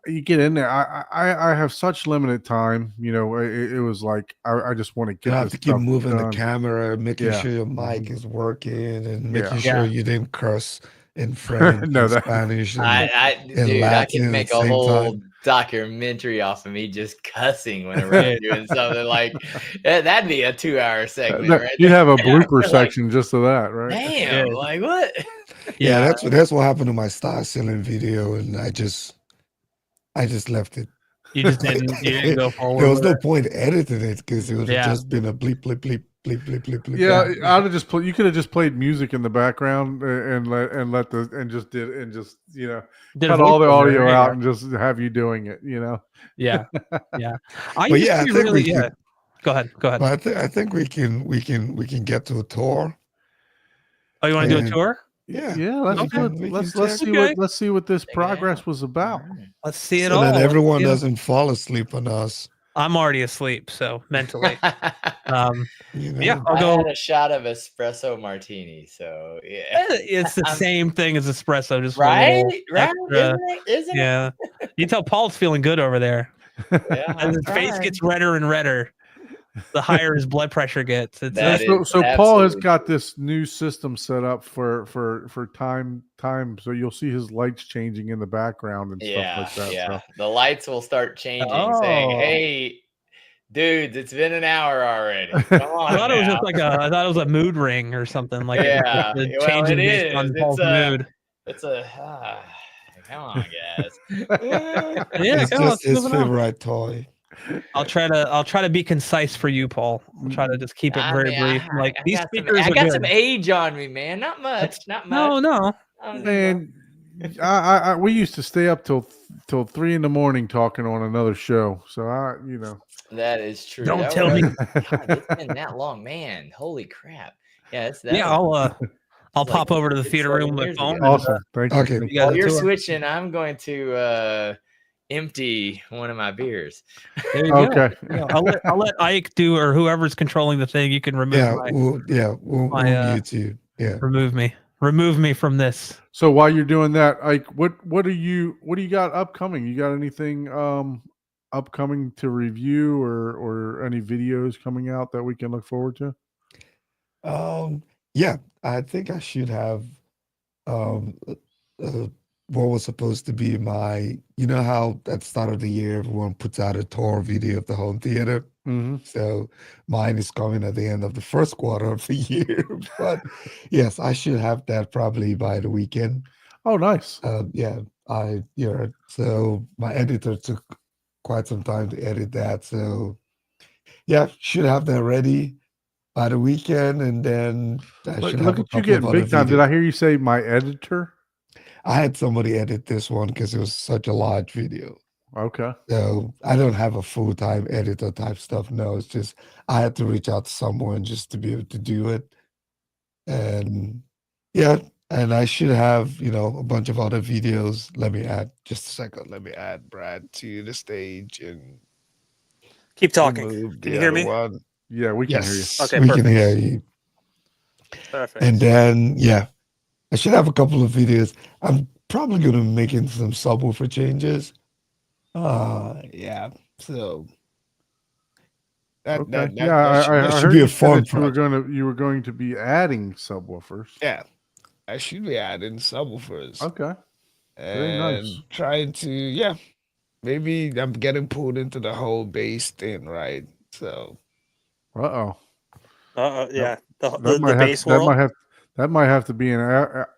you get in there. I have such limited time. It was I just want to get. You have to keep moving done. the camera, making sure your mic is working, and making sure you didn't curse in French, No, in Spanish. Dude, I can make a whole documentary off of me just cussing whenever I'm doing something that'd be a 2-hour segment. Right you there. have a blooper section just of that, right? Damn, what? Yeah, that's what happened to my Star Ceiling video, and I just left it. You just didn't go forward. There was no point editing it because it would have just been a bleep, bleep, bleep, bleep, bleep, bleep, bleep. Yeah, I'd have just you could have just played music in the background and cut all the audio out and just have you doing it. Yeah. I think Go ahead. But I think we can get to a tour. Oh, you want to do a tour? Yeah. Let's do it. Let's see what this progress was about. Let's see it so all. that everyone doesn't fall asleep on us. I'm already asleep, so mentally. You know? Yeah, I'll I go. had a shot of espresso martini, so yeah. It's the I'm- same thing as espresso, just with a Right, little right, extra- isn't it? Yeah, you tell Paul's feeling good over there, Yeah, and I'm his face trying. gets redder and redder. The higher his blood pressure gets. It's That so, is so Paul has absolutely got true. this new system set up for time, so you'll see his lights changing in the background and Yeah, stuff like that. yeah. So The lights will start changing, saying, Oh. "Hey, dudes, it's been an hour already. Come on I thought it was now." just like I thought it was a mood ring or something. Like Yeah, it well, changes it based is. on Paul's It's a, mood. it's a. Come on, guys. Yeah, It's come on, just let's his move it on. favorite toy. I'll try to be concise for you, Paul. I'll try to just keep it I very mean, brief. Like these got some, speakers I are got good. some age on me, man. Not much. Not much. No. Man, we used to stay up till 3 a.m. talking on another show. So That is true. Don't That tell was- me. God, it's been that long, man. Holy crap. Yeah, it's that. Yeah, long. I'll like pop over to the 6, theater 7 room with my years phone. ago. And, Awesome. Thank you. Okay. Thank you guys While you're tour. switching, I'm going to empty one of my beers. There you go. Okay. Yeah, I'll let Ike do, or whoever's controlling the thing. You can remove We'll mute you. Yeah. remove me from this. So while you're doing that, Ike, what do you got upcoming? You got anything upcoming to review or any videos coming out that we can look forward to? Yeah, I think I should have what was supposed to be my, you know how at the start of the year everyone puts out a tour video of the home theater. Mm-hmm. So mine is coming at the end of the first quarter of the year. But yes, I should have that probably by the weekend. Oh, nice. So my editor took quite some time to edit that. So yeah, should have that ready by the weekend, and then I should Look have a at you couple of getting other big time. videos. Did I hear you say my editor? I had somebody edit this one because it was such a large video. Okay. So I don't have a full-time editor type stuff. No, it's just I had to reach out to someone just to be able to do it. And yeah, and I should have, a bunch of other videos. Let me add Brad to the stage and Keep talking. remove Can the you hear other me? one. Yeah, we can hear you. Yes, Okay, we can perfect. hear you. Perfect. And then, yeah, I should have a couple of videos. I'm probably going to be making some subwoofer changes. Yeah. So Okay. that I should heard be you a say fun that you were going to be adding subwoofers. Yeah, I should be adding subwoofers Okay. Very nice. and trying to, maybe I'm getting pulled into the whole bass thing, right? So Uh-oh. Yeah. The That base world. That might have to be an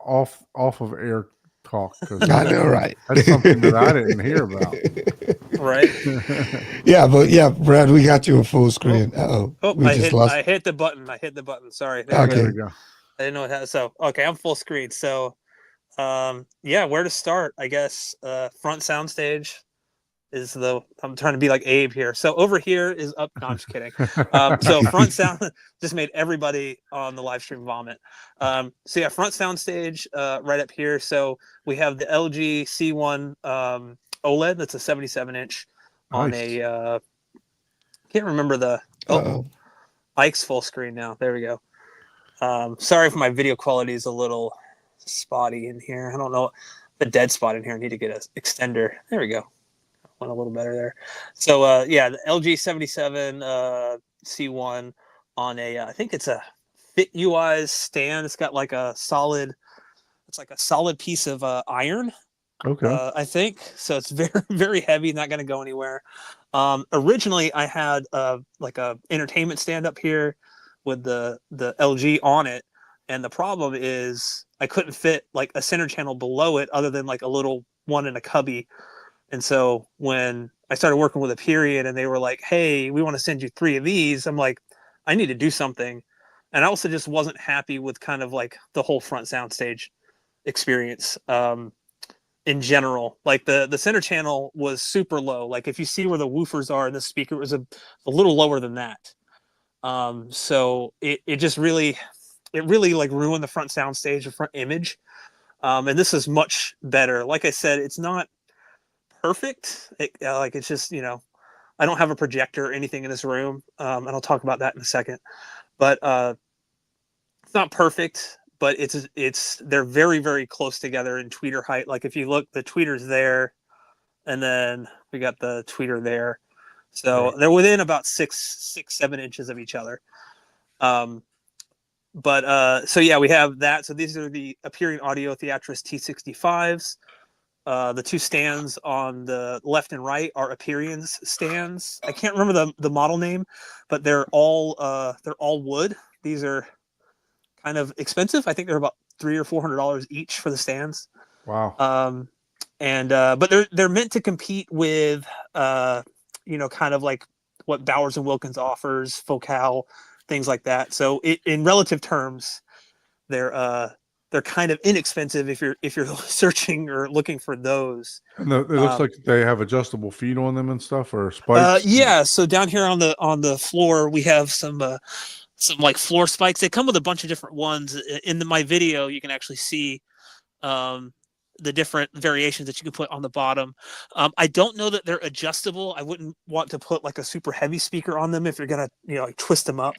off of air talk, because I know, right? that's something that I didn't hear about. Right. Yeah, but yeah, Brad, we got you a full screen. Uh-oh. Oh, We just lost. I hit the button. Sorry. There we Okay. go. There we go. I didn't know how. So okay, I'm full screen. So yeah, where to start? I guess front soundstage is I'm trying to be like Abe here. So over here is up. No, I'm just kidding. So front sound just made everybody on the live stream vomit. So yeah, front soundstage right up here. So we have the LG C1 OLED. That's a 77-inch on Nice. a. Can't remember the. Uh-oh. Ike's full screen now. There we go. Sorry if my video quality is a little spotty in here. I don't know the dead spot in here. I need to get an extender. There we go. Went a little better there. So yeah, the LG 77 C1 on a I think it's a Fit UI stand. It's got like a solid piece of iron. Okay. I think so. It's very very heavy, not going to go anywhere. Originally, I had like a entertainment stand up here with the LG on it, and the problem is I couldn't fit like a center channel below it, other than like a little one in a cubby. And so when I started working with Aperion, and they were like, "Hey, we want to send you 3 of these," I'm like, I need to do something. And I also just wasn't happy with kind of like the whole front soundstage experience. In general, like the center channel was super low. Like if you see where the woofers are, the speaker was a little lower than that. So it just really like ruined the front soundstage, the front image. And this is much better. Like I said, it's not perfect. It's just, I don't have a projector or anything in this room. And I'll talk about that in a second. but it's not perfect. But they're very, very close together in tweeter height. Like if you look, the tweeter's there, and then we got the tweeter there, so Right. they're within about 7 inches of each other. So yeah, we have that. So these are the Aperion Audio Theatris T65s. The two stands on the left and right are Aperion's stands. I can't remember the model name, but they're all wood. These are kind of expensive. I think they're about $300 or $400 each for the stands. Wow. But they're meant to compete with kind of like what Bowers and Wilkins offers, Focal, things like that. So in relative terms, they're kind of inexpensive if you're searching or looking for those. And it looks like they have adjustable feet on them and stuff, or spikes. Yeah. So down here on the floor, we have some like floor spikes. They come with a bunch of different ones. In my video, you can actually see the different variations that you can put on the bottom. I don't know that they're adjustable. I wouldn't want to put like a super heavy speaker on them if you're gonna like twist them up.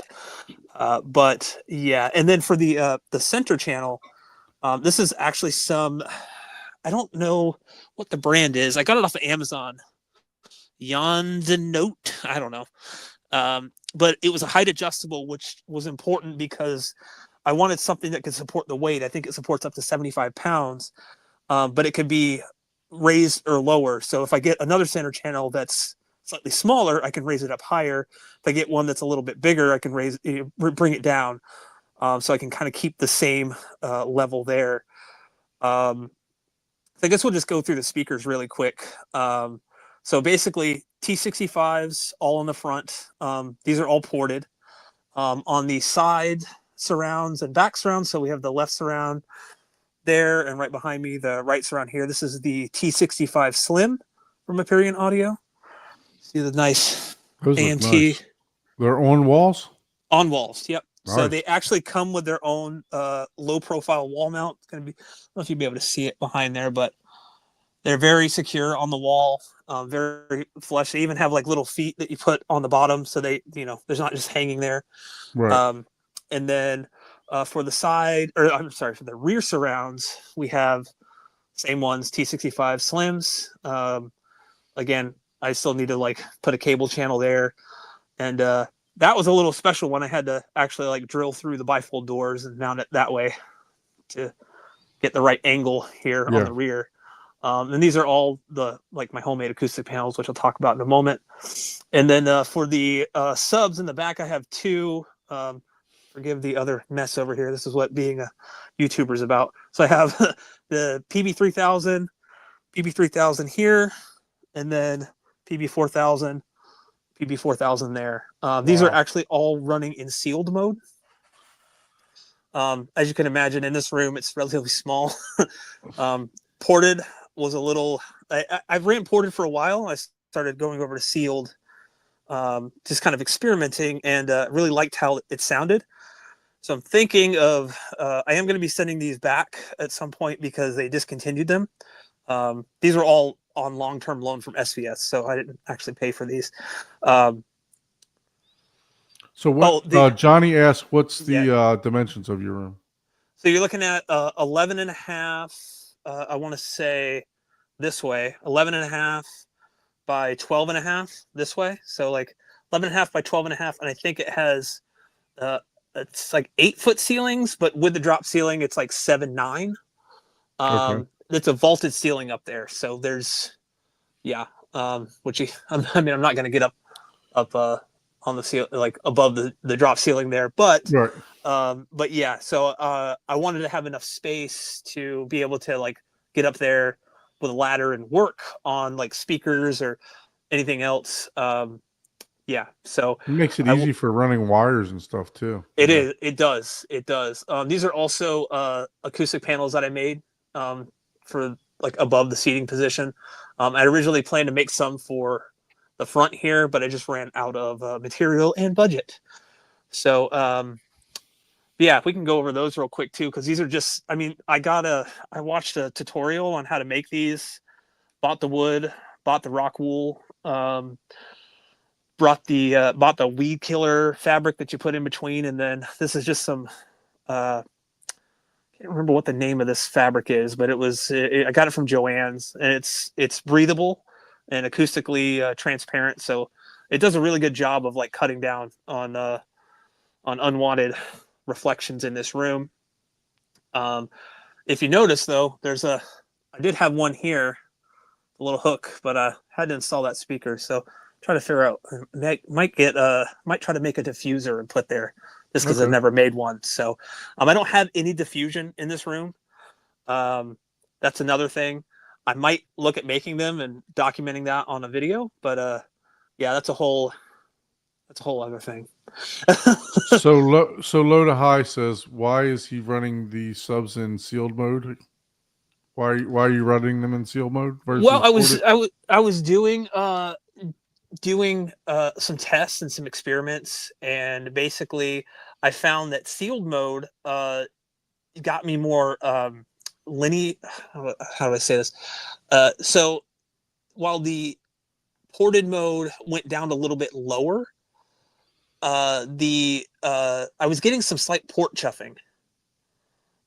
But yeah, and then for the center channel, this is actually I don't know what the brand is. I got it off of Amazon. Note, I don't know. But it was a height adjustable, which was important because I wanted something that could support the weight. I think it supports up to 75 pounds, but it could be raised or lower. So if I get another center channel that's slightly smaller, I can raise it up higher. If I get one that's a little bit bigger, I can bring it down. So I can kind of keep the same level there. So I guess we'll just go through the speakers really quick. So basically T65s all in the front. These are all ported. On the side surrounds and back surrounds. So we have the left surround there, and right behind me, the right surround here. This is the T65 Slim from Aperion Audio. See the nice Those look AMT nice. They're on walls. on walls. Yep. So Nice. they actually come with their own low profile wall mount. It's gonna be, I don't know if you'll be able to see it behind there, but they're very secure on the wall, very flush. They even have like little feet that you put on the bottom, so they, there's not just hanging there. Right. And then for the side, or I'm sorry, for the rear surrounds, we have same ones, T65 Slims. Again, I still need to like put a cable channel there, and that was a little special one. I had to actually like drill through the bifold doors and mount it that way to get the right angle here on the rear. And these are all my homemade acoustic panels, which I'll talk about in a moment. And then for the subs in the back, I have two. Forgive the other mess over here. This is what being a YouTuber is about. So I have the PB3000 here, and then PB4000 there. These are actually all running in sealed mode. As you can imagine, in this room, it's relatively small. Ported was a little. I've ran ported for a while. I started going over to sealed, just kind of experimenting, and really liked how it sounded. So I'm thinking of. I am going to be sending these back at some point because they discontinued them. These were all on long-term loan from SVS, so I didn't actually pay for these. So what? Johnny asked, "What's the dimensions of your room?" So you're looking at 11 and a half. I want to say this way, 11 and a half by 12 and a half this way. So like 11 and a half by 12 and a half. And I think it has, it's like 8-foot ceilings, but with the drop ceiling, it's like 7-9. Okay. It's a vaulted ceiling up there. So there's, which I'm not going to get up on the ceiling, like above the drop ceiling there, but Right. But yeah, so I wanted to have enough space to be able to like get up there with a ladder and work on like speakers or anything else. So It makes it easy for running wires and stuff too. It does. These are also acoustic panels that I made for like above the seating position. I originally planned to make some for the front here, but I just ran out of material and budget. So yeah, we can go over those real quick too, because these are just, I watched a tutorial on how to make these, bought the wood, bought the rock wool, bought the weed killer fabric that you put in between, and then this is just some I can't remember what the name of this fabric is, but I got it from Joann's, and it's breathable and acoustically transparent, so it does a really good job of like cutting down on unwanted reflections in this room. If you notice though, I did have one here, a little hook, but I had to install that speaker, so try to figure out, might try to make a diffuser and put there, just because I've never made one. So I don't have any diffusion in this room. That's another thing. I might look at making them and documenting that on a video, but yeah, that's a whole other thing. So low to high says, why is he running the subs in sealed mode? Why are you running them in sealed mode? Well, I was doing some tests and some experiments, and basically I found that sealed mode got me more linear. How do I say this? So while the ported mode went down a little bit lower, I was getting some slight port chuffing,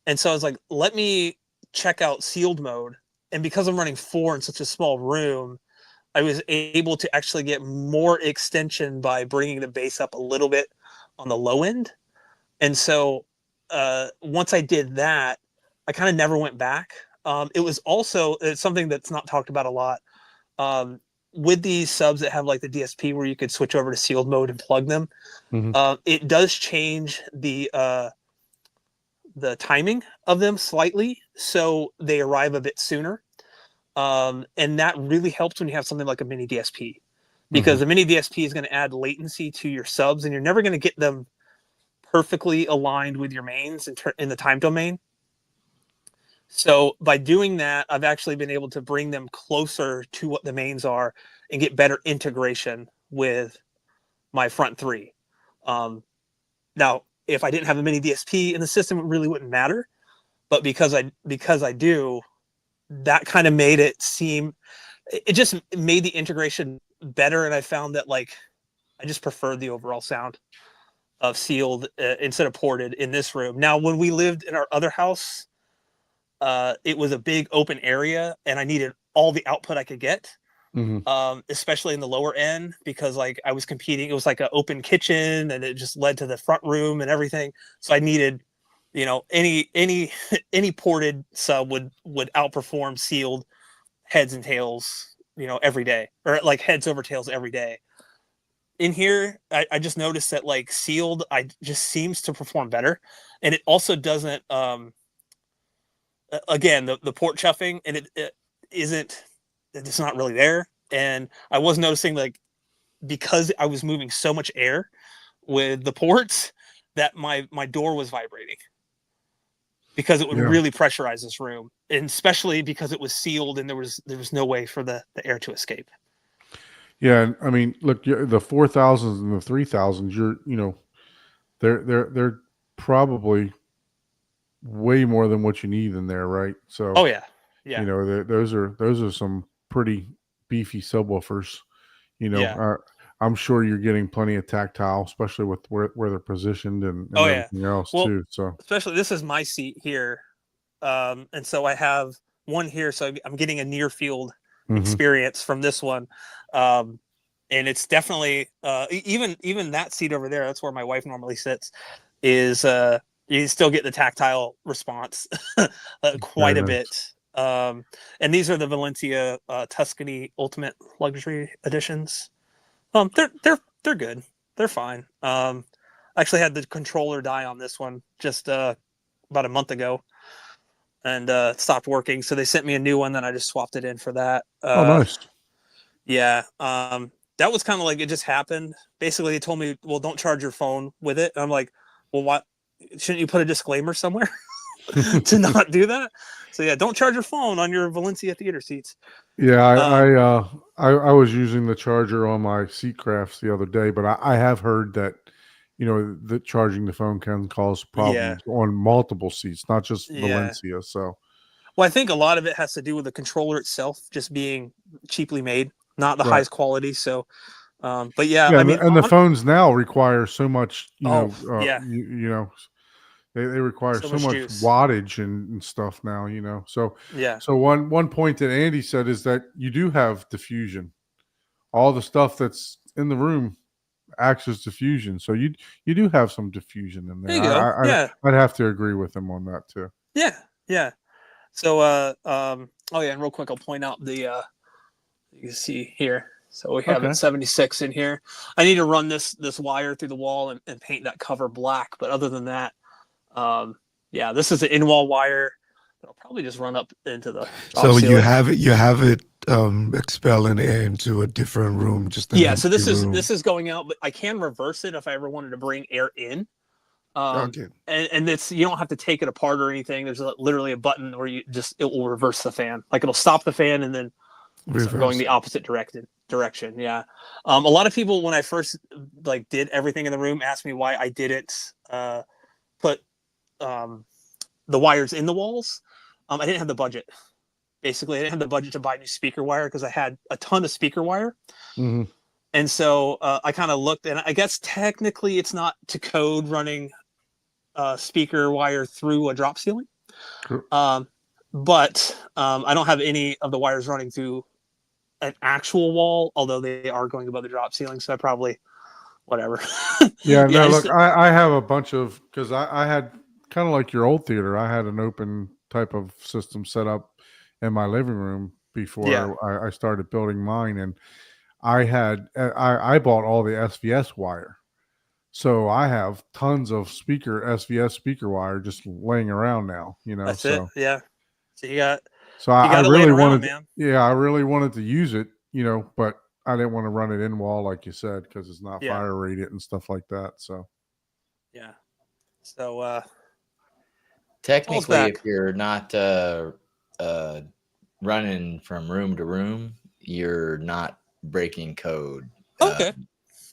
and so I was like, let me check out sealed mode. And because I'm running 4 in such a small room, I was able to actually get more extension by bringing the bass up a little bit on the low end. And so once I did that, I kind of never went back. It's something that's not talked about a lot. With these subs that have like the DSP where you could switch over to sealed mode and plug them, it does change the timing of them slightly, so they arrive a bit sooner. And that really helps when you have something like a mini DSP, because the mini DSP is going to add latency to your subs, and you're never going to get them perfectly aligned with your mains in the time domain. So by doing that, I've actually been able to bring them closer to what the mains are and get better integration with my front 3. Now, if I didn't have a mini DSP in the system, it really wouldn't matter. But because I do, that kind of made it just made the integration better. And I found that like, I just preferred the overall sound of sealed instead of ported in this room. Now, when we lived in our other house, it was a big open area, and I needed all the output I could get, especially in the lower end, because like I was competing. It was like an open kitchen, and it just led to the front room and everything. So I needed, any ported sub would outperform sealed heads and tails, every day, or like heads over tails every day. In here, I just noticed that like sealed, just seems to perform better, and it also doesn't. Again, the port chuffing, and it's not really there. And I was noticing, like, because I was moving so much air with the ports, that my door was vibrating, because it would really pressurize this room, and especially because it was sealed and there was no way for the air to escape. Yeah, I mean, look, the 4000s and the 3000s, they're probably way more than what you need in there, right? So, oh yeah, those are some pretty beefy subwoofers. I'm sure you're getting plenty of tactile, especially with where they're positioned and everything else too. So, especially this is my seat here, and so I have one here, so I'm getting a near field experience from this one, and it's definitely even that seat over there. That's where my wife normally sits. Is you still get the tactile response quite a bit. And these are the Valencia Tuscany Ultimate Luxury Editions. They're good. They're fine. I actually had the controller die on this one just about a month ago, and it stopped working. So they sent me a new one, then I just swapped it in for that. Oh, nice. Yeah. That was kind of like, it just happened. Basically, they told me, well, don't charge your phone with it. And I'm like, well, what? Shouldn't you put a disclaimer somewhere to not do that? So yeah, don't charge your phone on your Valencia theater seats. Yeah, I was using the charger on my Seatcrafts the other day, but I have heard that that charging the phone can cause problems on multiple seats, not just Valencia. So, well, I think a lot of it has to do with the controller itself just being cheaply made, not the highest quality. So But yeah, Yeah, I mean, and the phones now require so much, Oh, yeah. you know, they require So so much much juice. wattage and stuff now, So yeah, one point that Andy said is that you do have diffusion. All the stuff that's in the room acts as diffusion, so you do have some diffusion in there. there you go. Yeah, I'd have to agree with him on that too. yeah. So, oh yeah, and real quick, I'll point out the you can see here. So we have Okay. it 76 in here. I need to run this wire through the wall and paint that cover black. But other than that, yeah, this is an in-wall wire. It'll probably just run up into the drop So ceiling. you have it expelling air into a different room, just an Yeah, so empty room. this is going out, but I can reverse it if I ever wanted to bring air in. Okay. And it's, you don't have to take it apart or anything. There's literally a button where it will reverse the fan. Like it'll stop the fan and then start going Reverse. the opposite direction. Yeah. A lot of people, when I first like did everything in the room, asked me why I didn't put the wires in the walls. I didn't have the budget. Basically, I didn't have the budget to buy new speaker wire because I had a ton of speaker wire. Mm-hmm. And so I kind of looked, and I guess technically it's not to code running speaker wire through a drop ceiling. Cool. But I don't have any of the wires running through an actual wall, although they are going above the drop ceiling. So I probably, whatever. Yeah, no, I look, just- I have a bunch of, because I had kind of like your old theater, I had an open type of system set up in my living room before Yeah. I started building mine, and I bought all the SVS wire, so I have tons of SVS speaker wire just laying around now. That's so it. Yeah. So you got I it really laying around, wanted, man. yeah, I really wanted to use it, but I didn't want to run it in wall like you said because it's not Yeah. fire rated and stuff like that. So Yeah. So Technically, back. if you're not running from room to room, you're not breaking code. Okay.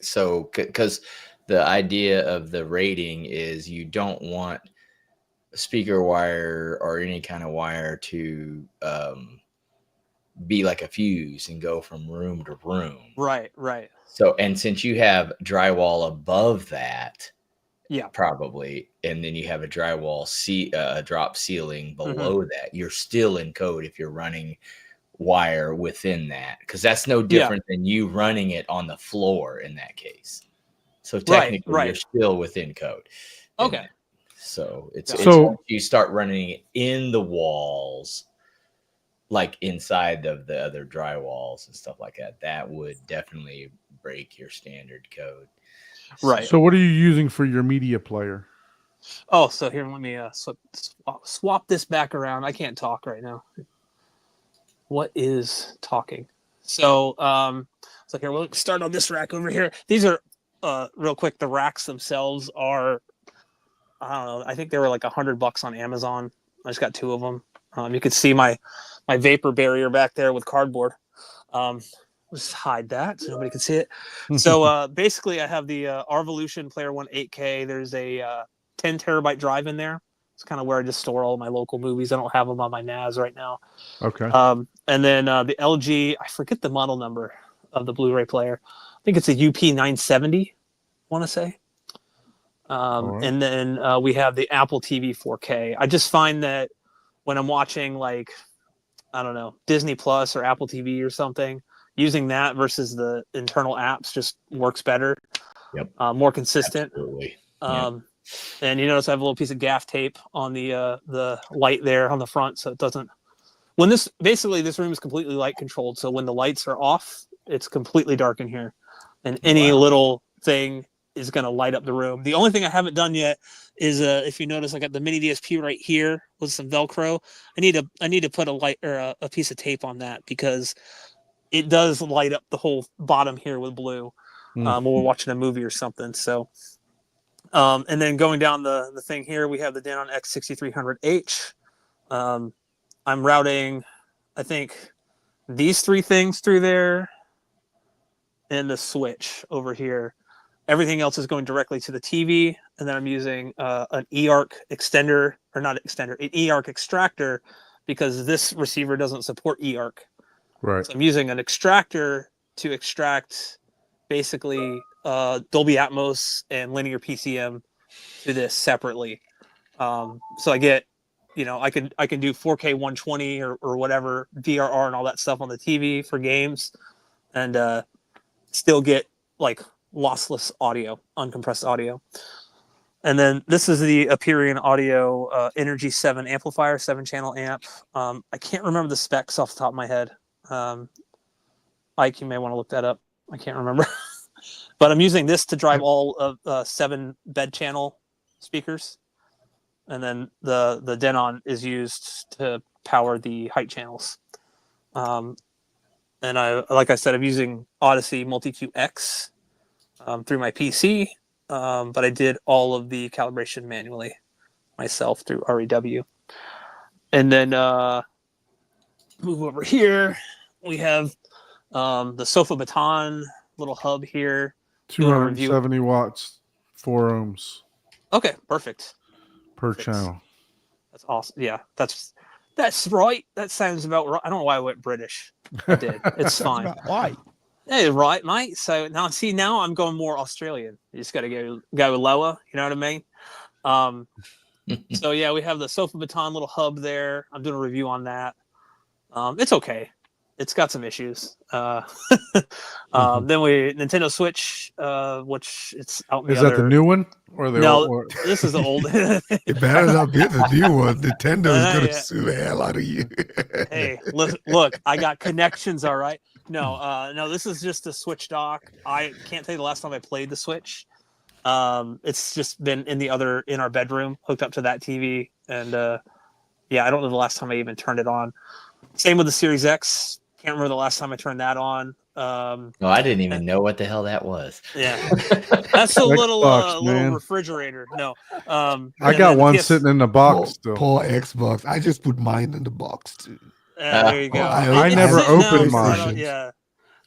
So, because the idea of the rating is you don't want speaker wire or any kind of wire to be like a fuse and go from room to room. Right. So, and since you have drywall above that, Yeah. probably, and then you have a drywall drop ceiling Mm-hmm. below that, you're still in code if you're running wire within that, because that's no different than you running it on the floor in that case. So technically, right. you're still within code. Okay. And so it's So- once you start running it in the walls, like inside of the other drywalls and stuff like that, that would definitely break your standard code. Right. So what are you using for your media player? Oh, so here, let me swap this back around. I can't talk right now. What is talking? So, here, we'll start on this rack over here. These are, real quick, the racks themselves are, I don't know, I think they were like $100 on Amazon. I just got 2 of them. You could see my vapor barrier back there with cardboard. Just hide that so nobody can see it. So basically, I have the Arvolution Player One 8K. There's a 10 terabyte drive in there. It's kind of where I just store all my local movies. I don't have them on my NAS right now. Okay. And then the LG, I forget the model number of the Blu-ray player. I think it's a UP970, I want to say. right. And then we have the Apple TV 4K. I just find that when I'm watching, like, I don't know, Disney Plus or Apple TV or something, using that versus the internal apps just works better. Yep. More consistent. Absolutely. And you notice I have a little piece of gaff tape on the light there on the front, so it doesn't. When this room is completely light controlled, so when the lights are off, it's completely dark in here, and any little thing is going to light up the room. The only thing I haven't done yet is if you notice, I got the mini DSP right here with some Velcro. I need to put a light or a piece of tape on that because it does light up the whole bottom here with blue when we're watching a movie or something. So. And then going down the thing here, we have the Denon X6300H. I'm routing, I think, these 3 things through there and the switch over here. Everything else is going directly to the TV. And then I'm using an eARC extender, or not extender, an eARC extractor, because this receiver doesn't support eARC. Right. So I'm using an extractor to extract basically Dolby Atmos and linear PCM to this separately. So I get, I can do 4K 120 or whatever VRR and all that stuff on the TV for games, and still get like lossless audio, uncompressed audio. And then this is the Aperion Audio Energy 7 amplifier, 7-channel amp. I can't remember the specs off the top of my head. Ike, you may want to look that up. I can't remember. But I'm using this to drive all of 7 bed channel speakers. And then the Denon is used to power the height channels. And like I said, I'm using Odyssey Multi-Q X through my PC. But I did all of the calibration manually myself through REW. And then move over here. We have the Sofa Baton little hub here. 270 watts, 4 ohms Okay, perfect. per Perfect. channel. That's awesome. Yeah, that's right. That sounds about right. I don't know why I went British. I did. It's fine. Why? Hey, right, mate. So now I'm going more Australian. You just got to go lower. You know what I mean? So yeah, we have the Sofa Baton little hub there. I'm doing a review on that. It's okay. It's got some issues. Then Nintendo Switch, which it's out. Is that the new one or the No, old one? this is the old. It better not be the new one. Nintendo is gonna Yeah. sue the hell out of you. Hey, look, I got connections. All right. No, this is just a Switch dock. I can't tell you the last time I played the Switch. It's just been in our bedroom, hooked up to that TV, and yeah, I don't know the last time I even turned it on. Same with the Series X. Can't remember the last time I turned that on. Oh, I didn't even know what the hell that was. Yeah, that's a little Xbox, man. little refrigerator. No, I and got then the one PS sitting in the box still. Poor Xbox. I just put mine in the box too. There you go. I It's never sitting out, opened so I mine. don't- Yeah.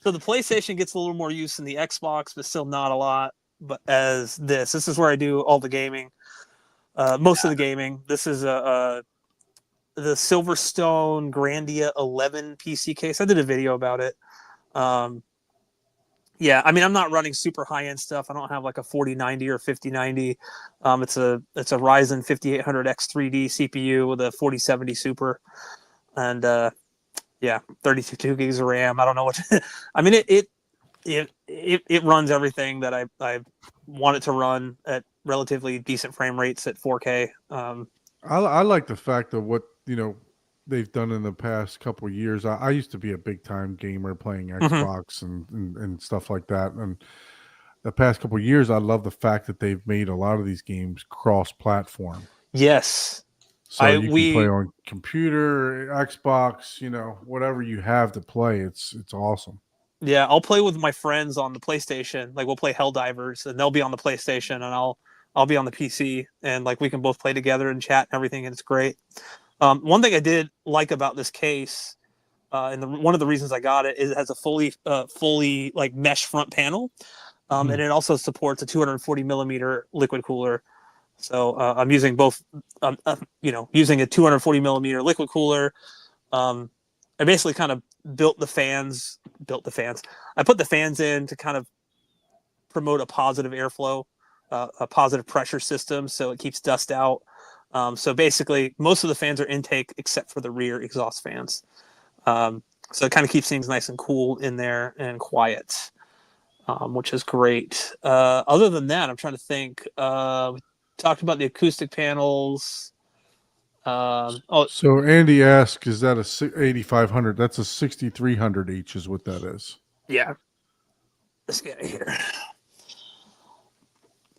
So the PlayStation gets a little more use than the Xbox, but still not a lot. But as this is where I do all the gaming, most of the gaming. This is the Silverstone Grandia 11 PC case. I did a video about it. Yeah, I mean, I'm not running super high end stuff. I don't have like a 4090 or 5090. It's a Ryzen 5800X 3D CPU with a 4070 Super, and yeah, 32 gigs of RAM. I don't know what. I mean, it runs everything that I want it to run at relatively decent frame rates at 4K. I like the fact of what they've done in the past couple of years. I used to be a big time gamer playing Xbox and stuff like that. And the past couple of years, I love the fact that they've made a lot of these games cross platform. Yes. So you can play on computer, Xbox, whatever you have to play. It's awesome. Yeah, I'll play with my friends on the PlayStation. Like we'll play Helldivers, and they'll be on the PlayStation, and I'll be on the PC, and like we can both play together and chat and everything, and it's great. One thing I did like about this case, and one of the reasons I got it is it has a fully like mesh front panel, and it also supports a 240 millimeter liquid cooler. So I'm using both, using a 240 millimeter liquid cooler. I basically kind of built the fans. I put the fans in to kind of promote a positive airflow, a positive pressure system, so it keeps dust out. So basically, most of the fans are intake except for the rear exhaust fans. So it kind of keeps things nice and cool in there and quiet, which is great. Other than that, I'm trying to think. We talked about the acoustic panels. So Andy asked, is that a 8500? That's a 6300 each is what that is. Yeah. Let's get it here.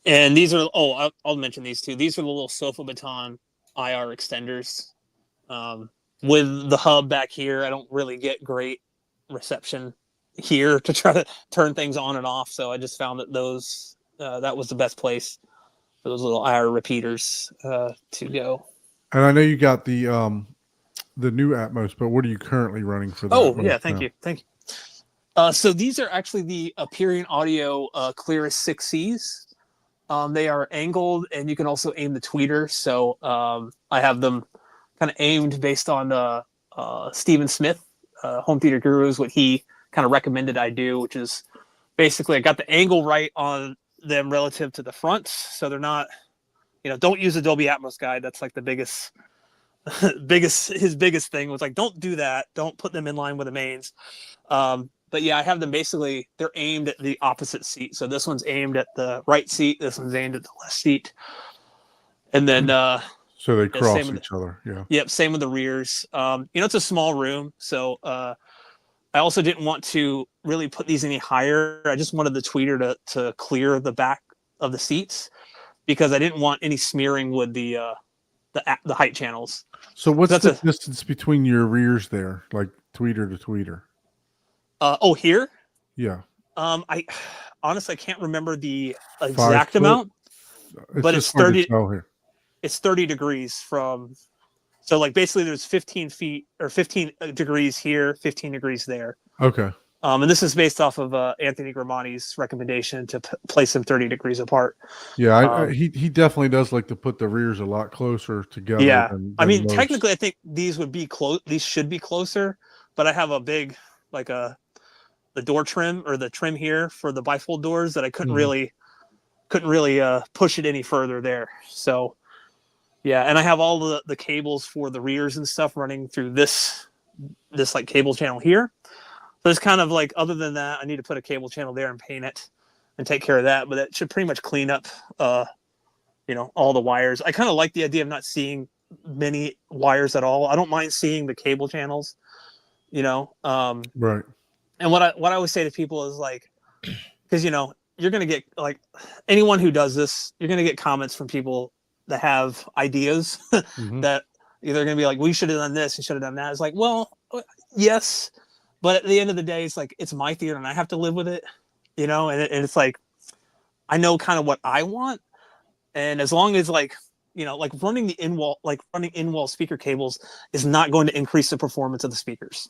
And these are, I'll mention these two. These are the little Sofa Baton IR extenders. With the hub back here, I don't really get great reception here to try to turn things on and off. So I just found that that was the best place for those little IR repeaters to go. And I know you got the new Atmos, but what are you currently running for that? Oh, yeah, thank you. So these are actually the Aperion Audio Clearest 6Cs. They are angled, and you can also aim the tweeter. So I have them kind of aimed based on Stephen Smith, Home Theater Gurus, what he kind of recommended I do, which is basically I got the angle right on them relative to the fronts, so they're not, don't use Adobe Atmos Guide. That's like the biggest biggest thing was like, don't do that. Don't put them in line with the mains. But yeah, I have them basically, they're aimed at the opposite seat. So this one's aimed at the right seat. This one's aimed at the left seat. And then, So they yeah, cross same with each other. Yeah. yep, same with the rears. It's a small room. So, I also didn't want to really put these any higher. I just wanted the tweeter to clear the back of the seats because I didn't want any smearing with the height channels. So what's That's the distance between your rears there, like tweeter to tweeter? Here? Yeah. I honestly can't remember the 5 exact foot? amount, but just it's hard to 30. tell here. It's 30 degrees from. So like basically there's 15 feet or 15 degrees here, 15 degrees there. Okay. And this is based off of Anthony Gramani's recommendation to place them 30 degrees apart. Yeah, he definitely does like to put the rears a lot closer together. Yeah, I mean, most. technically, I think these would be close. These should be closer, but I have a big, like the door trim or the trim here for the bifold doors that I couldn't really push it any further there. So, yeah, and I have all the cables for the rears and stuff running through this like cable channel here. So it's kind of like, other than that, I need to put a cable channel there and paint it and take care of that. But that should pretty much clean up, all the wires. I kind of like the idea of not seeing many wires at all. I don't mind seeing the cable channels, Right. And what I always say to people is like, because you're gonna get like anyone who does this, you're gonna get comments from people that have ideas that either gonna be like, we should have done this, you should have done that. It's like, well, yes. But at the end of the day, it's like, it's my theater and I have to live with it, and it's like, I know kind of what I want. And as long as like running in-wall speaker cables is not going to increase the performance of the speakers.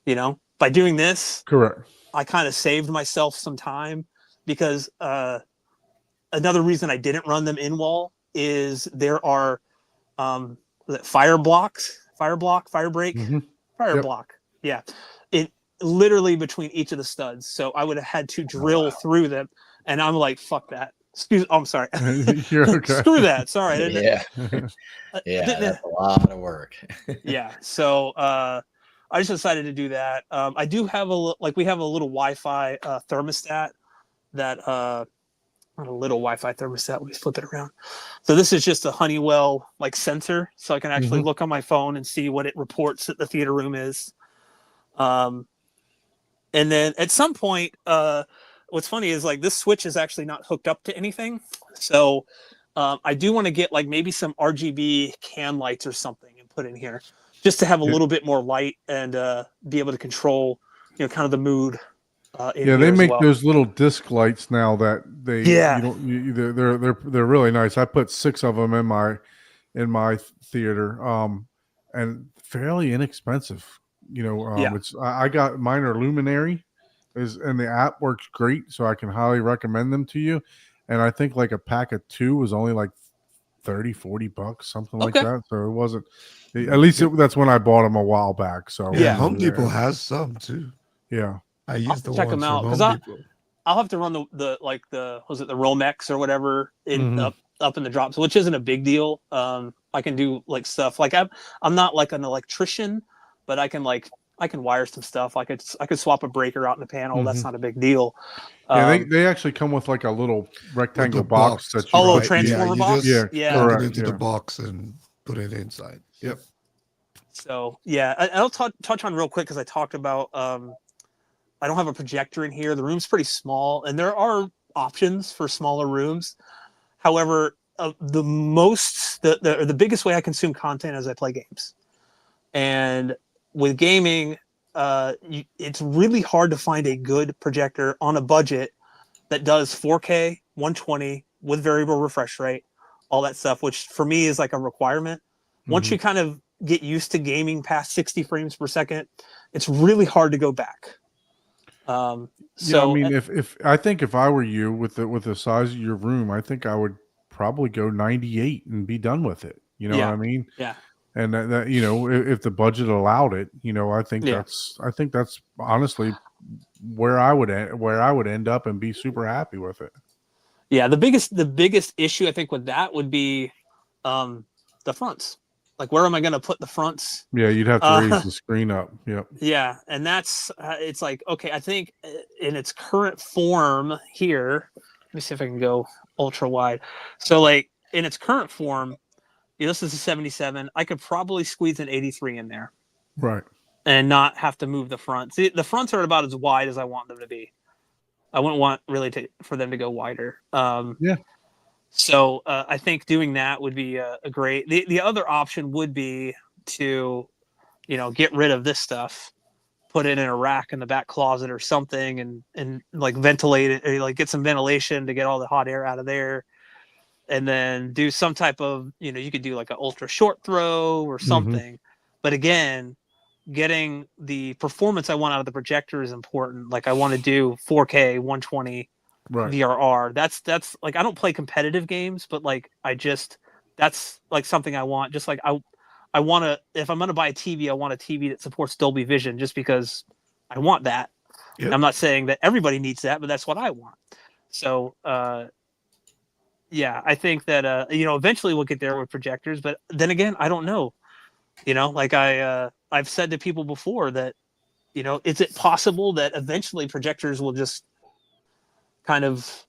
By doing this, Correct. I kind of saved myself some time because another reason I didn't run them in-wall is there are fire break. Yeah. It literally between each of the studs. So I would have had to drill through them. And I'm like, fuck that. I'm sorry. You're okay. Screw that. Sorry. Yeah. Yeah, that's a lot of work. Yeah. So I just decided to do that. I do have we have a little Wi-Fi thermostat that not a little Wi-Fi thermostat. Let me flip it around. So this is just a Honeywell like sensor, so I can actually look on my phone and see what it reports that the theater room is. And then at some point, what's funny is like this switch is actually not hooked up to anything. So I do want to get like maybe some RGB can lights or something and put in here just to have a little bit more light and be able to control, kind of the mood. They make those little disc lights now that they're really nice. I put 6 of them in my theater, and fairly inexpensive. It's I got mine are Luminary, and the app works great, so I can highly recommend them to you. And I think like a pack of 2 was only like $30-$40, something like that. So it wasn't. At least that's when I bought them a while back. So Yeah, Home Depot has some too. Yeah. I used the check ones them out from because Home Depot. I'll have to run the Romex or whatever up in the drops, which isn't a big deal. I can do like stuff like I'm not like an electrician, but I can wire some stuff. I could swap a breaker out in the panel. That's not a big deal. Yeah, they actually come with like a little rectangle box that you little transformer box. Just correct, plug it into the box and put it inside. Yep. So yeah, I'll touch on real quick because I talked about I don't have a projector in here. The room's pretty small, and there are options for smaller rooms. However, the biggest way I consume content is I play games, and with gaming, it's really hard to find a good projector on a budget that does 4K 120 with variable refresh rate, all that stuff, which for me is like a requirement. Once you kind of get used to gaming past 60 frames per second, it's really hard to go back. I mean, if I were you with the size of your room, I think I would probably go 98 and be done with it. You know what I mean? Yeah. And that if the budget allowed it, I think that's honestly where I would end up and be super happy with it. Yeah, the biggest issue I think with that would be the fronts. Like, where am I going to put the fronts? Yeah, you'd have to raise the screen up. Yep. Yeah, and that's it's like, okay, I think in its current form here, let me see if I can go ultra wide. So like in its current form, this is a 77. I could probably squeeze an 83 in there Right. and not have to move the fronts. See, the fronts are about as wide as I want them to be. I wouldn't want really for them to go wider. Yeah. So I think doing that would be a great. The other option would be to, get rid of this stuff, put it in a rack in the back closet or something, and like ventilate it, or like get some ventilation to get all the hot air out of there, and then do some type of, you could do like an ultra short throw or something. But again, getting the performance I want out of the projector is important. Like I want to do 4K 120 Right. VRR. That's like, I don't play competitive games, but like that's like something I want. Just like I want to, if I'm going to buy a TV, I want a TV that supports Dolby Vision just because I want that. Yep. I'm not saying that everybody needs that, but that's what I want. So, yeah, I think that, eventually we'll get there with projectors, but then again, I don't know, like I've said to people before that, is it possible that eventually projectors will just kind of,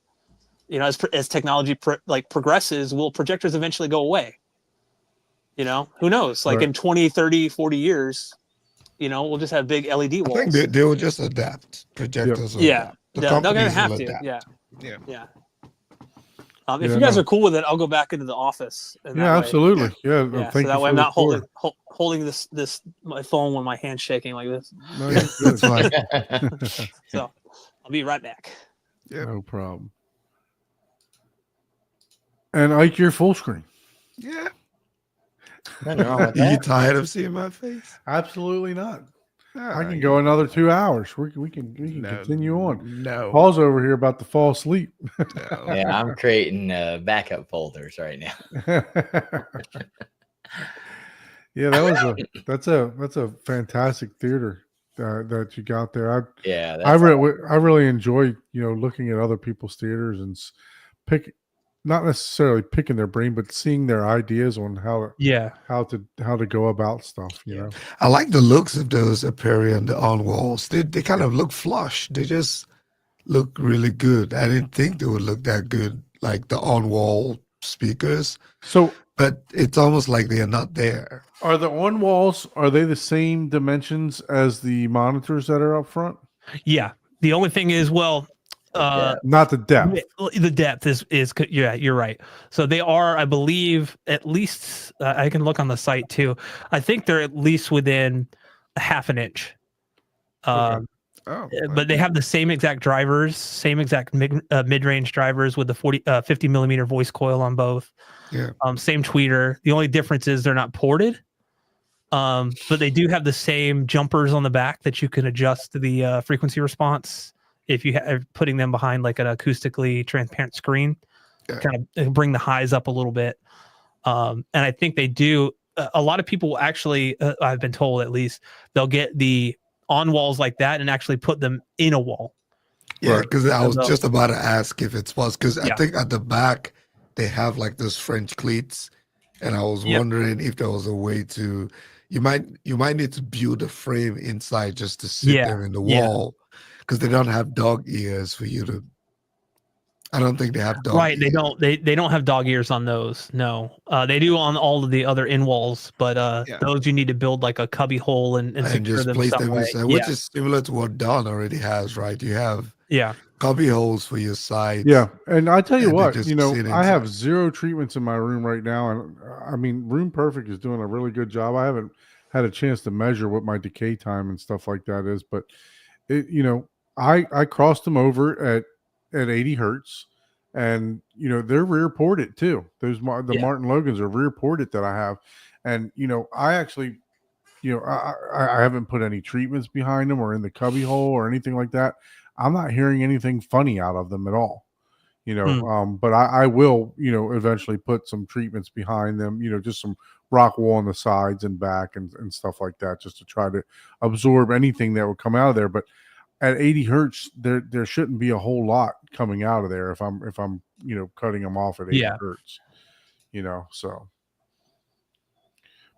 as technology progresses, will projectors eventually go away? Who knows? Like Right. in 20, 30, 40 years, we'll just have big LED walls. I think they will just adapt. Projectors will Yeah. adapt. The they're going to companies have will to. adapt. Yeah. Yeah. Yeah. If Yeah, you guys no. are cool with it, I'll go back into the office. And Yeah, that way- absolutely. Yeah. Yeah, Thank so that you way for I'm the not tour. holding this my phone with my hand shaking like this. No, Yeah, you're that's fine. good. So I'll be right back. No problem. And Ike, you're full screen. Yeah. Nothing wrong with Are you that. tired of seeing my face? Absolutely not. I Alright. can go another 2 hours. We can continue on. No. Paul's over here about to fall asleep. no. Yeah, I'm creating backup folders right now. Yeah, that's a fantastic theater that you got there. Yeah, I that's really enjoy looking at other people's theaters and not necessarily picking their brain, but seeing their ideas on how to go about stuff. You know, I like the looks of those Aperia and the on walls. They kind of look flush. They just look really good. I didn't think they would look that good, like the on wall speakers. so But it's almost like they are not there. are the on walls? Are they the same dimensions as the monitors that are up front? Yeah. The only thing is, well, Not the depth. the depth is yeah, you're right. So they are, I believe, at least I can look on the site too. I think they're at least within a half an inch. Okay. But they have the same exact drivers, same exact mid-range drivers with the 50 millimeter voice coil on both. Yeah. Same tweeter. The only difference is they're not ported. But they do have the same jumpers on the back that you can adjust the frequency response if you are putting them behind like an acoustically transparent screen. Yeah. Kind of bring the highs up a little bit. And I think they do. A lot of people actually, I've been told at least, they'll get the on walls like that and actually put them in a wall. Yeah, Right. because I was So- just about to ask if it's possible. Because Yeah. I think at the back they have like those French cleats, and I was Yep. wondering if there was a way to. You might need to build a frame inside just to sit Yeah, them in the yeah. wall, because they don't have dog ears for you to. I don't think they have dog. Right. They ears. don't. They don't have dog ears on those. No. They do on all of the other in walls, but Yeah. those you need to build like a cubby hole and And secure just them place some them way. inside, which is similar to what Don already has, right? You have Yeah. cubby holes for your sides. Yeah, and I tell you And they what, just you know, sit I have inside. 0 treatments in my room right now, and I mean, Room Perfect is doing a really good job. I haven't had a chance to measure what my decay time and stuff like that is, but I crossed them over at 80 hertz, and they're rear ported too. The Yeah. Martin Logans are rear ported that I have, and I actually. I haven't put any treatments behind them or in the cubby hole or anything like that. I'm not hearing anything funny out of them at all, but I will, eventually put some treatments behind them, just some rock wool on the sides and back and stuff like that, just to try to absorb anything that would come out of there. But at 80 hertz, there shouldn't be a whole lot coming out of there if I'm cutting them off at 80 Yeah. hertz, so.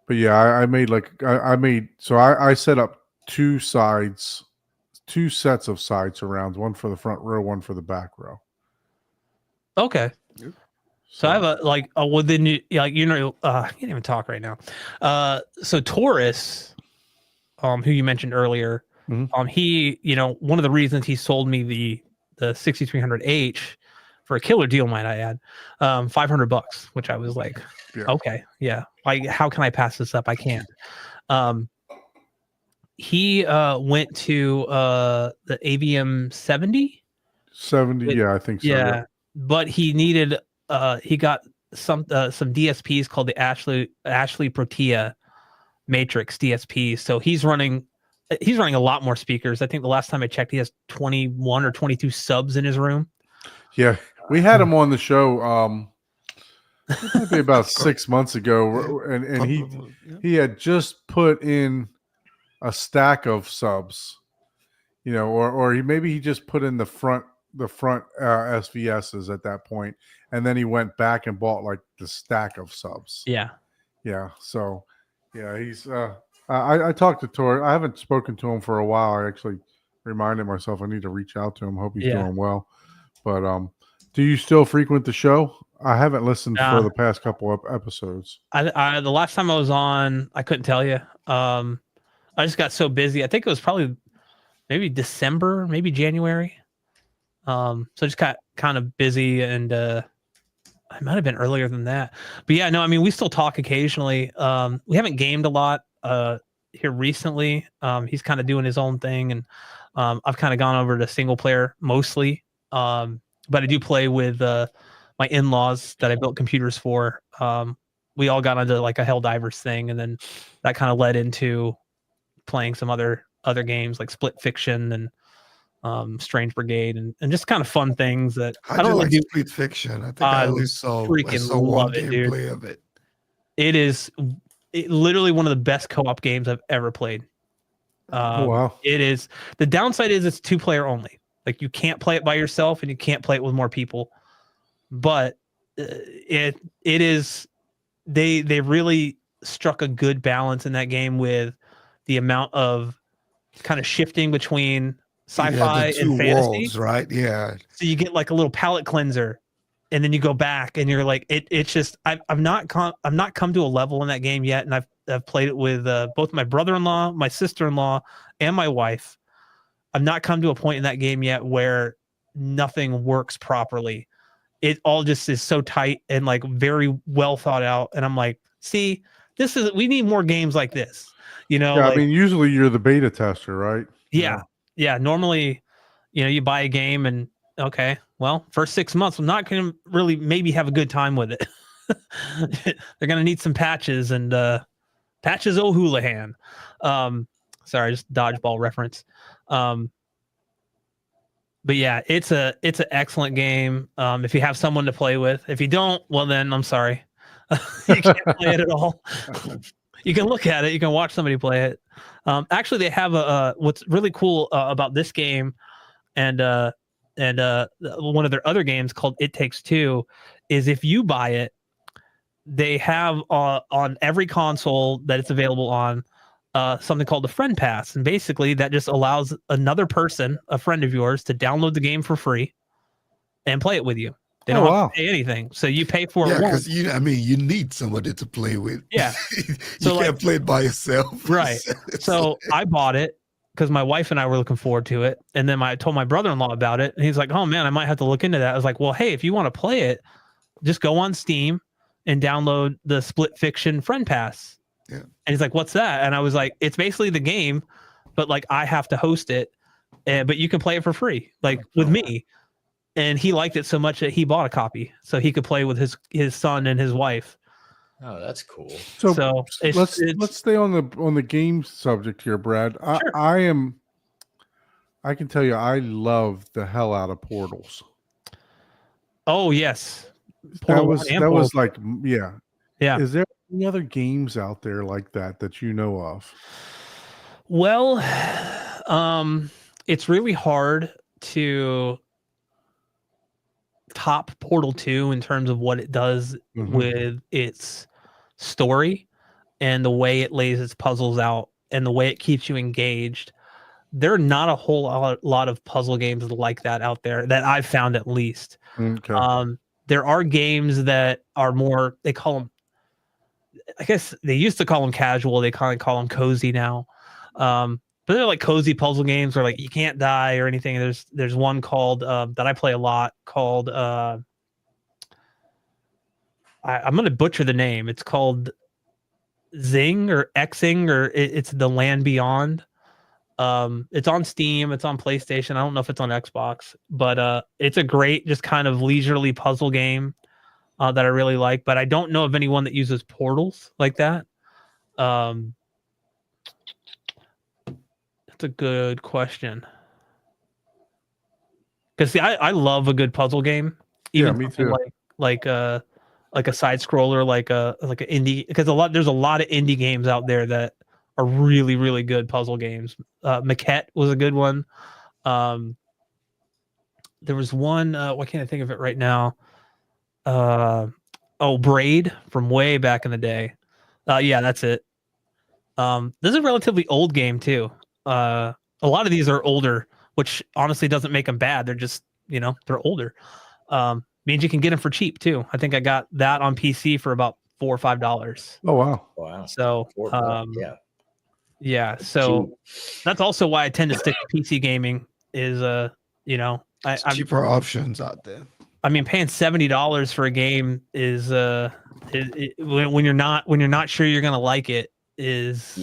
But yeah, I made I set up two sets of side surrounds, one for the front row, one for the back row. Okay. So I have within I can't even talk right now. So Taurus, who you mentioned earlier, he, one of the reasons he sold me the 6300H for a killer deal, might I add, $500, which I was like, okay, yeah. Like, how can I pass this up? I can't. He went to the AVM 70. 70, yeah, I think so. Yeah, but he needed he got some DSPs called the Ashley Protea Matrix DSPs. So he's running a lot more speakers. I think the last time I checked, he has 21 or 22 subs in his room. Yeah, we had him on the show. It might be about 6 months ago, and he had just put in a stack of subs, or he just put in the front SVSs at that point, and then he went back and bought like the stack of subs. Yeah. So yeah, he's I talked to Tor. I haven't spoken to him for a while. I actually reminded myself I need to reach out to him. Hope he's doing well. But do you still frequent the show? I haven't listened for the past couple of episodes. I the last time I was on, I couldn't tell you. I just got so busy. I think it was probably maybe December, maybe January. So just got kind of busy, and I might have been earlier than that. But yeah, no, I mean, we still talk occasionally. We haven't gamed a lot here recently. He's kind of doing his own thing, and I've kind of gone over to single player mostly. But I do play with my in-laws that I built computers for. We all got onto like a Helldivers thing, and then that kind of led into playing some other games like Split Fiction and Strange Brigade and just kind of fun things that I don't like Split Fiction. I think I only saw one gameplay of it. It is literally one of the best co-op games I've ever played. Wow. It is. The downside is it's 2-player only. Like, you can't play it by yourself and you can't play it with more people. But it is, they really struck a good balance in that game with the amount of kind of shifting between sci-fi and fantasy, worlds, right? Yeah. So you get like a little palate cleanser, and then you go back and you're like, it's just I've not come to a level in that game yet, and I've played it with both my brother-in-law, my sister-in-law, and my wife. I've not come to a point in that game yet where nothing works properly. It all just is so tight and like very well thought out, and I'm like, see, we need more games like this. Yeah, like, I mean, usually you're the beta tester, right? Yeah. Normally, you buy a game and okay, well, first 6 months, I'm not going to really maybe have a good time with it. They're going to need some patches and patches O'Houlihan. Sorry, just dodgeball reference. But yeah, it's an excellent game. If you have someone to play with, if you don't, well, then I'm sorry. You can't play it at all. You can look at it. You can watch somebody play it. Actually, they have what's really cool about this game, and one of their other games called It Takes Two, is if you buy it, they have on every console that it's available on something called the Friend Pass, and basically that just allows another person, a friend of yours, to download the game for free and play it with you. They don't have to pay anything, so you pay for it. Because you need somebody to play with. Yeah, you can't play it by yourself, right? So I bought it because my wife and I were looking forward to it, and then I told my brother-in-law about it, and he's like, "Oh man, I might have to look into that." I was like, "Well, hey, if you want to play it, just go on Steam and download the Split Fiction Friend Pass." Yeah, and he's like, "What's that?" And I was like, "It's basically the game, but like I have to host it, but you can play it for free, like with me." And he liked it so much that he bought a copy so he could play with his son and his wife. Oh, that's cool. So let's stay on the game subject here, Brad. Sure. I can tell you, I love the hell out of Portals. Oh yes, that was like yeah. Is there any other games out there like that you know of? Well, it's really hard to top Portal 2 in terms of what it does Mhm. with its story and the way it lays its puzzles out and the way it keeps you engaged. There are not a whole lot of puzzle games like that out there that I've found, at least. Okay. There are games that are more, they call them, I guess they used to call them casual. They kind of call them cozy now. But they're like cozy puzzle games where like you can't die or anything. There's one called that I play a lot called I'm going to butcher the name. It's called Zing or Xing, or it's The Land Beyond. It's on Steam, it's on PlayStation. I don't know if it's on Xbox, but it's a great, just kind of leisurely puzzle game that I really like. But I don't know of anyone that uses portals like that. That's a good question. Because see, I love a good puzzle game, even me something too. like a side scroller, like an indie. Because there's a lot of indie games out there that are really, really good puzzle games. Maquette was a good one. There was one. Why can't I think of it right now? Braid from way back in the day. Yeah, that's it. This is a relatively old game too. A lot of these are older, which honestly doesn't make them bad. They're just, they're older. Means you can get them for cheap too. I think I got that on PC for about $4 or $5. Oh wow. Wow. So Yeah. yeah. So that's also why I tend to stick to PC gaming. Is I'm cheaper options out there. I mean, paying $70 for a game is when you're not sure you're gonna like it is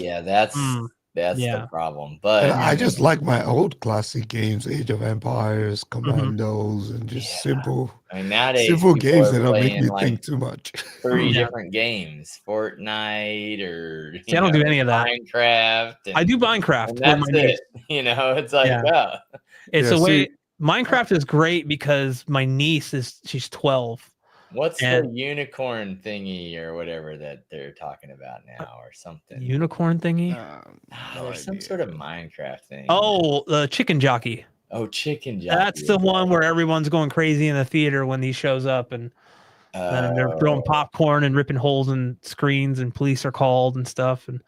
That's yeah. the problem. But And I just like my old classic games, Age of Empires, Commandos, and just simple I mean, nowadays simple people games are that don't make playing, me like, think too much. 3 Yeah. different games, Fortnite or See, I don't do any of that. Minecraft. I do Minecraft and with that's my niece. it. It's like, Yeah. It's Yeah, a way. see- Minecraft is great because my niece she's 12. what's the And- unicorn thingy or whatever that they're talking about now or something? Unicorn thingy. There's some sort of Minecraft thing. Oh, the chicken jockey. Oh, chicken jockey. That's the one where everyone's going crazy in the theater when he shows up, and then they're throwing popcorn and ripping holes in screens, and police are called and stuff. And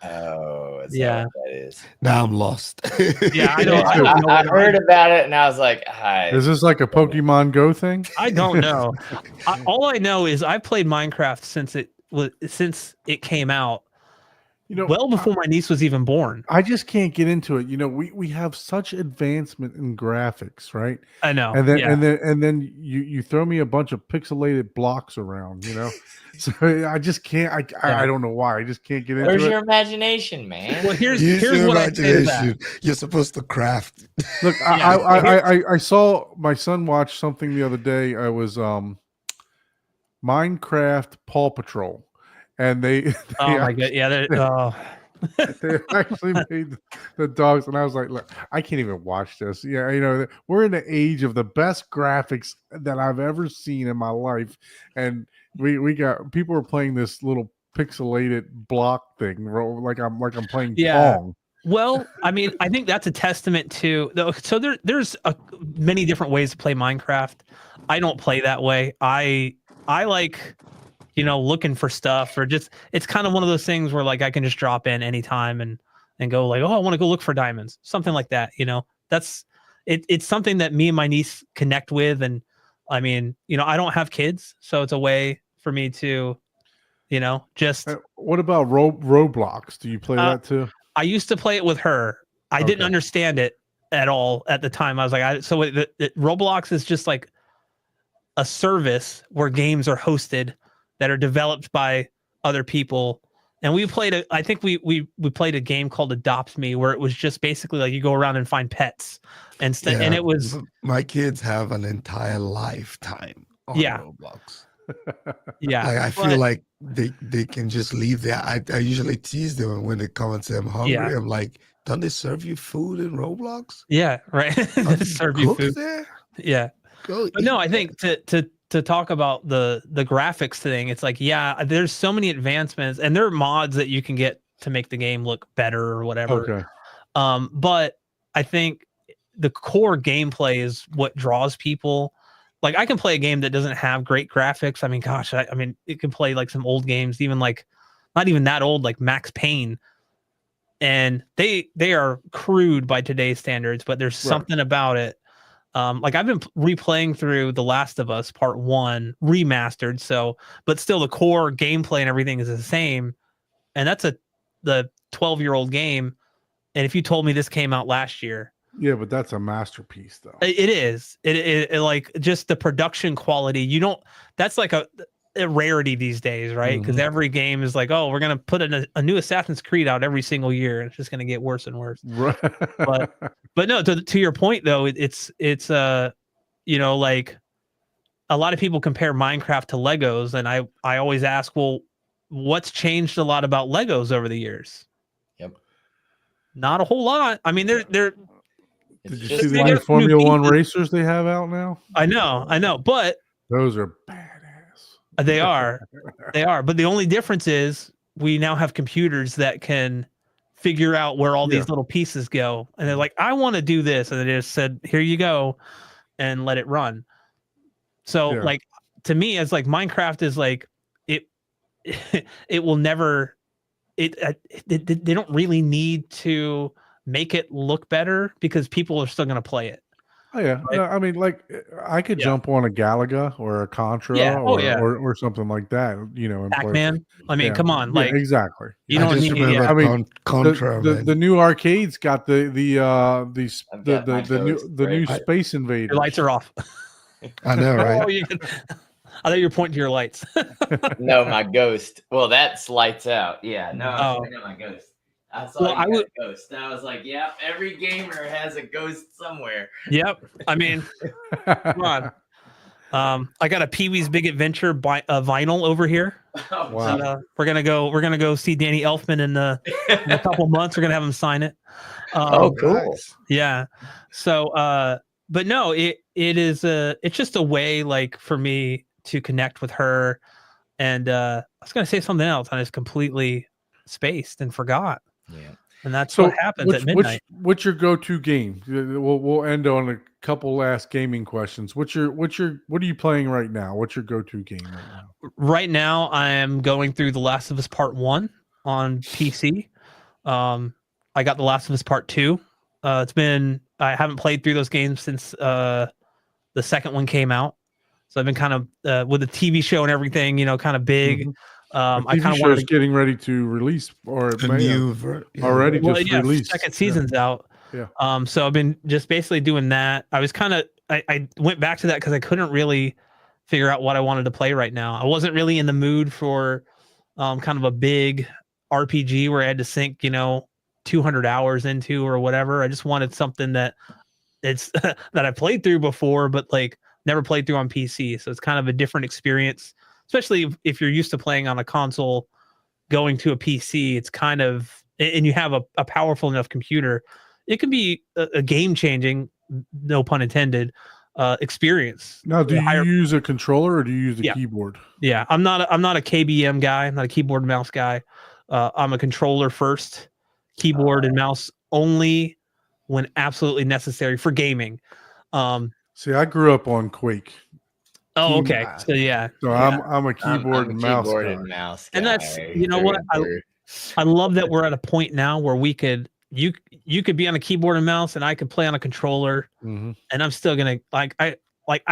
is Yeah. that what that is? Now I'm lost. yeah, I don't. I heard about it and I was like, hi. Is this like a Pokemon Go thing? I don't know. All I know is I played Minecraft since it came out, well before my niece was even born. I just can't get into it. We have such advancement in graphics, right? I know. And then yeah. and then you throw me a bunch of pixelated blocks around, So I just can't. I don't know why. I just can't get into Where's it. your imagination, man? Well, here's Use your what I say to that. imagination. You're supposed to craft. Look, I saw my son watch something the other day. I was Minecraft Paw Patrol, and they Oh my god! Yeah. they actually made the dogs, and I was like, look, I can't even watch this. Yeah, we're in the age of the best graphics that I've ever seen in my life, and we got people are playing this little pixelated block thing, like I'm playing Yeah. Pong. Well, I mean, I think that's a testament to so there's many different ways to play Minecraft. I don't play that way. I like, looking for stuff, or just, it's kind of one of those things where like I can just drop in anytime and go like, oh, I want to go look for diamonds, something like that. That's it's something that me and my niece connect with. And I mean, I don't have kids, so it's a way for me to, just. What about Roblox? Do you play that too? I used to play it with her. I didn't understand it at all at the time. I was like, Roblox is just like a service where games are hosted that are developed by other people. And we played I think we played a game called Adopt Me, where it was just basically like you go around and find pets and stuff. And it was, my kids have an entire lifetime on Roblox. Yeah. I feel like they can just leave there. I usually tease them when they come and say I'm hungry. Yeah. I'm like, don't they serve you food in Roblox? Yeah, right. Serve you food. There? Yeah. Go But no, eat I think to talk about the graphics thing, it's like, yeah, there's so many advancements, and there are mods that you can get to make the game look better or whatever. Okay. But I think the core gameplay is what draws people. Like I can play a game that doesn't have great graphics. I mean, gosh, I mean, it can play like some old games, even like not even that old, like Max Payne, and they are crude by today's standards, but there's something about it. Like I've been replaying through The Last of Us Part 1 remastered, so but still the core gameplay and everything is the same, and that's the 12-year-old game. And if you told me this came out last year, Yeah, but that's a masterpiece, though. it is. It like just the production quality. You don't. That's like a rarity these days, right? Because every game is like, oh, we're gonna put a new Assassin's Creed out every single year, and it's just gonna get worse and worse. Right. But no, to your point though, it's you know, like a lot of people compare Minecraft to Legos, and I always ask, well, what's changed a lot about Legos over the years? Yep. Not a whole lot. I mean, they're Did you just see the they new got Formula new One pieces. racers they have out now? I know, but Those are badass. they are. But the only difference is we now have computers that can figure out where all these little pieces go. And they're like, I want to do this. And they just said, here you go, and let it run. So like, to me, it's like Minecraft is like, it will never, they don't really need to make it look better because people are still going to play it. Oh yeah, Right? I mean, like I could jump on a Galaga or a Contra or something like that, you know, and play. Pac-Man. I mean, Yeah. come on, Yeah, like exactly. you I don't just need. remember I mean, Contra. the new arcades got the new right? Space Invaders. Your lights are off. I know, right? Oh, I thought you were pointing to your lights. No, my ghost. Well, that's lights out. Yeah, no, I was Oh. looking at my ghost. I saw Well, you I had would- a ghost. And I was like, yeah, every gamer has a ghost somewhere. Yep. I mean, come on. I got a Pee-wee's Big Adventure vinyl over here. Oh, Wow. And, we're gonna go see Danny Elfman in a couple months. We're gonna have him sign it. cool. Yeah. So, but no, it's just a way like for me to connect with her. And I was gonna say something else, and I just completely spaced and forgot. Yeah. And that's So what happens at midnight. what's your go-to game? We'll end on a couple last gaming questions. What are you playing right now? What's your go-to game right now? Right now, I am going through The Last of Us Part 1 on PC. I got The Last of Us Part 2. I haven't played through those games since the second one came out. So I've been kind of with the TV show and everything, you know, kind of big. I kind of wanted to getting ready to release, or it A may have new already well, just yeah, released. second season's out. Yeah. So I've been just basically doing that. I was kind of I went back to that because I couldn't really figure out what I wanted to play right now. I wasn't really in the mood for kind of a big RPG where I had to sink, you know, 200 hours into or whatever. I just wanted something that it's that I played through before, but like never played through on PC. So it's kind of a different experience, especially if you're used to playing on a console. Going to a PC, it's kind of, and you have a powerful enough computer, it can be a game changing, no pun intended, experience. Now, do you use a controller or do you use the Yeah. keyboard? Yeah, I'm not a KBM guy. I'm not a keyboard and mouse guy. I'm a controller first, keyboard and mouse only when absolutely necessary for gaming. See, I grew up on Quake, Oh, okay. Keyboard. So yeah, so yeah. I'm a keyboard and mouse keyboard guy. and mouse And that's- guy you know what? through and I love that we're at a point now where we could you could be on a keyboard and mouse and I could play on a controller, Mhm. and I'm still gonna I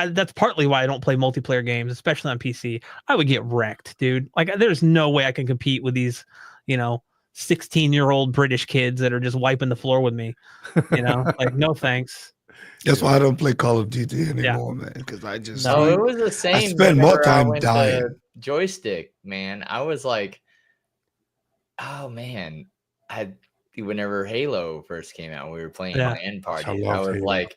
that's partly why I don't play multiplayer games, especially on PC. I would get wrecked, dude. Like there's no way I can compete with these, you know, 16-year-old British kids that are just wiping the floor with me. You know, like no thanks. That's why I don't play Call of Duty anymore, man. Because I just No. Oh, it was the same. spend more whenever I time went to dying. Joystick, man. I was like, oh man, whenever Halo first came out, we were playing Yeah. LAN I parties. I loved was Halo. like,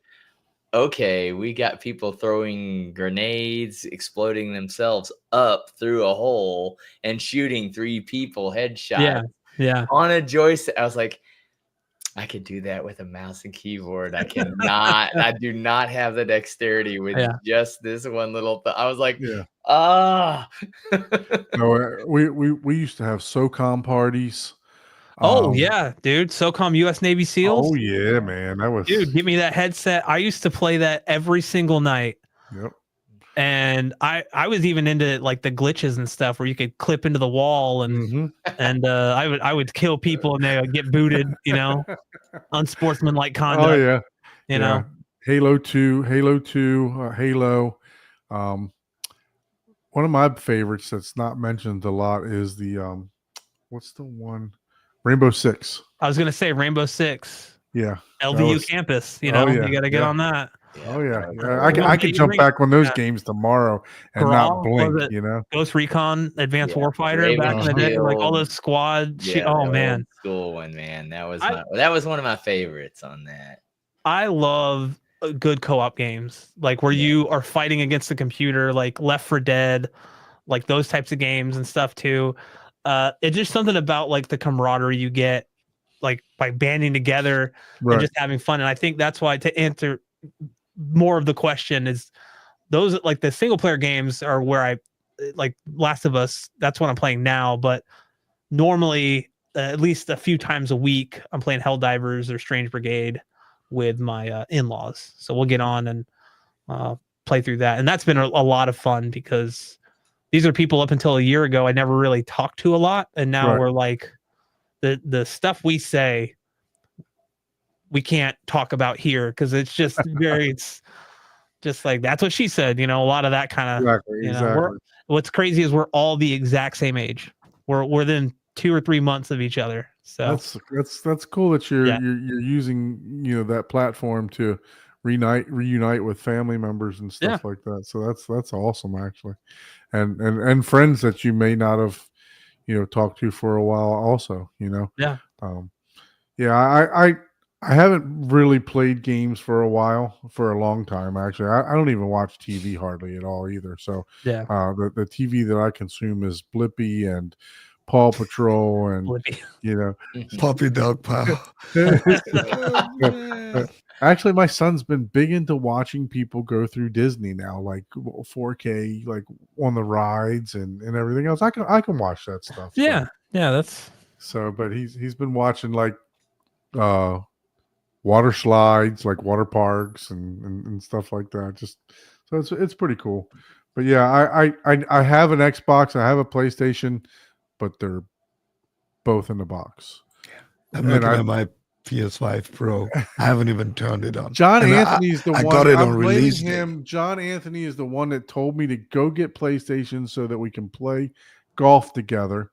okay, we got people throwing grenades, exploding themselves up through a hole, and shooting 3 people headshot Yeah. on a joystick. I was like, I could do that with a mouse and keyboard. I cannot. I do not have the dexterity with Yeah. just this one little thing. I was like, Yeah. ah. No, we used to have SOCOM parties. Um, yeah, dude. SOCOM US Navy SEALs. Oh yeah, man, that was Dude, give me that headset. I used to play that every single night. Yep. And I was even into like the glitches and stuff where you could clip into the wall and Mhm. I would kill people and they would get booted, unsportsmanlike Oh conduct, yeah, you know. Halo 2, Halo. Um, one of my favorites that's not mentioned a lot is the what's the one? Rainbow Six. I was gonna say Rainbow Six, Yeah. LVU was- campus, Oh, you yeah, gotta get yeah. on that. Oh yeah, that was yeah. cool. I could jump Ring- back on those yeah. games tomorrow and Grawl, not blink. was it? Ghost Recon Advanced Yeah, Warfighter Raven back in the day, like all Shield. those squad shit. Yeah, Oh the man. old school one, man. That was I- that was one of my favorites on that. I love good co-op games, like where you are fighting against the computer, like Left 4 Dead, like those types of games and stuff too. It's just something about like the camaraderie you get, like by banding together and Right. just having fun. And I think that's why, to answer more of the question, is those like the single player games are where I like Last of Us. That's what I'm playing now, but normally at least a few times a week I'm playing Helldivers or Strange Brigade with my in-laws. So we'll get on and play through that, and that's been a lot of fun because these are people up until a year ago I never really talked to a lot, and now Right. we're like the stuff we say we can't talk about here because it's just very it's just like that's what she said, a lot of that kind of Exactly. Exactly. what's crazy is we're all the exact same age. We're within 2 or 3 months of each other. So That's cool that you're Yeah. you're using that platform to reunite with family members and stuff like that. So that's awesome actually, and friends that you may not have talked to for a while also. Yeah. I haven't really played games for a while, for a long time actually. I don't even watch TV hardly at all either. So Yeah. the TV that I consume is Blippi and Paw Patrol and Puppy dog pile. Actually, my son's been big into watching people go through Disney now, like 4K, like on the rides and everything else. I can watch that stuff. Yeah. Yeah. That's But he's been watching like water slides, like water parks and stuff like that. Just so it's pretty cool. But yeah, I have an Xbox, I have a PlayStation, but they're both in the box. I'm looking at my PS5 Pro. I haven't even turned it on. John And Anthony's the I one. got it I'm on blaming release day. him. John Anthony is the one that told me to go get PlayStation so that we can play golf together.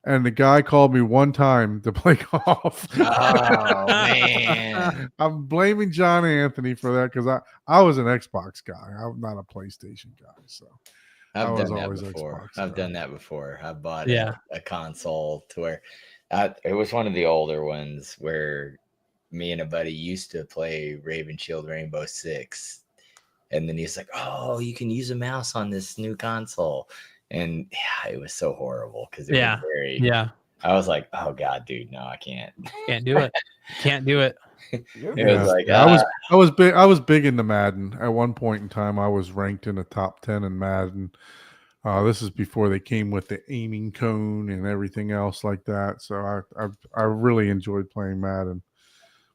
And the guy called me one time to play golf. Oh man. I'm blaming John Anthony for that because I was an Xbox guy. I'm not a PlayStation guy. So I I've was done that always before. Xbox I've guy. done that before. I bought Yeah. a console to where it was one of the older ones where me and a buddy used to play Raven Shield Rainbow Six. And then he's like, "Oh, you can use a mouse on this new console." And yeah, it was so horrible because it was very yeah. I was like, "Oh God, dude, no, I can't." Can't do it. Can't do it. It was like I was big into Madden. At one point in time, I was ranked in the top 10 in Madden. This is before they came with the aiming cone and everything else like that. So I really enjoyed playing Madden.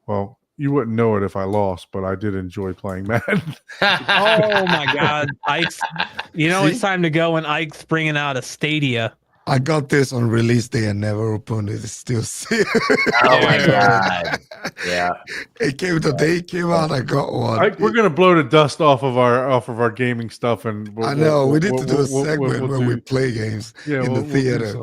Well, you wouldn't know it if I lost, but I did enjoy playing Madden. Oh my God, Ike's! It's time to go, and Ike's bringing out a Stadia. I got this on release day and never opened it. It's still sealed. Oh my God. Yeah. It came the day it came out. I got one. We're gonna blow the dust off of our gaming stuff, and I know we need to do a segment where we play games in the theater.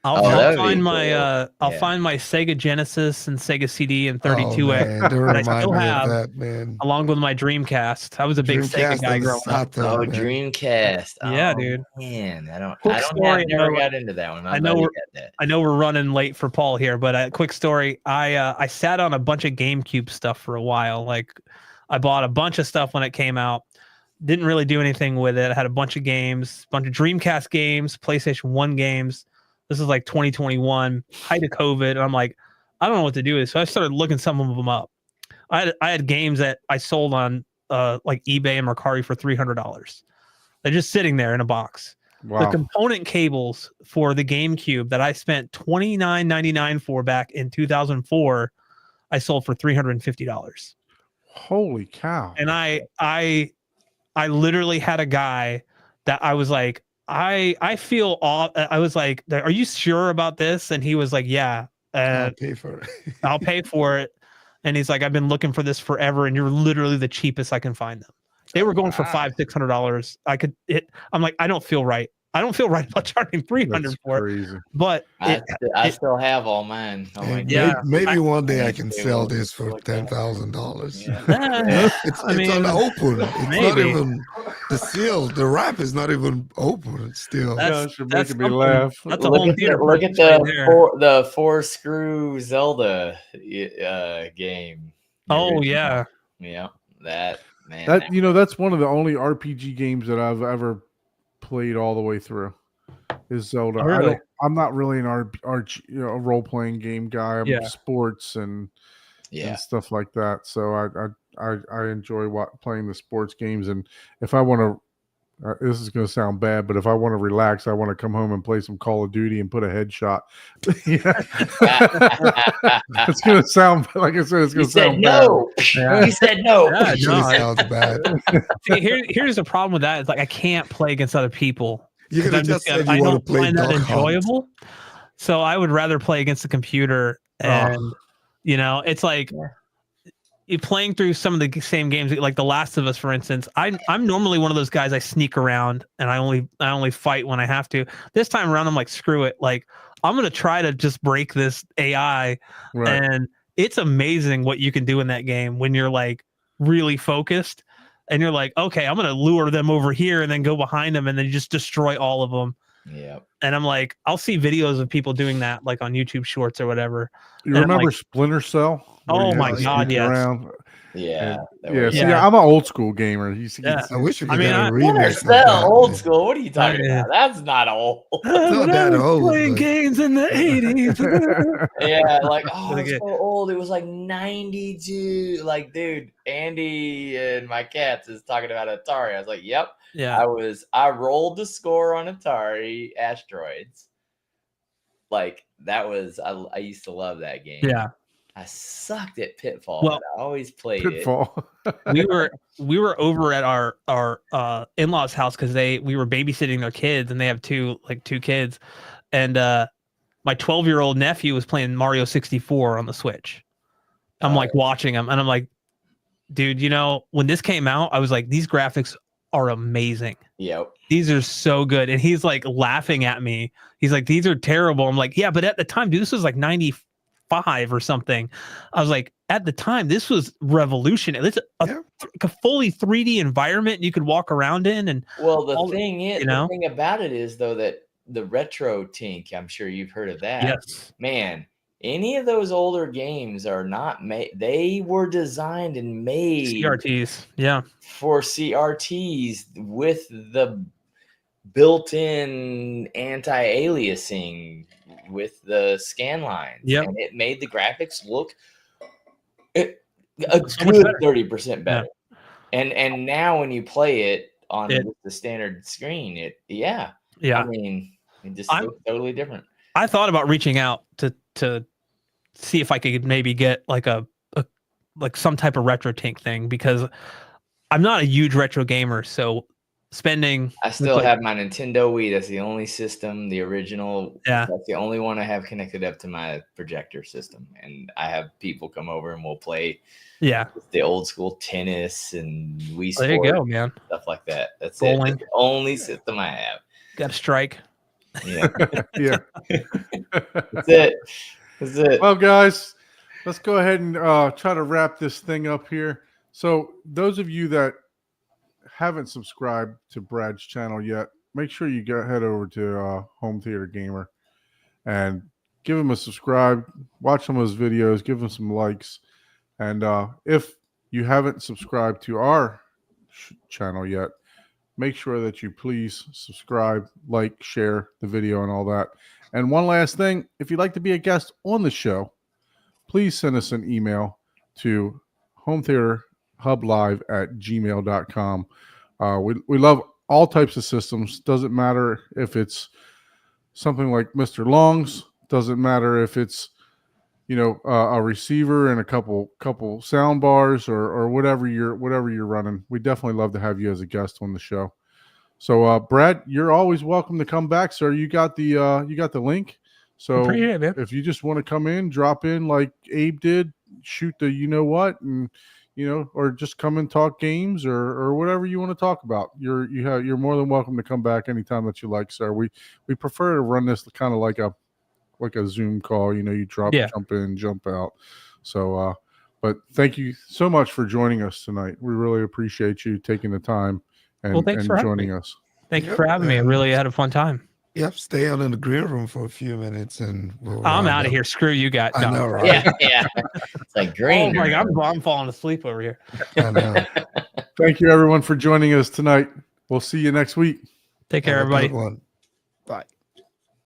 I'll that'd be find my cool. I'll Yeah. find my Sega Genesis and Sega CD and Oh, 32X man, don't that I remind still me have, of that, man. along with my Dreamcast. I was a big Sega Dreamcast guy and growing up. Saturn, Oh, man. Dreamcast. Yeah, Oh, dude. Man, I don't Quick story, never got into that one. My I know buddy we're- got that. I know we're running late for Paul here, but a quick story. I sat on a bunch of GameCube stuff for a while. Like I bought a bunch of stuff when it came out. Didn't really do anything with it. I had a bunch of games, bunch of Dreamcast games, PlayStation 1 games. This is like 2021, height of COVID. And I'm like, I don't know what to do with this. So I started looking some of them up. I had games that I sold on like eBay and Mercari for $300. They're just sitting there in a box. The Wow. component cables for the GameCube that I spent $29.99 for back in 2004, I sold for $350. Holy cow. And I literally had a guy that I was like, I feel off. I was like, are you sure about this? And he was like, yeah, I'll pay for it. I'll pay for it. And he's like, I've been looking for this forever, and you're literally the cheapest I can find them. They were going for $500-$600. I'm like, I don't feel right. I don't feel right about charging $300 That's for it. crazy. But I still have all mine. Oh my And Yeah. God. maybe one day I I can think they sell will this for look at- $10,000. eh, It's I mean, on the open. It's not maybe. even the seal. The wrap is not even open. It's still. That's- Gosh, you're that's making me something. laugh. That's a Look home at theater. look at purchase right there. the four screw Zelda game. Oh yeah. Yeah, that man. That that's one of the only RPG games that I've ever played all the way through. Is Zelda. Oh, really? I'm not really an a role playing game guy. I'm Yeah. sports and yeah. stuff like that. So I enjoy playing the sports games. And if I want to, this is going to sound bad, but if I want to relax, I want to come home and play some Call of Duty and put a headshot. It's going to sound like I said. It's You going to said sound no. Yeah. You said no. Yeah, It really no, sounds bad. See, here's the problem with that. It's like I can't play against other people. You 'Cause could I'm have just just- said I you want to don't play find that Duck Hunt. enjoyable. So I would rather play against the computer, and it's like you're playing through some of the same games, like The Last of Us, for instance. I'm normally one of those guys. I sneak around and I only fight when I have to. This time around, I'm like, screw it. Like I'm gonna try to just break this AI, Right. and it's amazing what you can do in that game when you're like really focused. And you're like, okay, I'm gonna lure them over here and then go behind them and then just destroy all of them. Yeah. And I'm like, I'll see videos of people doing that, like on YouTube Shorts or whatever. You And I'm remember like- Splinter Cell? Where Oh you had my to God, sneak yes. around? Yeah. that Yeah, was- see, Yeah. I'm an old school gamer. You see, Yeah. I wish we I could mean, get a Splinter remix. of Cell, that. old school. What are you talking Yeah. about? That's not old. not that old, playing but- games in the 80s. Yeah, like oh, Really it's good. so old. It was like 92. Like, dude, Andy and my cats is talking about Atari. I was like, yep. Yeah. I rolled the score on Atari Asteroids. Like that was I used to love that game. Yeah. I sucked at Pitfall, Well, but I always played Pitfall. we were over at our in-laws house because we were babysitting their kids, and they have two kids, and my 12-year-old nephew was playing Mario 64 on the Switch. I'm like watching him, and I'm like, dude, when this came out, I was like, these graphics are amazing. it. Yep. These are so good. And he's like laughing at me. He's like, these are terrible. I'm like, yeah, but at the time, dude, this was like 95 or something. I was like, at the time, this was revolutionary. It's a fully 3D environment you could walk around in. And Well, the all- thing is, the thing about it is though that the retro tink, I'm sure you've heard of that. yes, Man, any of those older games are not made. They were designed and made CRTs. Yeah. for CRTs with the built-in anti-aliasing with the scan lines. Yep. And it made the graphics look a So much good better. 30% better. And now when you play it on the standard screen, Yeah. I mean, it just looks totally different. I thought about reaching out to see if I could maybe get like like some type of retro tank thing, because I'm not a huge retro gamer. So spending, I still have my Nintendo Wii. That's the only system, the original. Yeah. That's the only one I have connected up to my projector system. And I have people come over and we'll play the old school tennis and Wii Sports, there you go, man. stuff like that. That's Bowling. it. That's the only system I have. Got a strike. Yeah. Yeah. That's it. That's it. Well, guys, let's go ahead and try to wrap this thing up here. So, those of you that haven't subscribed to Brad's channel yet, make sure you head over to Home Theater Gamer and give him a subscribe. Watch some of his videos. Give him some likes. And if you haven't subscribed to our channel yet, make sure that you please subscribe, like, share the video and all that. And one last thing, if you'd like to be a guest on the show, please send us an email to hometheaterhublive@gmail.com. We love all types of systems. Doesn't matter if it's something like Mr. Long's. Doesn't matter if it's a receiver and a couple sound bars or whatever you're running. We definitely love to have you as a guest on the show. So Brad, you're always welcome to come back, sir. You got the link. So Appreciate it, man. if you just want to come in, drop in like Abe did, shoot the and or just come and talk games or whatever you want to talk about. You're more than welcome to come back anytime that you like, sir. We prefer to run this kind of like a Zoom call. You jump in, jump out. So but thank you so much for joining us tonight. We really appreciate you taking the time and joining us. Thank you for having me. I really had a fun time. Yep, stay out in the green room for a few minutes and I'm out of here. Screw you guys. I know, right? Yeah. It's like green. Oh my God, I'm falling asleep over here. I know. Thank you everyone for joining us tonight. We'll see you next week. Take care, Have a good everybody. one. Bye.